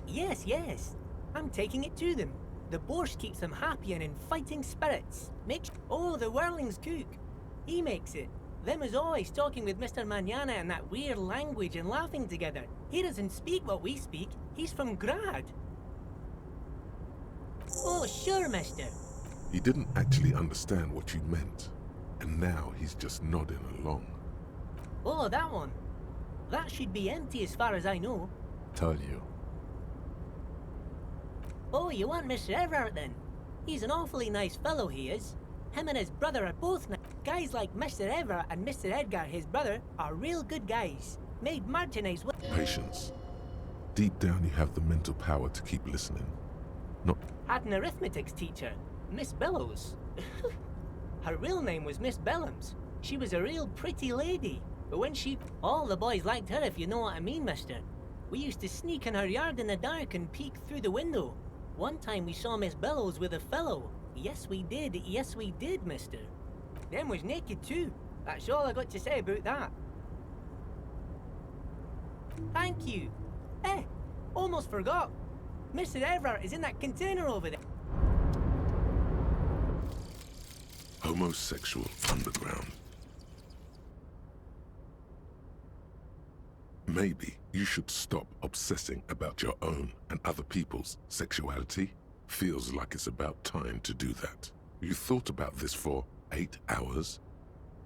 S12: Yes, yes. I'm taking it to them. The borscht keeps them happy and in fighting spirits. Oh, the whirling's cook. He makes it. Them is always talking with Mr. Manana in that weird language and laughing together. He doesn't speak what we speak. He's from Grad. Oh, sure, mister.
S3: He didn't actually understand what you meant, and now he's just nodding along.
S12: Oh, that one. That should be empty as far as I know.
S1: Told you.
S12: Oh, you want Mr. Everett then? He's an awfully nice fellow, he is. Him and his brother are both nice. Guys like Mr. Everett and Mr. Edgar, his brother, are real good guys. Made Martinez with...
S3: Patience. Deep down you have the mental power to keep listening. Not...
S12: Had an arithmetics teacher, Miss Bellows. Her real name was Miss Bellams. She was a real pretty lady. But when she... All the boys liked her, if you know what I mean, mister. We used to sneak in her yard in the dark and peek through the window. One time we saw Miss Bellows with a fellow. Yes, we did, mister. Them was naked too. That's all I got to say about that. Thank you. Almost forgot. Mr. Everard is in that container over there.
S3: Homosexual underground. Maybe you should stop obsessing about your own and other people's sexuality. Feels like it's about time to do that. You thought about this for 8 hours?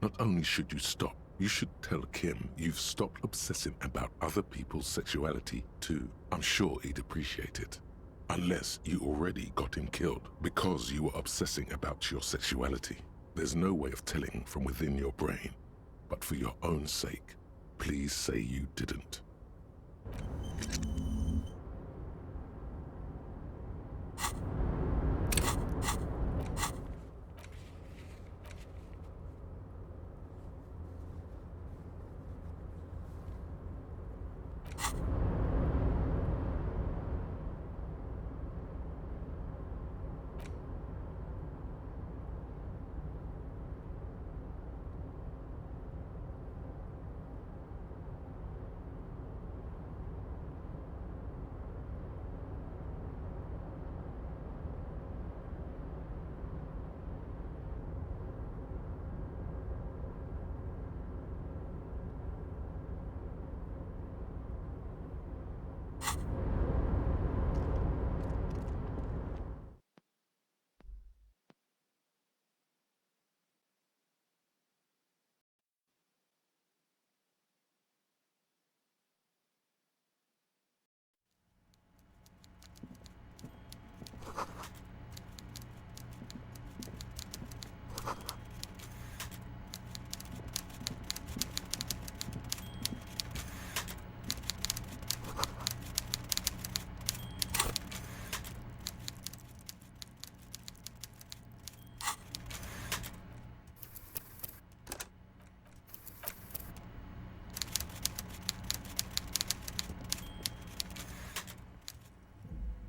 S3: Not only should you stop, you should tell Kim you've stopped obsessing about other people's sexuality too. I'm sure he'd appreciate it. Unless you already got him killed because you were obsessing about your sexuality. There's no way of telling from within your brain. But for your own sake, please say you didn't.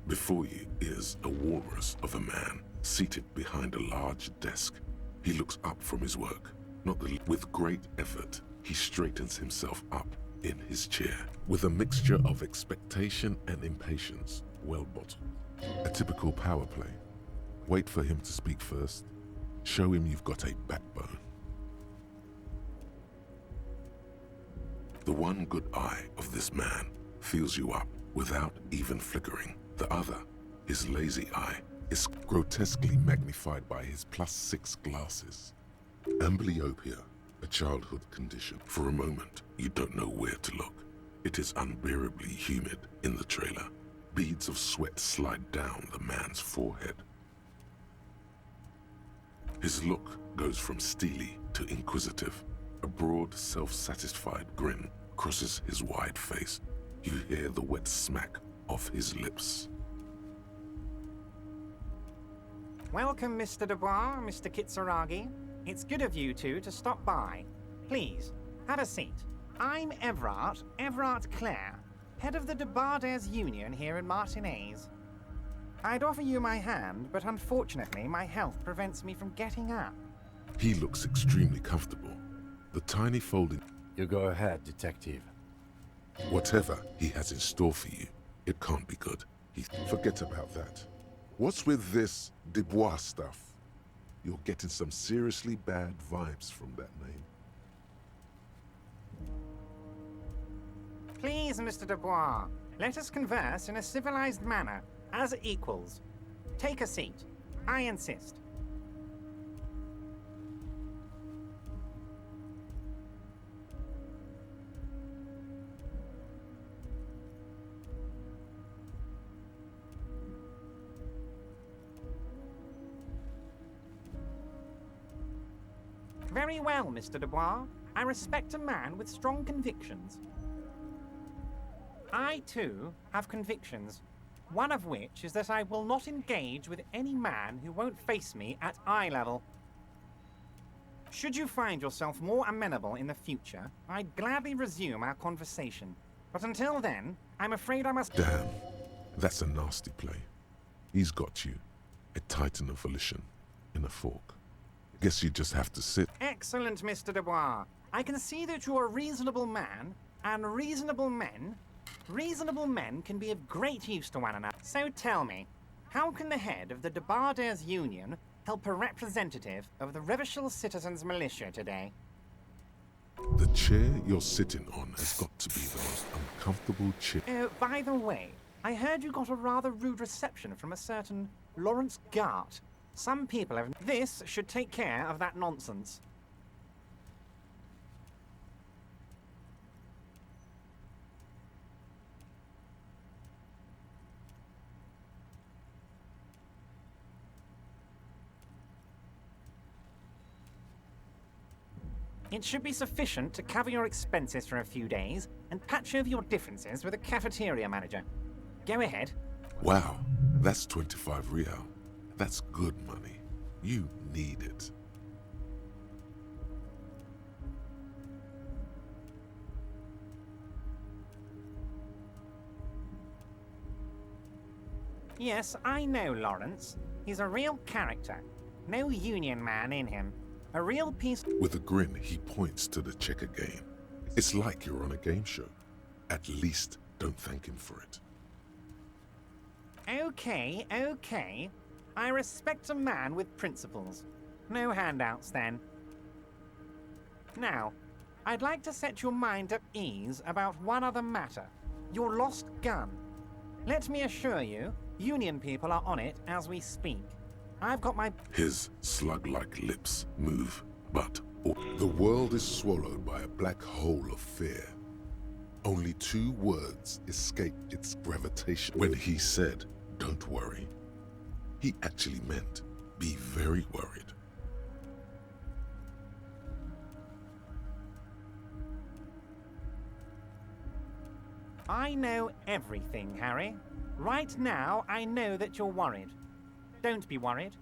S3: Before you is a walrus of a man seated behind a large desk. He looks up from his work. With great effort, he straightens himself up in his chair with a mixture of expectation and impatience, well bottled. A typical power play. Wait for him to speak first. Show him you've got a backbone. The one good eye of this man fills you up without even flickering. The other, his lazy eye, is grotesquely magnified by his +6 glasses. Amblyopia, a childhood condition. For a moment, you don't know where to look. It is unbearably humid in the trailer. Beads of sweat slide down the man's forehead. His look goes from steely to inquisitive. A broad, self-satisfied grin crosses his wide face. You hear the wet smack of his lips.
S13: Welcome, Mr. Dubois, Mr. Kitsuragi. It's good of you two to stop by. Please, have a seat. I'm Everard Clare, head of the Debarders Union here in Martinez. I'd offer you my hand, but unfortunately my health prevents me from getting up.
S3: He looks extremely comfortable. The tiny folding...
S1: You go ahead, detective.
S3: Whatever he has in store for you, it can't be good. Forget about that. What's with this Dubois stuff? You're getting some seriously bad vibes from that name.
S13: Please, Mr. Dubois, let us converse in a civilized manner, as equals. Take a seat. I insist. Very well, Mr. Dubois. I respect a man with strong convictions. I, too, have convictions. One of which is that I will not engage with any man who won't face me at eye level. Should you find yourself more amenable in the future, I'd gladly resume our conversation. But until then, I'm afraid I must...
S3: Damn, that's a nasty play. He's got you, a titan of volition, in a fork. Guess you just have to sit.
S13: Excellent, Mr. Dubois. I can see that you're a reasonable man, and reasonable men can be of great use to one another. So tell me, how can the head of the Debarders Union help a representative of the Revachol Citizens Militia today?
S3: The chair you're sitting on has got to be the most uncomfortable chair.
S13: Oh, by the way, I heard you got a rather rude reception from a certain Lawrence Gart. Some people have... This should take care of that nonsense. It should be sufficient to cover your expenses for a few days and patch over your differences with a cafeteria manager. Go ahead.
S3: Wow, that's 25 real. That's good money. You need it.
S13: Yes, I know Lawrence. He's a real character. No union man in him. A real piece...
S3: With a grin, he points to the checker game. It's like you're on a game show. At least don't thank him for it.
S13: Okay, okay. I respect a man with principles. No handouts, then. Now, I'd like to set your mind at ease about one other matter. Your lost gun. Let me assure you, Union people are on it as we speak. I've got my...
S3: His slug-like lips move, but the world is swallowed by a black hole of fear. Only 2 words escape its gravitation. When he said, "Don't worry," he actually meant, be very worried.
S13: I know everything, Harry. Right now, I know that you're worried. Don't be worried.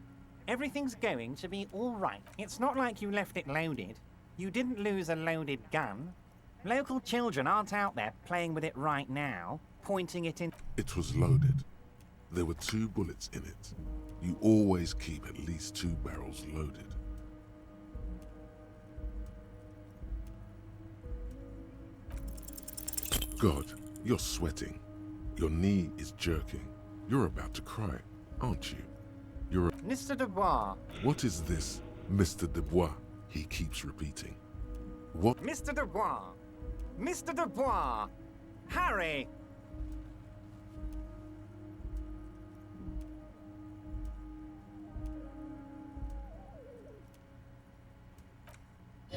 S13: Everything's going to be all right. It's not like you left it loaded. You didn't lose a loaded gun. Local children aren't out there playing with it right now, pointing it in...
S3: It was loaded. There were 2 bullets in it. You always keep at least 2 barrels loaded. God, you're sweating. Your knee is jerking. You're about to cry, aren't you? You're...
S13: Mr. Dubois.
S3: What is this, Mr. Dubois? He keeps repeating. What?
S13: Mr. Dubois! Mr. Dubois! Harry!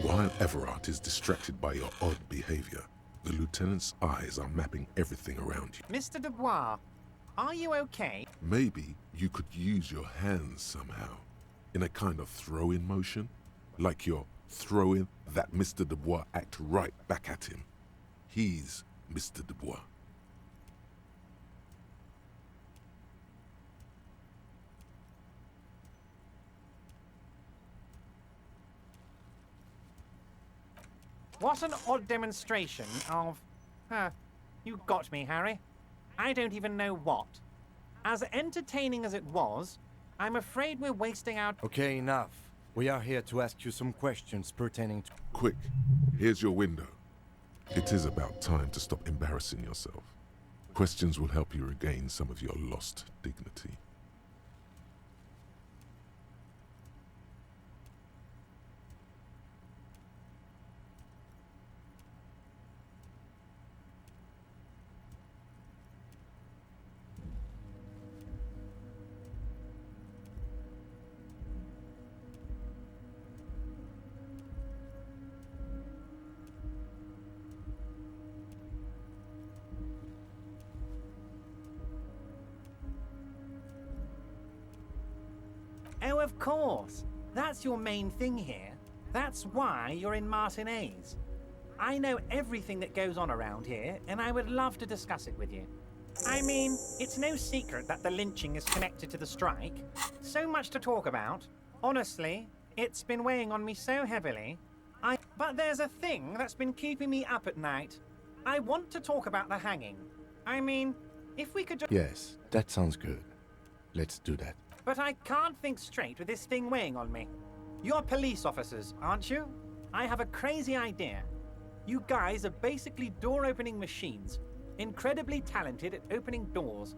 S3: While Everard is distracted by your odd behavior, the lieutenant's eyes are mapping everything around you.
S13: Mr. Dubois, are you okay?
S3: Maybe you could use your hands somehow, in a kind of throw-in motion, like you're throwing that Mr. Dubois act right back at him. He's Mr. Dubois.
S13: What an odd demonstration of... you got me, Harry. I don't even know what. As entertaining as it was, I'm afraid we're wasting our...
S1: Okay, enough. We are here to ask you some questions pertaining to...
S3: Quick, here's your window. It is about time to stop embarrassing yourself. Questions will help you regain some of your lost dignity.
S13: Oh, of course. That's your main thing here. That's why you're in Martinez. I know everything that goes on around here, and I would love to discuss it with you. I mean, it's no secret that the lynching is connected to the strike. So much to talk about. Honestly, It's been weighing on me so heavily. But there's a thing that's been keeping me up at night. I want to talk about the hanging. I mean, if we could just...
S1: Yes, that sounds good. Let's do that.
S13: But I can't think straight with this thing weighing on me. You're police officers, aren't you? I have a crazy idea. You guys are basically door-opening machines, incredibly talented at opening doors.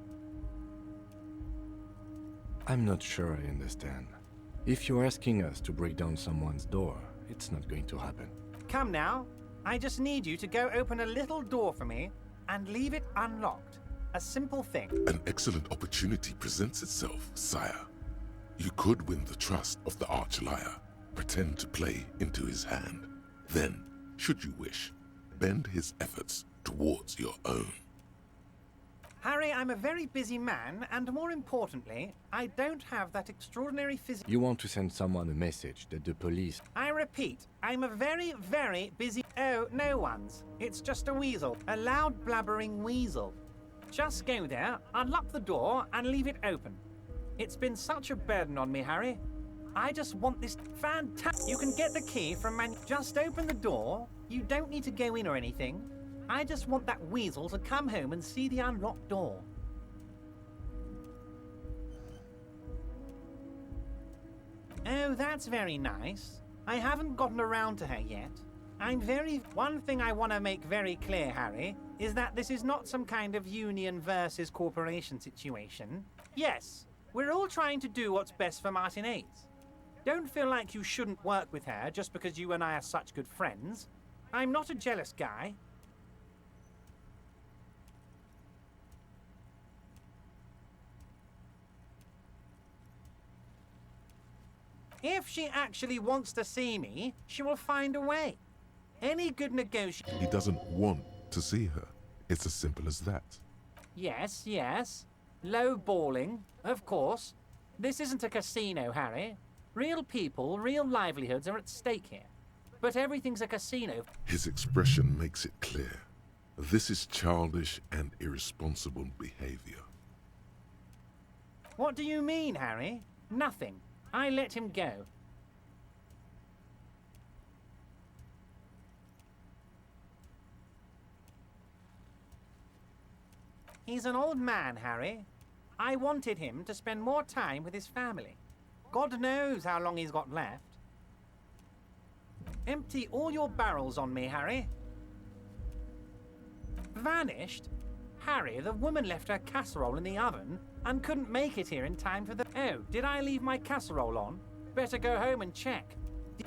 S1: I'm not sure I understand. If you're asking us to break down someone's door, it's not going to happen.
S13: Come now. I just need you to go open a little door for me and leave it unlocked. A simple thing.
S3: An excellent opportunity presents itself, sire. You could win the trust of the arch-liar, pretend to play into his hand. Then, should you wish, bend his efforts towards your own.
S13: Harry, I'm a very busy man, and more importantly, I don't have that extraordinary physical...
S1: You want to send someone a message that the police...
S13: I repeat, I'm a very, very busy... Oh, no one's. It's just a weasel. A loud blabbering weasel. Just go there, unlock the door, and leave it open. It's been such a burden on me, Harry. I just want this fantastic... You can get the key from Just open the door. You don't need to go in or anything. I just want that weasel to come home and see the unlocked door. Oh, that's very nice. I haven't gotten around to her yet. One thing I want to make very clear, Harry, is that this is not some kind of union versus corporation situation. Yes, we're all trying to do what's best for Martinaise. Don't feel like you shouldn't work with her just because you and I are such good friends. I'm not a jealous guy. If she actually wants to see me, she will find a way. Any good negotiation...
S3: He doesn't want to see her. It's as simple as that.
S13: Yes, yes. Low balling, of course. This isn't a casino, Harry. Real people, real livelihoods are at stake here. But everything's a casino.
S3: His expression makes it clear. This is childish and irresponsible behavior.
S13: What do you mean, Harry? Nothing. I let him go. He's an old man, Harry. I wanted him to spend more time with his family. God knows how long he's got left. Empty all your barrels on me, Harry. Vanished? Harry, the woman left her casserole in the oven and couldn't make it here in time for the... Oh, did I leave my casserole on? Better go home and check.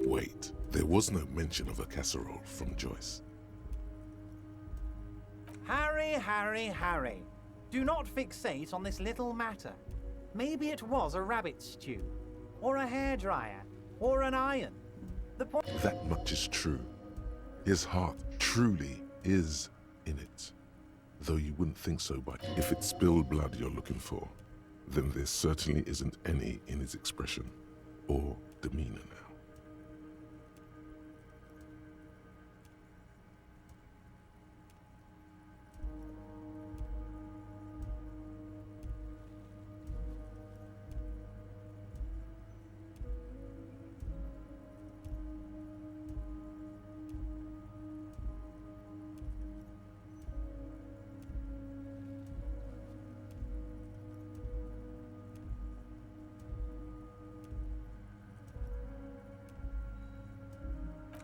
S3: Wait, there was no mention of a casserole from Joyce.
S13: Harry, Harry, Harry. Do not fixate on this little matter. Maybe it was a rabbit stew, or a hairdryer, or an iron. The point...
S3: That much is true. His heart truly is in it. Though you wouldn't think so, but if it's spilled blood you're looking for, then there certainly isn't any in his expression or demeanor now.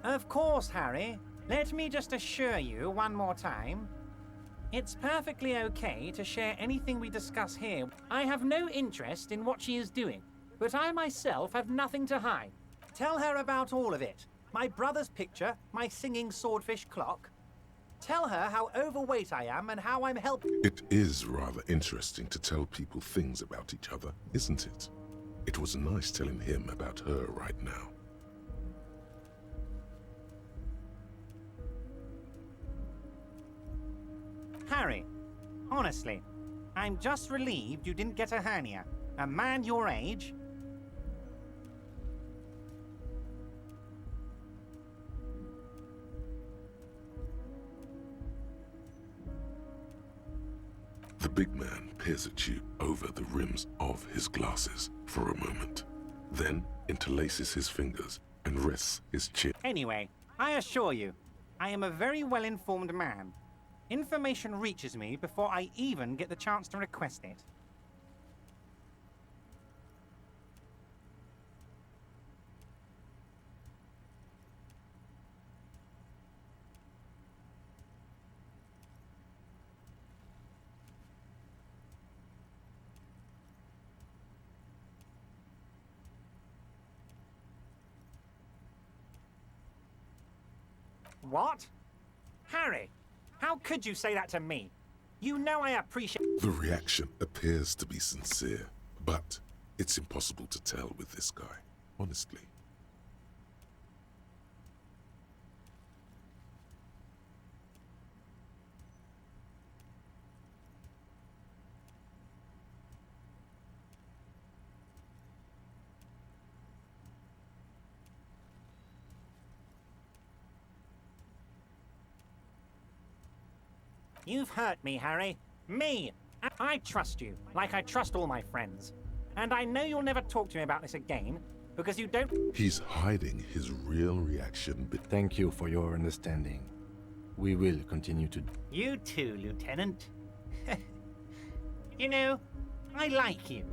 S13: Of course, Harry. Let me just assure you one more time. It's perfectly okay to share anything we discuss here. I have no interest in what she is doing, but I myself have nothing to hide. Tell her about all of it. My brother's picture, my singing swordfish clock. Tell her how overweight I am and how I'm helping.
S3: It is rather interesting to tell people things about each other, isn't it? It was nice telling him about her right now.
S13: Harry, honestly, I'm just relieved you didn't get a hernia. A man your age...
S3: The big man peers at you over the rims of his glasses for a moment. then interlaces his fingers and rests his chin.
S13: Anyway, I assure you, I am a very well-informed man. Information reaches me before I even get the chance to request it. What? Harry, how could you say that to me? You know I appreciate...
S3: The reaction appears to be sincere, but it's impossible to tell with this guy, honestly.
S13: You've hurt me, Harry. Me! I trust you, like I trust all my friends. And I know you'll never talk to me about this again, because you don't...
S3: He's hiding his real reaction.
S1: Thank you for your understanding. We will continue to...
S13: You too, Lieutenant. You know, I like you,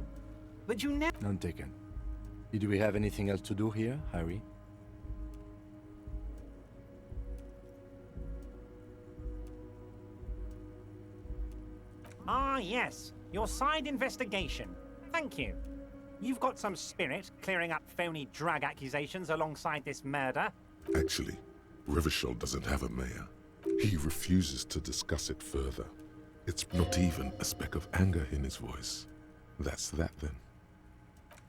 S13: but you never...
S1: None taken. Did we have anything else to do here, Harry?
S13: Ah, yes. Your side investigation. Thank you. You've got some spirit clearing up phony drug accusations alongside this murder.
S3: Actually, Rivershell doesn't have a mayor. He refuses to discuss it further. It's not even a speck of anger in his voice. That's that then.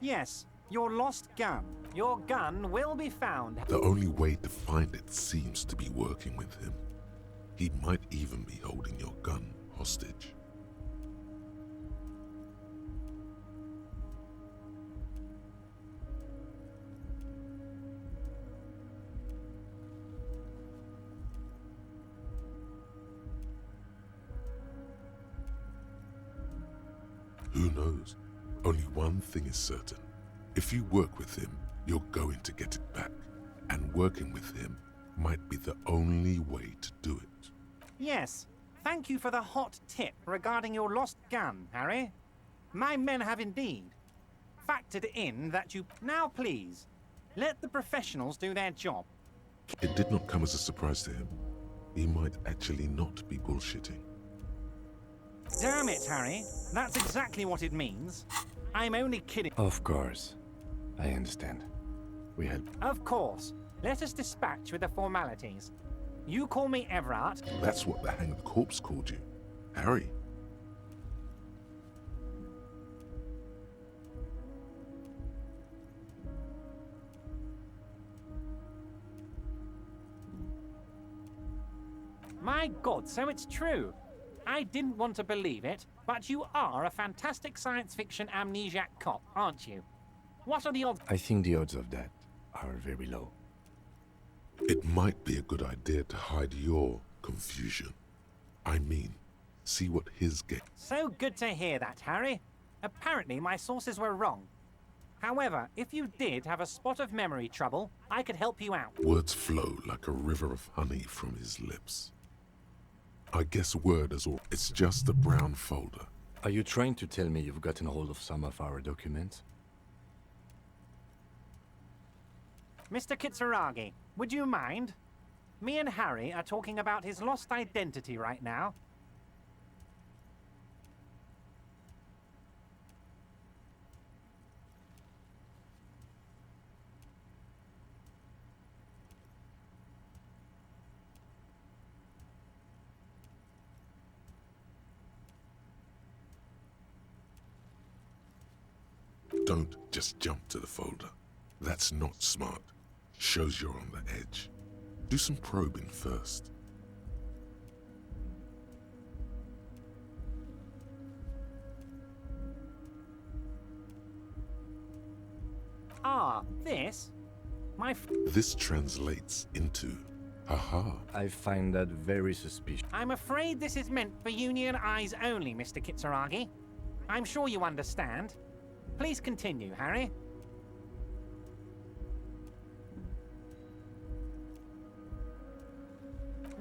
S13: Yes, your lost gun. Your gun will be found.
S3: The only way to find it seems to be working with him. He might even be holding your gun hostage. Who knows? Only one thing is certain. If you work with him, you're going to get it back. And working with him might be the only way to do it.
S13: Yes. Thank you for the hot tip regarding your lost gun, Harry. My men have indeed factored in that you... Now please, let the professionals do their job.
S3: It did not come as a surprise to him. He might actually not be bullshitting.
S13: Damn it, Harry. That's exactly what it means. I'm only kidding.
S1: Of course. I understand. We help.
S13: Of course. Let us dispatch with the formalities. You call me Everard.
S3: That's what the hanged corpse called you. Harry.
S13: My God, so it's true. I didn't want to believe it, but you are a fantastic science fiction amnesiac cop, aren't you? What are the odds?
S1: I think the odds of that are very low.
S3: It might be a good idea to hide your confusion. I mean, see what his get.
S13: So good to hear that, Harry. Apparently my sources were wrong. However, if you did have a spot of memory trouble, I could help you out.
S3: Words flow like a river of honey from his lips. I guess word is all. It's just a brown folder.
S1: Are you trying to tell me you've gotten hold of some of our documents?
S13: Mr. Kitsuragi, would you mind? Me and Harry are talking about his lost identity right now.
S3: Don't just jump to the folder. That's not smart. Shows you're on the edge. Do some probing first.
S13: Ah, this?
S3: This translates into haha.
S1: I find that very suspicious.
S13: I'm afraid this is meant for Union eyes only, Mr. Kitsuragi. I'm sure you understand. Please continue, Harry.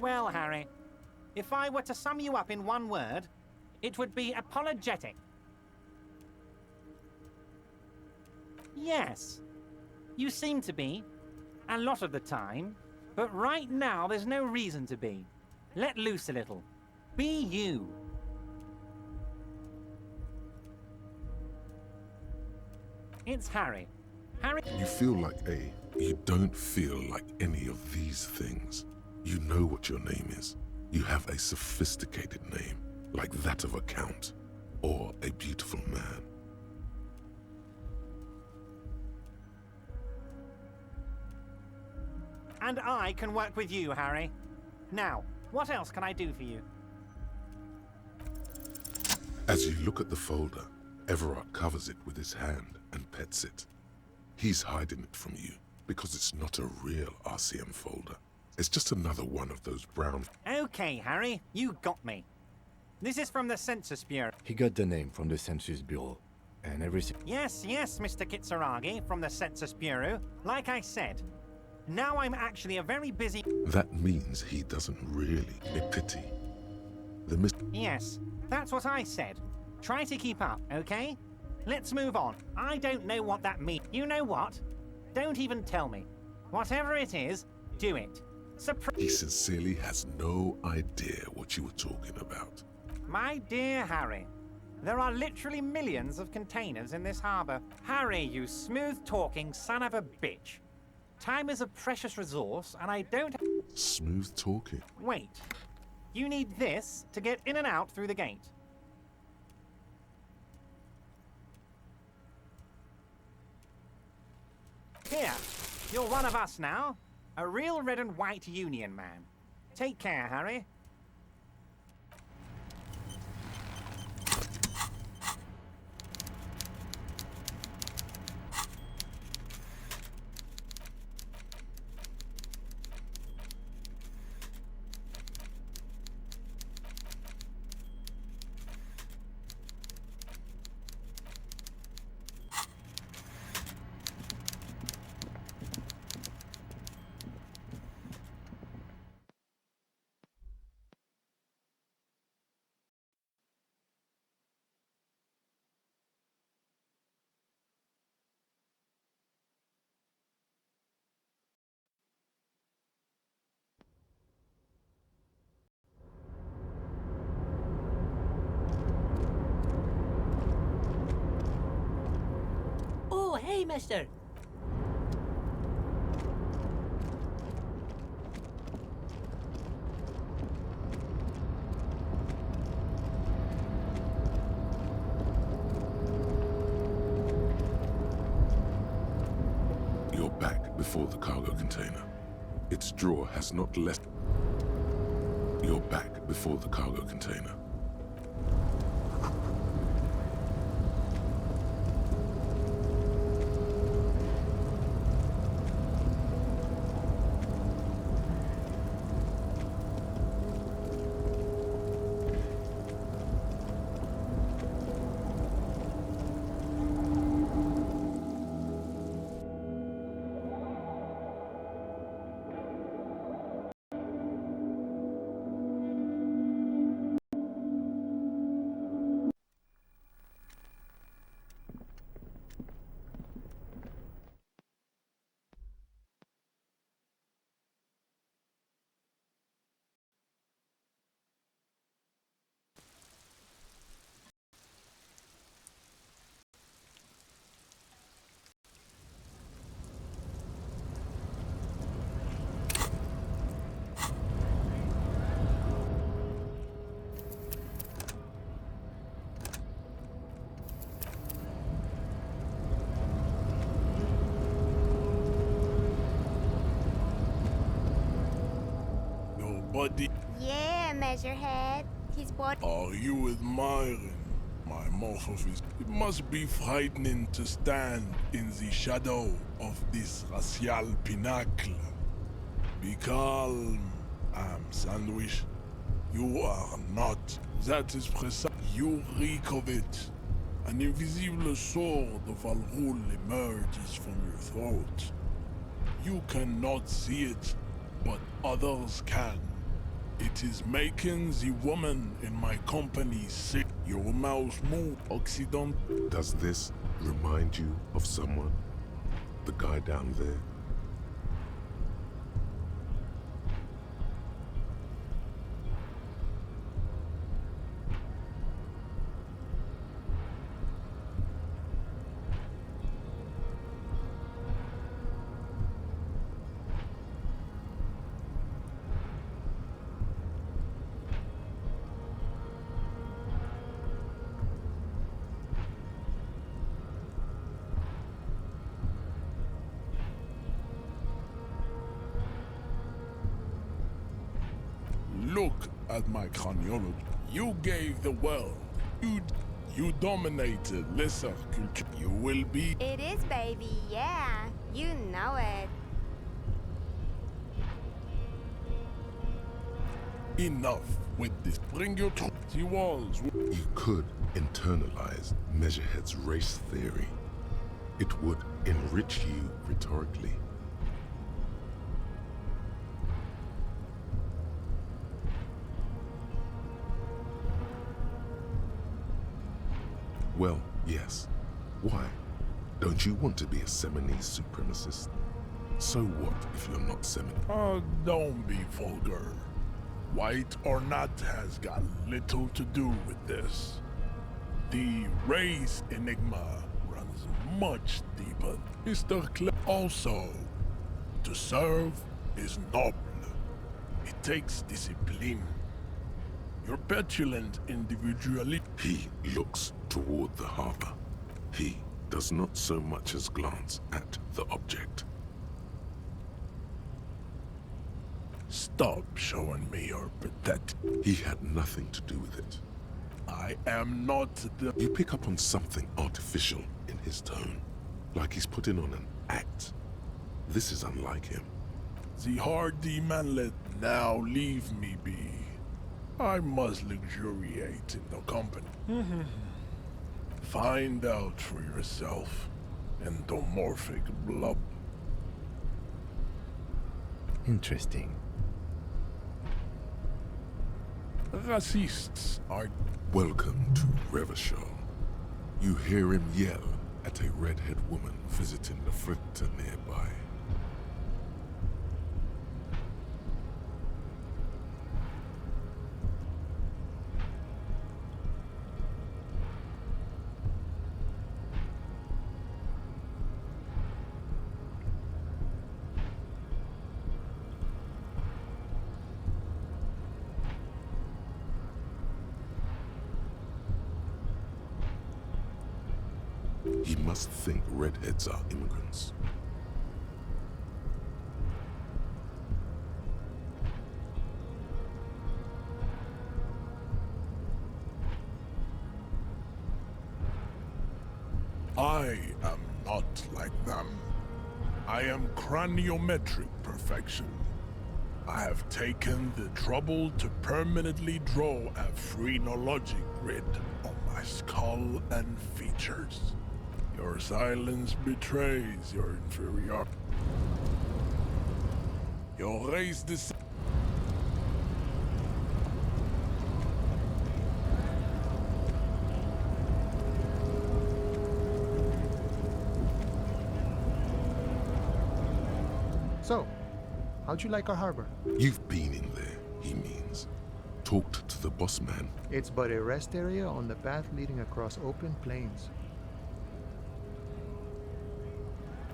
S13: Well, Harry, if I were to sum you up in one word, it would be apologetic. Yes, you seem to be, a lot of the time, but right now there's no reason to be. Let loose a little. Be you. It's Harry. Harry...
S3: You feel like A. You don't feel like any of these things. You know what your name is. You have a sophisticated name, like that of a count, or a beautiful man.
S13: And I can work with you, Harry. Now, what else can I do for you?
S3: As you look at the folder, Everard covers it with his hand and pets it. He's hiding it from you because it's not a real RCM folder. It's just another one of those brown...
S13: Okay, Harry, you got me. This is from the Census Bureau.
S1: He got the name from the Census Bureau, and everything...
S13: Yes, Mr. Kitsuragi, from the Census Bureau. Like I said, now I'm actually a very busy...
S3: That means he doesn't really a pity. The
S13: Yes, that's what I said. Try to keep up, okay? Let's move on. I don't know what that means. You know what? Don't even tell me. Whatever it is, do it.
S3: He sincerely has no idea what you were talking about.
S13: My dear Harry, there are literally millions of containers in this harbor. Harry, you smooth-talking son of a bitch. Time is a precious resource, and I don't...
S3: Smooth talking?
S13: Wait. You need this to get in and out through the gate. Here, you're one of us now. A real red and white Union man. Take care, Harry.
S12: Oh, hey, mister.
S3: You're back before the cargo container. Its drawer has not left. You're back before the cargo container.
S14: Buddy.
S15: Yeah, Measurehead. He's what?
S14: Are you admiring my morphophys? It must be frightening to stand in the shadow of this racial pinnacle. Be calm, I'm Sandwich. You are not. That is precise. You reek of it. An invisible sword of Al-Ghul emerges from your throat. You cannot see it, but others can. It is making the woman in my company sick. Your mouse move, Occident.
S3: Does this remind you of someone? The guy down there?
S14: Look at my chronology. You gave the world. You dominated lesser culture. You will be.
S15: It is, baby, yeah. You know it.
S14: Enough with this. Bring your the walls.
S3: You could internalize Measurehead's race theory. It would enrich you rhetorically. Well, yes. Why? Don't you want to be a Seminese supremacist? So what if you're not Seminese?
S14: Oh, don't be vulgar. White or not has got little to do with this. The race enigma runs much deeper. Mr. Also, to serve is noble. It takes discipline. Your petulant individuality.
S3: He looks toward the harbor. He does not so much as glance at the object.
S14: Stop showing me your pathetic.
S3: He had nothing to do with it.
S14: I am not the.
S3: You pick up on something artificial in his tone, like he's putting on an act. This is unlike him.
S14: The hardy manlet now leave me be. I must luxuriate in the company. Find out for yourself. Endomorphic blob.
S1: Interesting.
S14: Racists are.
S3: Welcome to Revachol. You hear him yell at a redhead woman visiting the fritter nearby. He must think redheads are immigrants.
S14: I am not like them. I am craniometric perfection. I have taken the trouble to permanently draw a phrenologic grid on my skull and features. Your silence betrays your inferiority. Your race dis-
S6: So, how'd you like our harbor?
S3: You've been in there, he means. Talked to the boss man.
S6: It's but a rest area on the path leading across open plains.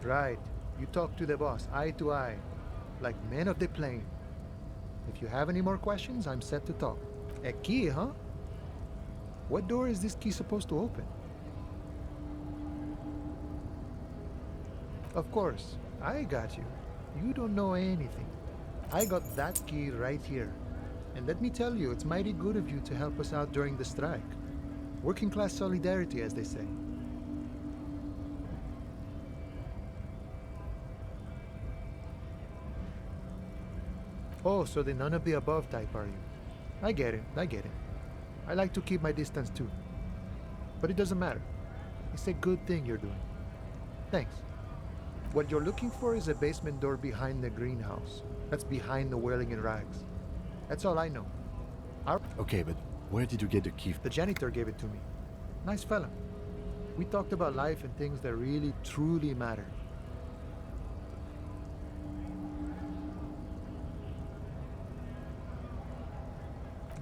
S6: Right. You talk to the boss, eye to eye, like men of the plain. If you have any more questions, I'm set to talk. A key, huh? What door is this key supposed to open? Of course, I got you. You don't know anything. I got that key right here. And let me tell you, it's mighty good of you to help us out during the strike. Working class solidarity, as they say. Oh, so the none of the above type, are you? I get it, I get it. I like to keep my distance too. But it doesn't matter. It's a good thing you're doing. Thanks. What you're looking for is a basement door behind the greenhouse. That's behind the Whirling in Rags. That's all I know.
S1: Okay, but where did you get the key?
S6: The janitor gave it to me. Nice fella. We talked about life and things that really, truly matter.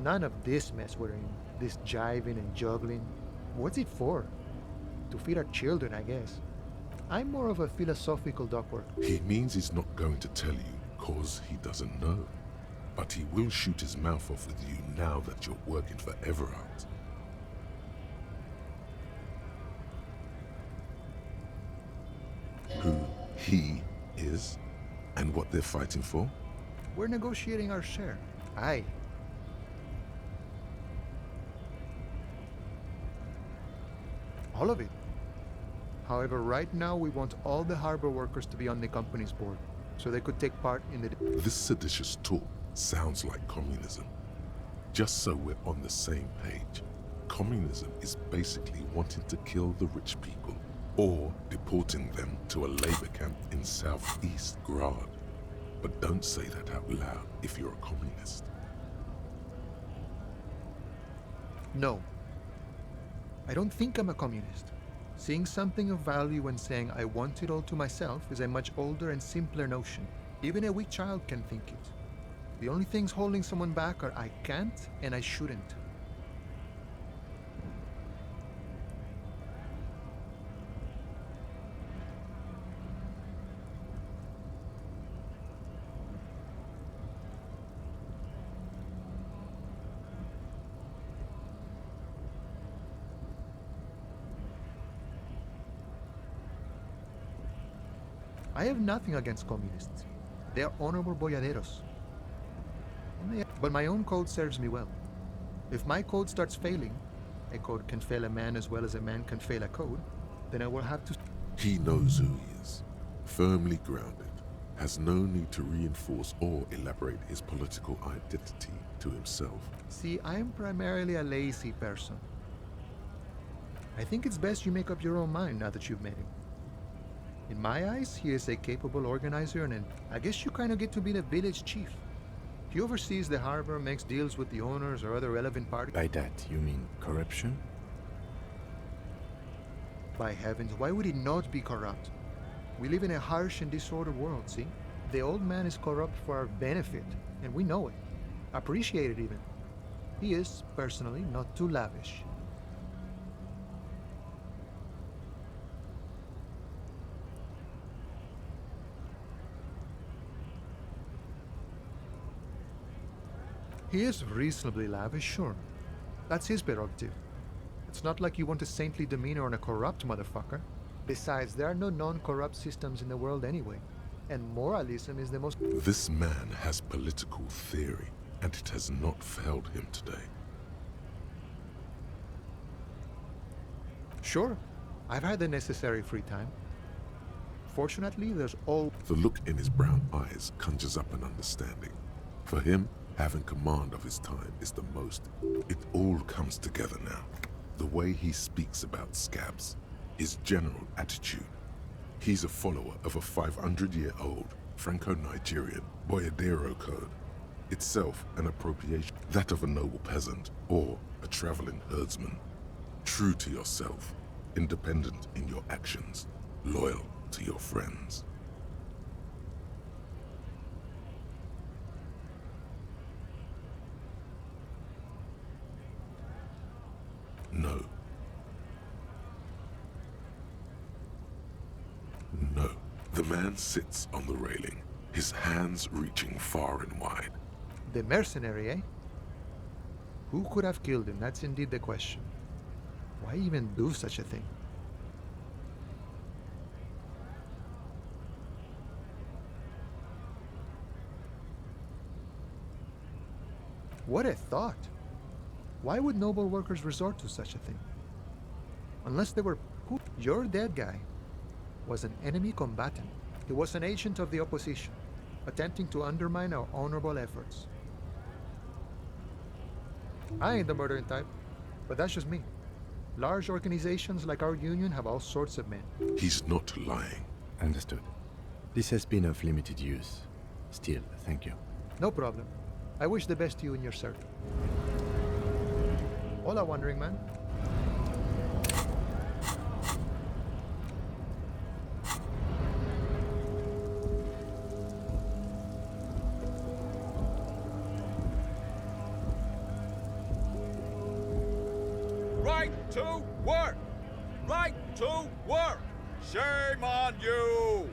S6: None of this mess we're in. This jiving and juggling. What's it for? To feed our children, I guess. I'm more of a philosophical duckworth.
S3: He means he's not going to tell you cause he doesn't know. But he will shoot his mouth off with you now that you're working for Everard. Who he is and what they're fighting for?
S6: We're negotiating our share. Aye. All of it. However, right now we want all the harbor workers to be on the company's board, so they could take part in the...
S3: This seditious talk sounds like communism. Just so we're on the same page, communism is basically wanting to kill the rich people or deporting them to a labor camp in southeast Grad. But don't say that out loud if you're a communist.
S6: No. I don't think I'm a communist. Seeing something of value and saying I want it all to myself is a much older and simpler notion. Even a weak child can think it. The only things holding someone back are I can't and I shouldn't. I have nothing against communists. They are honorable boyaderos. But my own code serves me well. If my code starts failing, a code can fail a man as well as a man can fail a code, then I will have to...
S3: He knows who he is, firmly grounded, has no need to reinforce or elaborate his political identity to himself.
S6: See, I am primarily a lazy person. I think it's best you make up your own mind now that you've met him. In my eyes, he is a capable organizer, and I guess you kind of get to be the village chief. He oversees the harbor, makes deals with the owners or other relevant parties.
S1: By that, you mean corruption?
S6: By heavens, why would he not be corrupt? We live in a harsh and disordered world, see? The old man is corrupt for our benefit, and we know it. Appreciate it even. He is, personally, not too lavish. He is reasonably lavish, sure. That's his prerogative. It's not like you want a saintly demeanor on a corrupt motherfucker. Besides, there are no non-corrupt systems in the world anyway. And moralism is the most...
S3: This man has political theory, and it has not failed him today.
S6: Sure, I've had the necessary free time. Fortunately, there's all...
S3: The look in his brown eyes conjures up an understanding. For him, having command of his time is the most. It all comes together now. The way he speaks about scabs, his general attitude. He's a follower of a 500-year-old Franco-Nigerian Boyadero code, itself an appropriation, that of a noble peasant or a traveling herdsman. True to yourself, independent in your actions, loyal to your friends. No. No. The man sits on the railing, his hands reaching far and wide.
S6: The mercenary, eh? Who could have killed him? That's indeed the question. Why even do such a thing? What a thought! Why would noble workers resort to such a thing? Unless they were... Your dead guy was an enemy combatant. He was an agent of the opposition, attempting to undermine our honorable efforts. I ain't the murdering type, but that's just me. Large organizations like our union have all sorts of men.
S3: He's not lying.
S1: Understood. This has been of limited use. Still, thank you.
S6: No problem. I wish the best to you in your search. Hola, wandering man.
S16: Right to work! Right to work! Shame on you!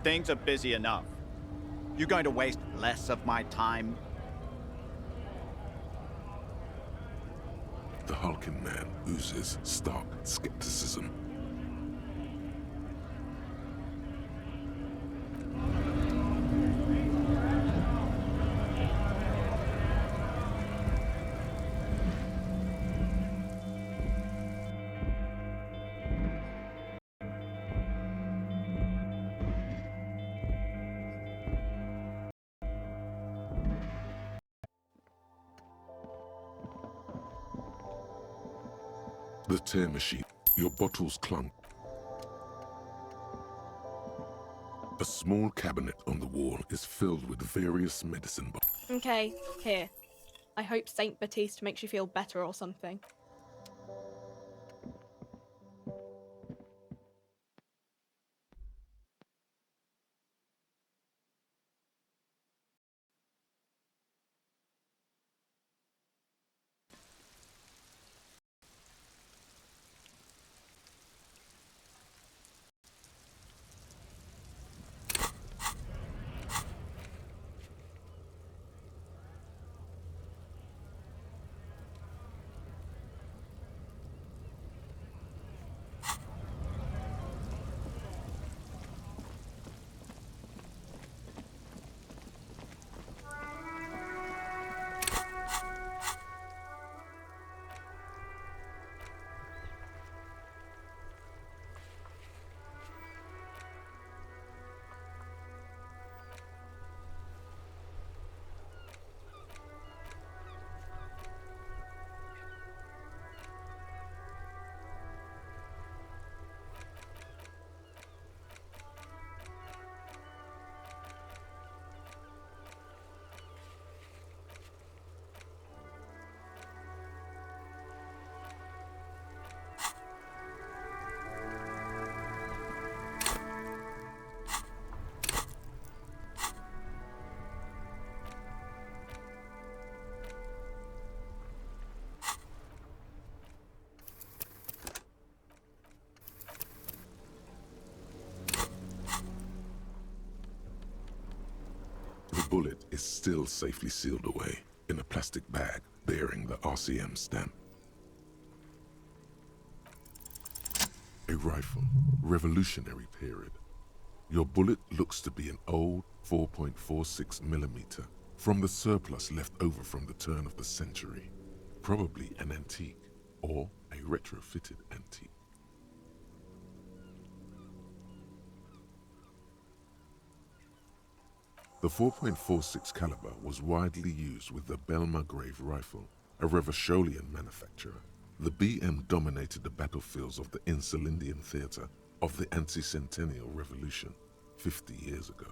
S17: Things are busy enough. You going to waste less of my time?
S3: The hulking man oozes stark skepticism. The tear machine. Your bottles clunk. A small cabinet on the wall is filled with various medicine bottles.
S18: Okay, here. I hope Saint Baptiste makes you feel better or something.
S3: The bullet is still safely sealed away in a plastic bag bearing the RCM stamp. A rifle, Revolutionary period. Your bullet looks to be an old 4.46mm from the surplus left over from the turn of the century. Probably an antique or a retrofitted antique. The 4.46 caliber was widely used with the Belmargrave rifle, a Revacholian manufacturer. The BM dominated the battlefields of the Insulindian theater of the anti-centennial revolution 50 years ago.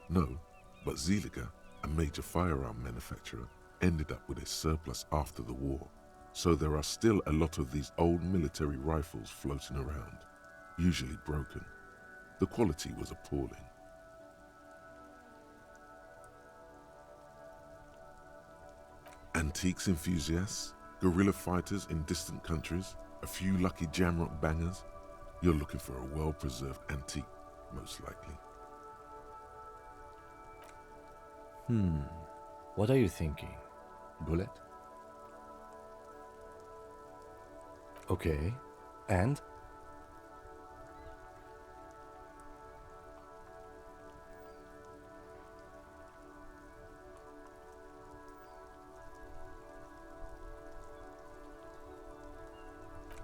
S3: No, but Zeliger, a major firearm manufacturer, ended up with a surplus after the war. So there are still a lot of these old military rifles floating around, usually broken. The quality was appalling. Antiques enthusiasts, guerrilla fighters in distant countries, a few lucky jamrock bangers. You're looking for a well-preserved antique, most likely.
S1: What are you thinking? Bullet? Okay, and?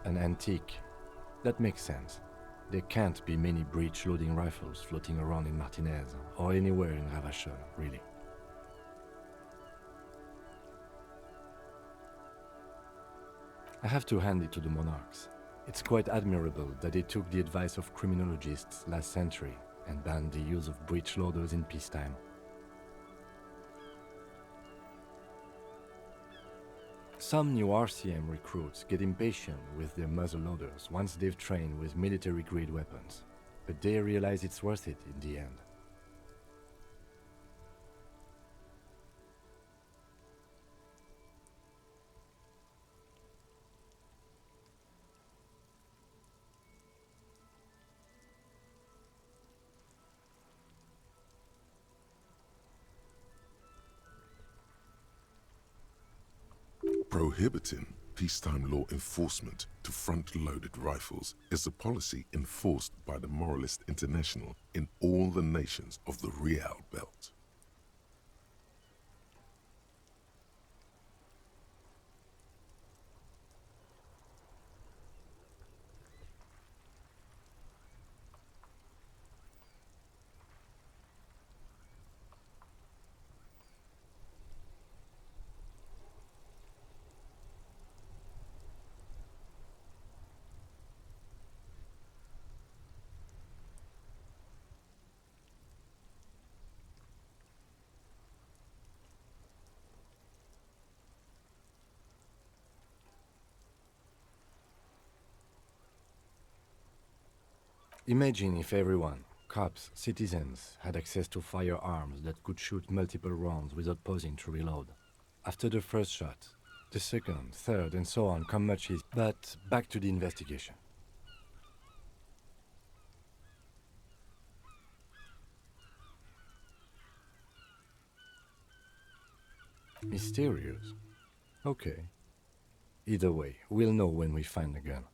S1: An antique. That makes sense. There can't be many breech-loading rifles floating around in Martinez, or anywhere in Ravachol, really. I have to hand it to the monarchs. It's quite admirable that they took the advice of criminologists last century and banned the use of breech loaders in peacetime. Some new RCM recruits get impatient with their muzzle loaders once they've trained with military-grade weapons, but they realize it's worth it in the end.
S3: Prohibiting peacetime law enforcement to front-loaded rifles is a policy enforced by the Moralist International in all the nations of the Real Belt.
S1: Imagine if everyone, cops, citizens, had access to firearms that could shoot multiple rounds without pausing to reload. After the first shot, the second, third, and so on come much easier. But back to the investigation. Mysterious. Okay. Either way, we'll know when we find the gun.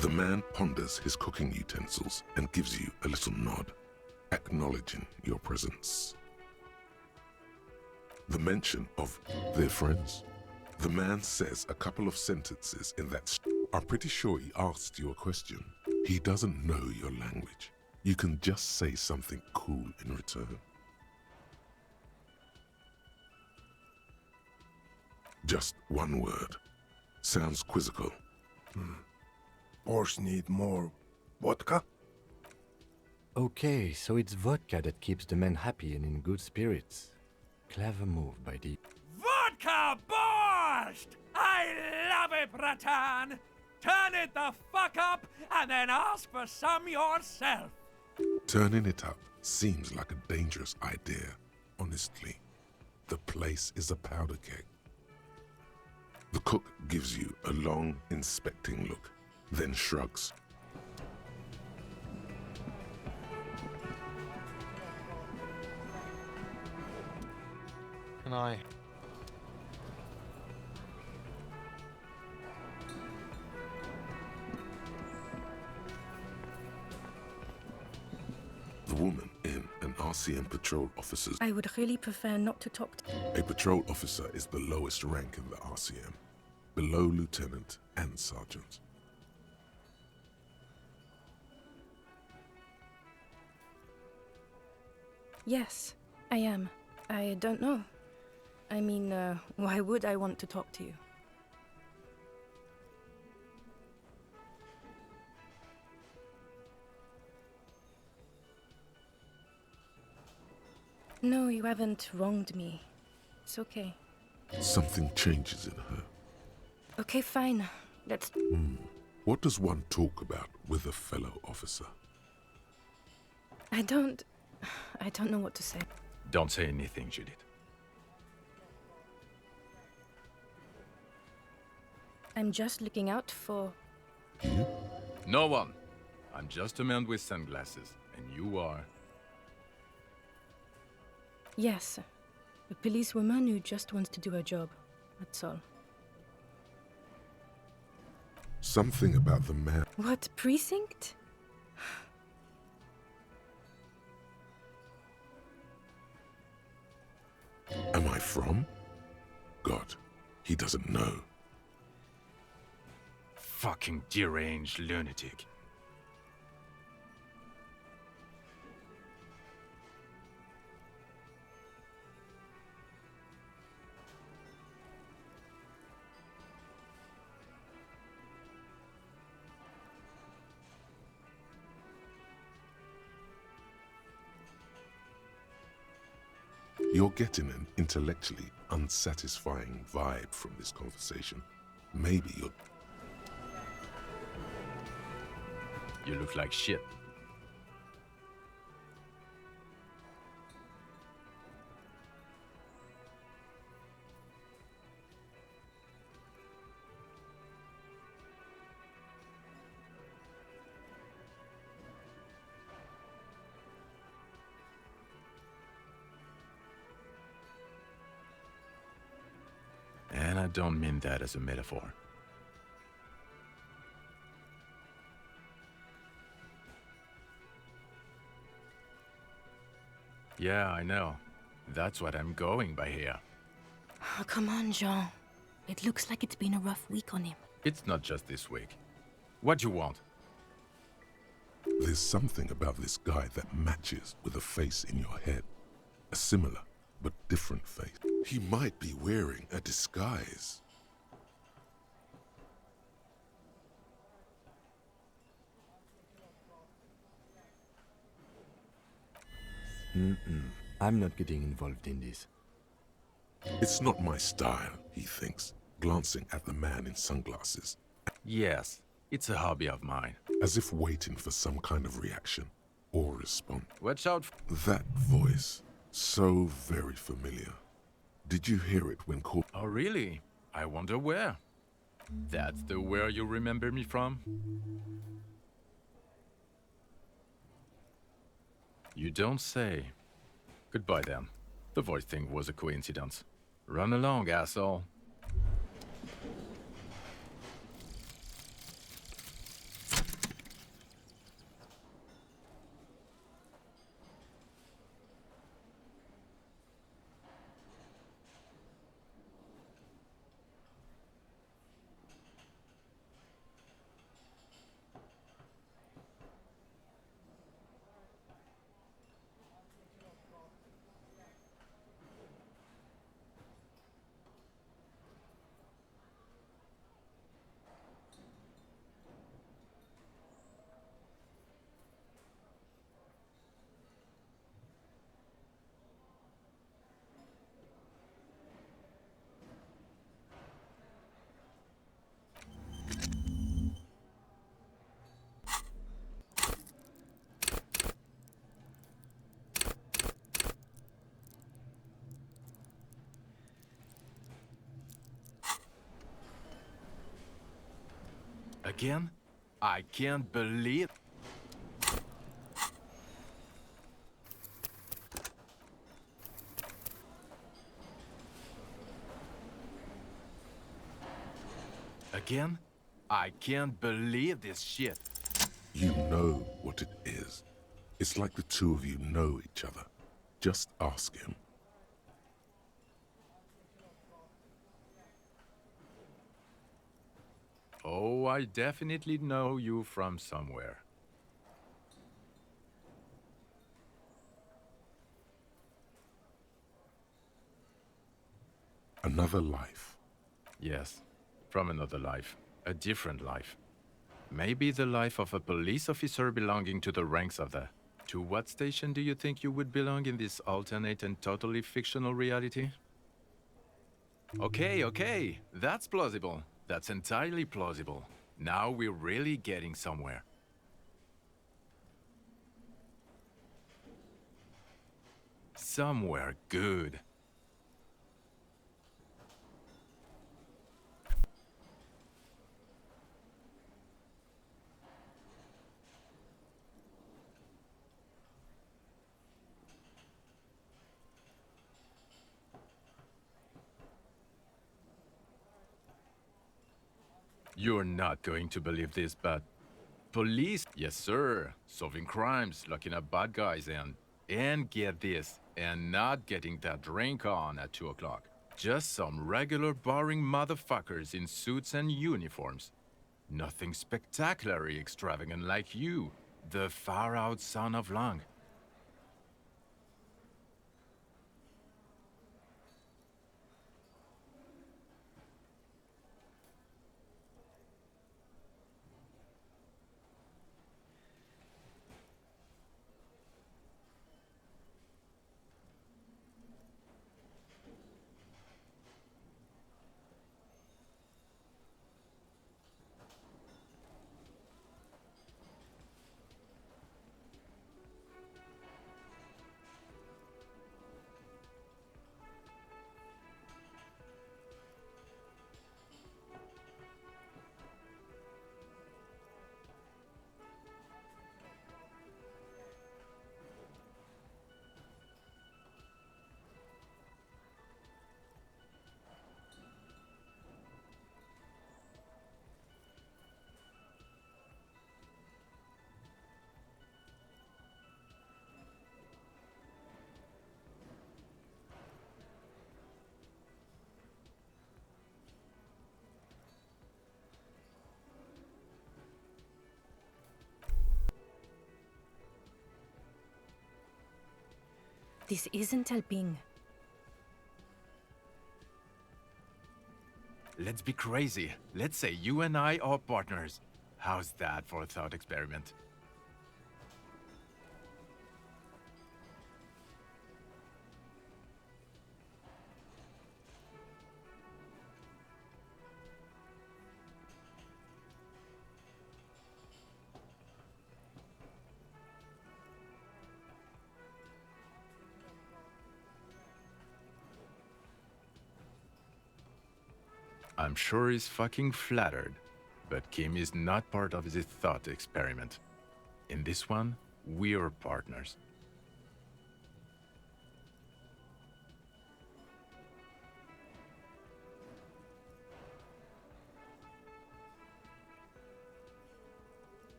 S3: The man ponders his cooking utensils and gives you a little nod, acknowledging your presence. The mention of their friends. The man says a couple of sentences in that I'm pretty sure he asked you a question. He doesn't know your language. You can just say something cool in return. Just one word. Sounds quizzical.
S8: Boars need more vodka?
S1: Okay, so it's vodka that keeps the men happy and in good spirits. Clever move by the...
S7: Vodka borscht! I love it, Bratan! Turn it the fuck up and then ask for some yourself!
S3: Turning it up seems like a dangerous idea, honestly. The place is a powder keg. The cook gives you a long, inspecting look, then shrugs.
S6: Can I?
S3: The woman in an RCM patrol officer's...
S19: I would really prefer not to talk to...
S3: A patrol officer is the lowest rank in the RCM, below lieutenant and sergeant.
S19: Yes, I am. I don't know. I mean, why would I want to talk to you? No, you haven't wronged me. It's okay.
S3: Something changes in her.
S19: Okay, fine. Let's...
S3: What does one talk about with a fellow officer?
S19: I don't know what to say.
S20: Don't say anything, Judith.
S19: I'm just looking out for...
S3: You?
S20: No one. I'm just a man with sunglasses, and you are...
S19: Yes, a policewoman who just wants to do her job. That's all.
S3: Something about the man.
S19: What, precinct?
S3: Am I from? God, he doesn't know.
S20: Fucking deranged lunatic.
S3: You're getting an intellectually unsatisfying vibe from this conversation. Maybe you're...
S20: You look like shit. And I don't mean that as a metaphor. Yeah, I know. That's what I'm going by here.
S19: Oh, come on, Jean. It looks like it's been a rough week on him.
S20: It's not just this week. What do you want?
S3: There's something about this guy that matches with a face in your head. A similar but different face. He might be wearing a disguise.
S1: I'm not getting involved in this.
S3: It's not my style, he thinks, glancing at the man in sunglasses.
S20: Yes, it's a hobby of mine.
S3: As if waiting for some kind of reaction or response.
S20: Watch out.
S3: That voice, so very familiar. Did you hear it when called?
S20: Oh, really? I wonder where. That's the where you remember me from? You don't say. Goodbye then. The voice thing was a coincidence. Run along, asshole. Again? I can't believe... Again? I can't believe this shit.
S3: You know what it is. It's like the two of you know each other. Just ask him.
S20: Oh, I definitely know you from somewhere.
S3: Another life.
S20: Yes, from another life. A different life. Maybe the life of a police officer belonging to the ranks of the... To what station do you think you would belong in this alternate and totally fictional reality? Okay, that's plausible. That's entirely plausible. Now we're really getting somewhere. Somewhere good. You're not going to believe this, but... Police, yes sir, solving crimes, locking up bad guys and get this, and not getting that drink on at 2 o'clock. Just some regular boring motherfuckers in suits and uniforms. Nothing spectacularly extravagant like you, the far-out son of Lang.
S19: This isn't helping.
S20: Let's be crazy. Let's say you and I are partners. How's that for a thought experiment? I'm sure he's fucking flattered, but Kim is not part of this thought experiment. In this one, we're partners.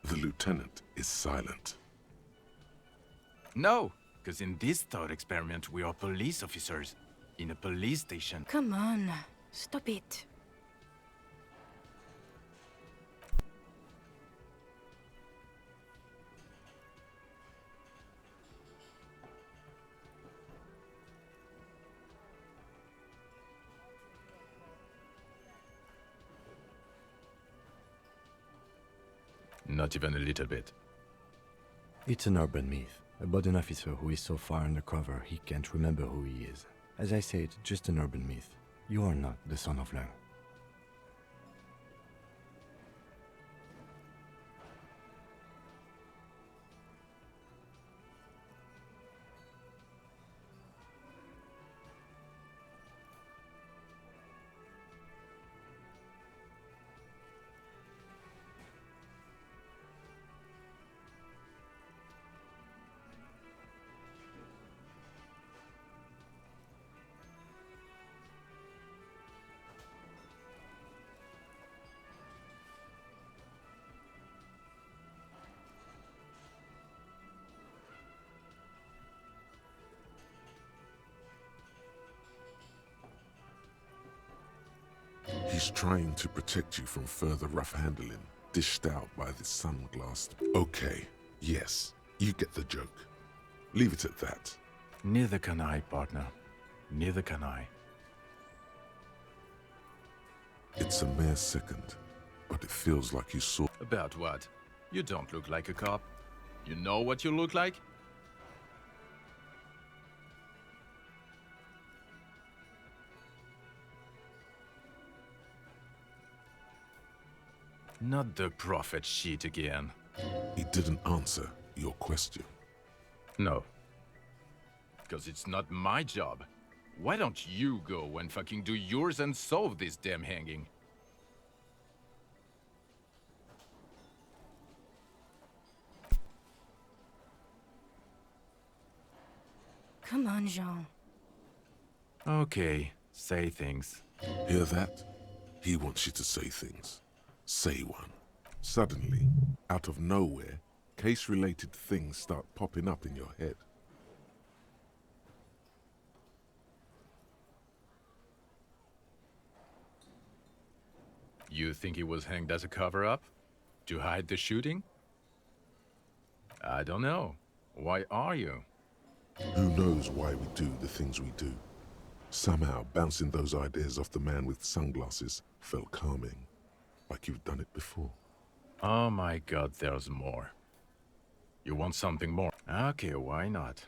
S3: The lieutenant is silent.
S20: No, because in this thought experiment, we are police officers in a police station.
S19: Come on, stop it.
S20: Not even a little bit.
S1: It's an urban myth about an officer who is so far undercover he can't remember who he is. As I said, just an urban myth. You are not the son of Lang.
S3: He's trying to protect you from further rough handling, dished out by the sunglassed. Okay, yes, you get the joke. Leave it at that.
S20: Neither can I, partner. Neither can I.
S3: It's a mere second, but it feels like you saw.
S20: About what? You don't look like a cop. You know what you look like? Not the prophet shit again.
S3: He didn't answer your question.
S20: No. Because it's not my job. Why don't you go and fucking do yours and solve this damn hanging?
S19: Come on, Jean.
S20: Okay, say things.
S3: Hear that? He wants you to say things. Say one. Suddenly, out of nowhere, case-related things start popping up in your head.
S20: You think he was hanged as a cover-up? To hide the shooting? I don't know. Why are you?
S3: Who knows why we do the things we do? Somehow, bouncing those ideas off the man with sunglasses felt calming, like you've done it before.
S20: Oh my god, there's more. You want something more? Okay, why not?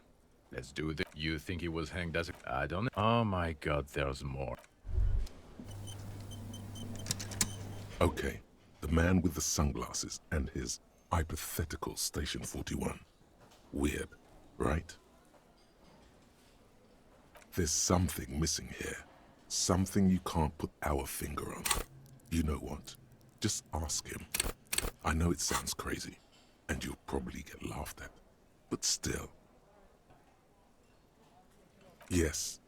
S20: Let's do this. You think he was hanged as a... I don't know. Oh my god, there's more.
S3: Okay, the man with the sunglasses and his hypothetical Station 41. Weird, right? There's something missing here. Something you can't put our finger on. You know what? Just ask him. I know it sounds crazy, and you'll probably get laughed at. But still. Yes,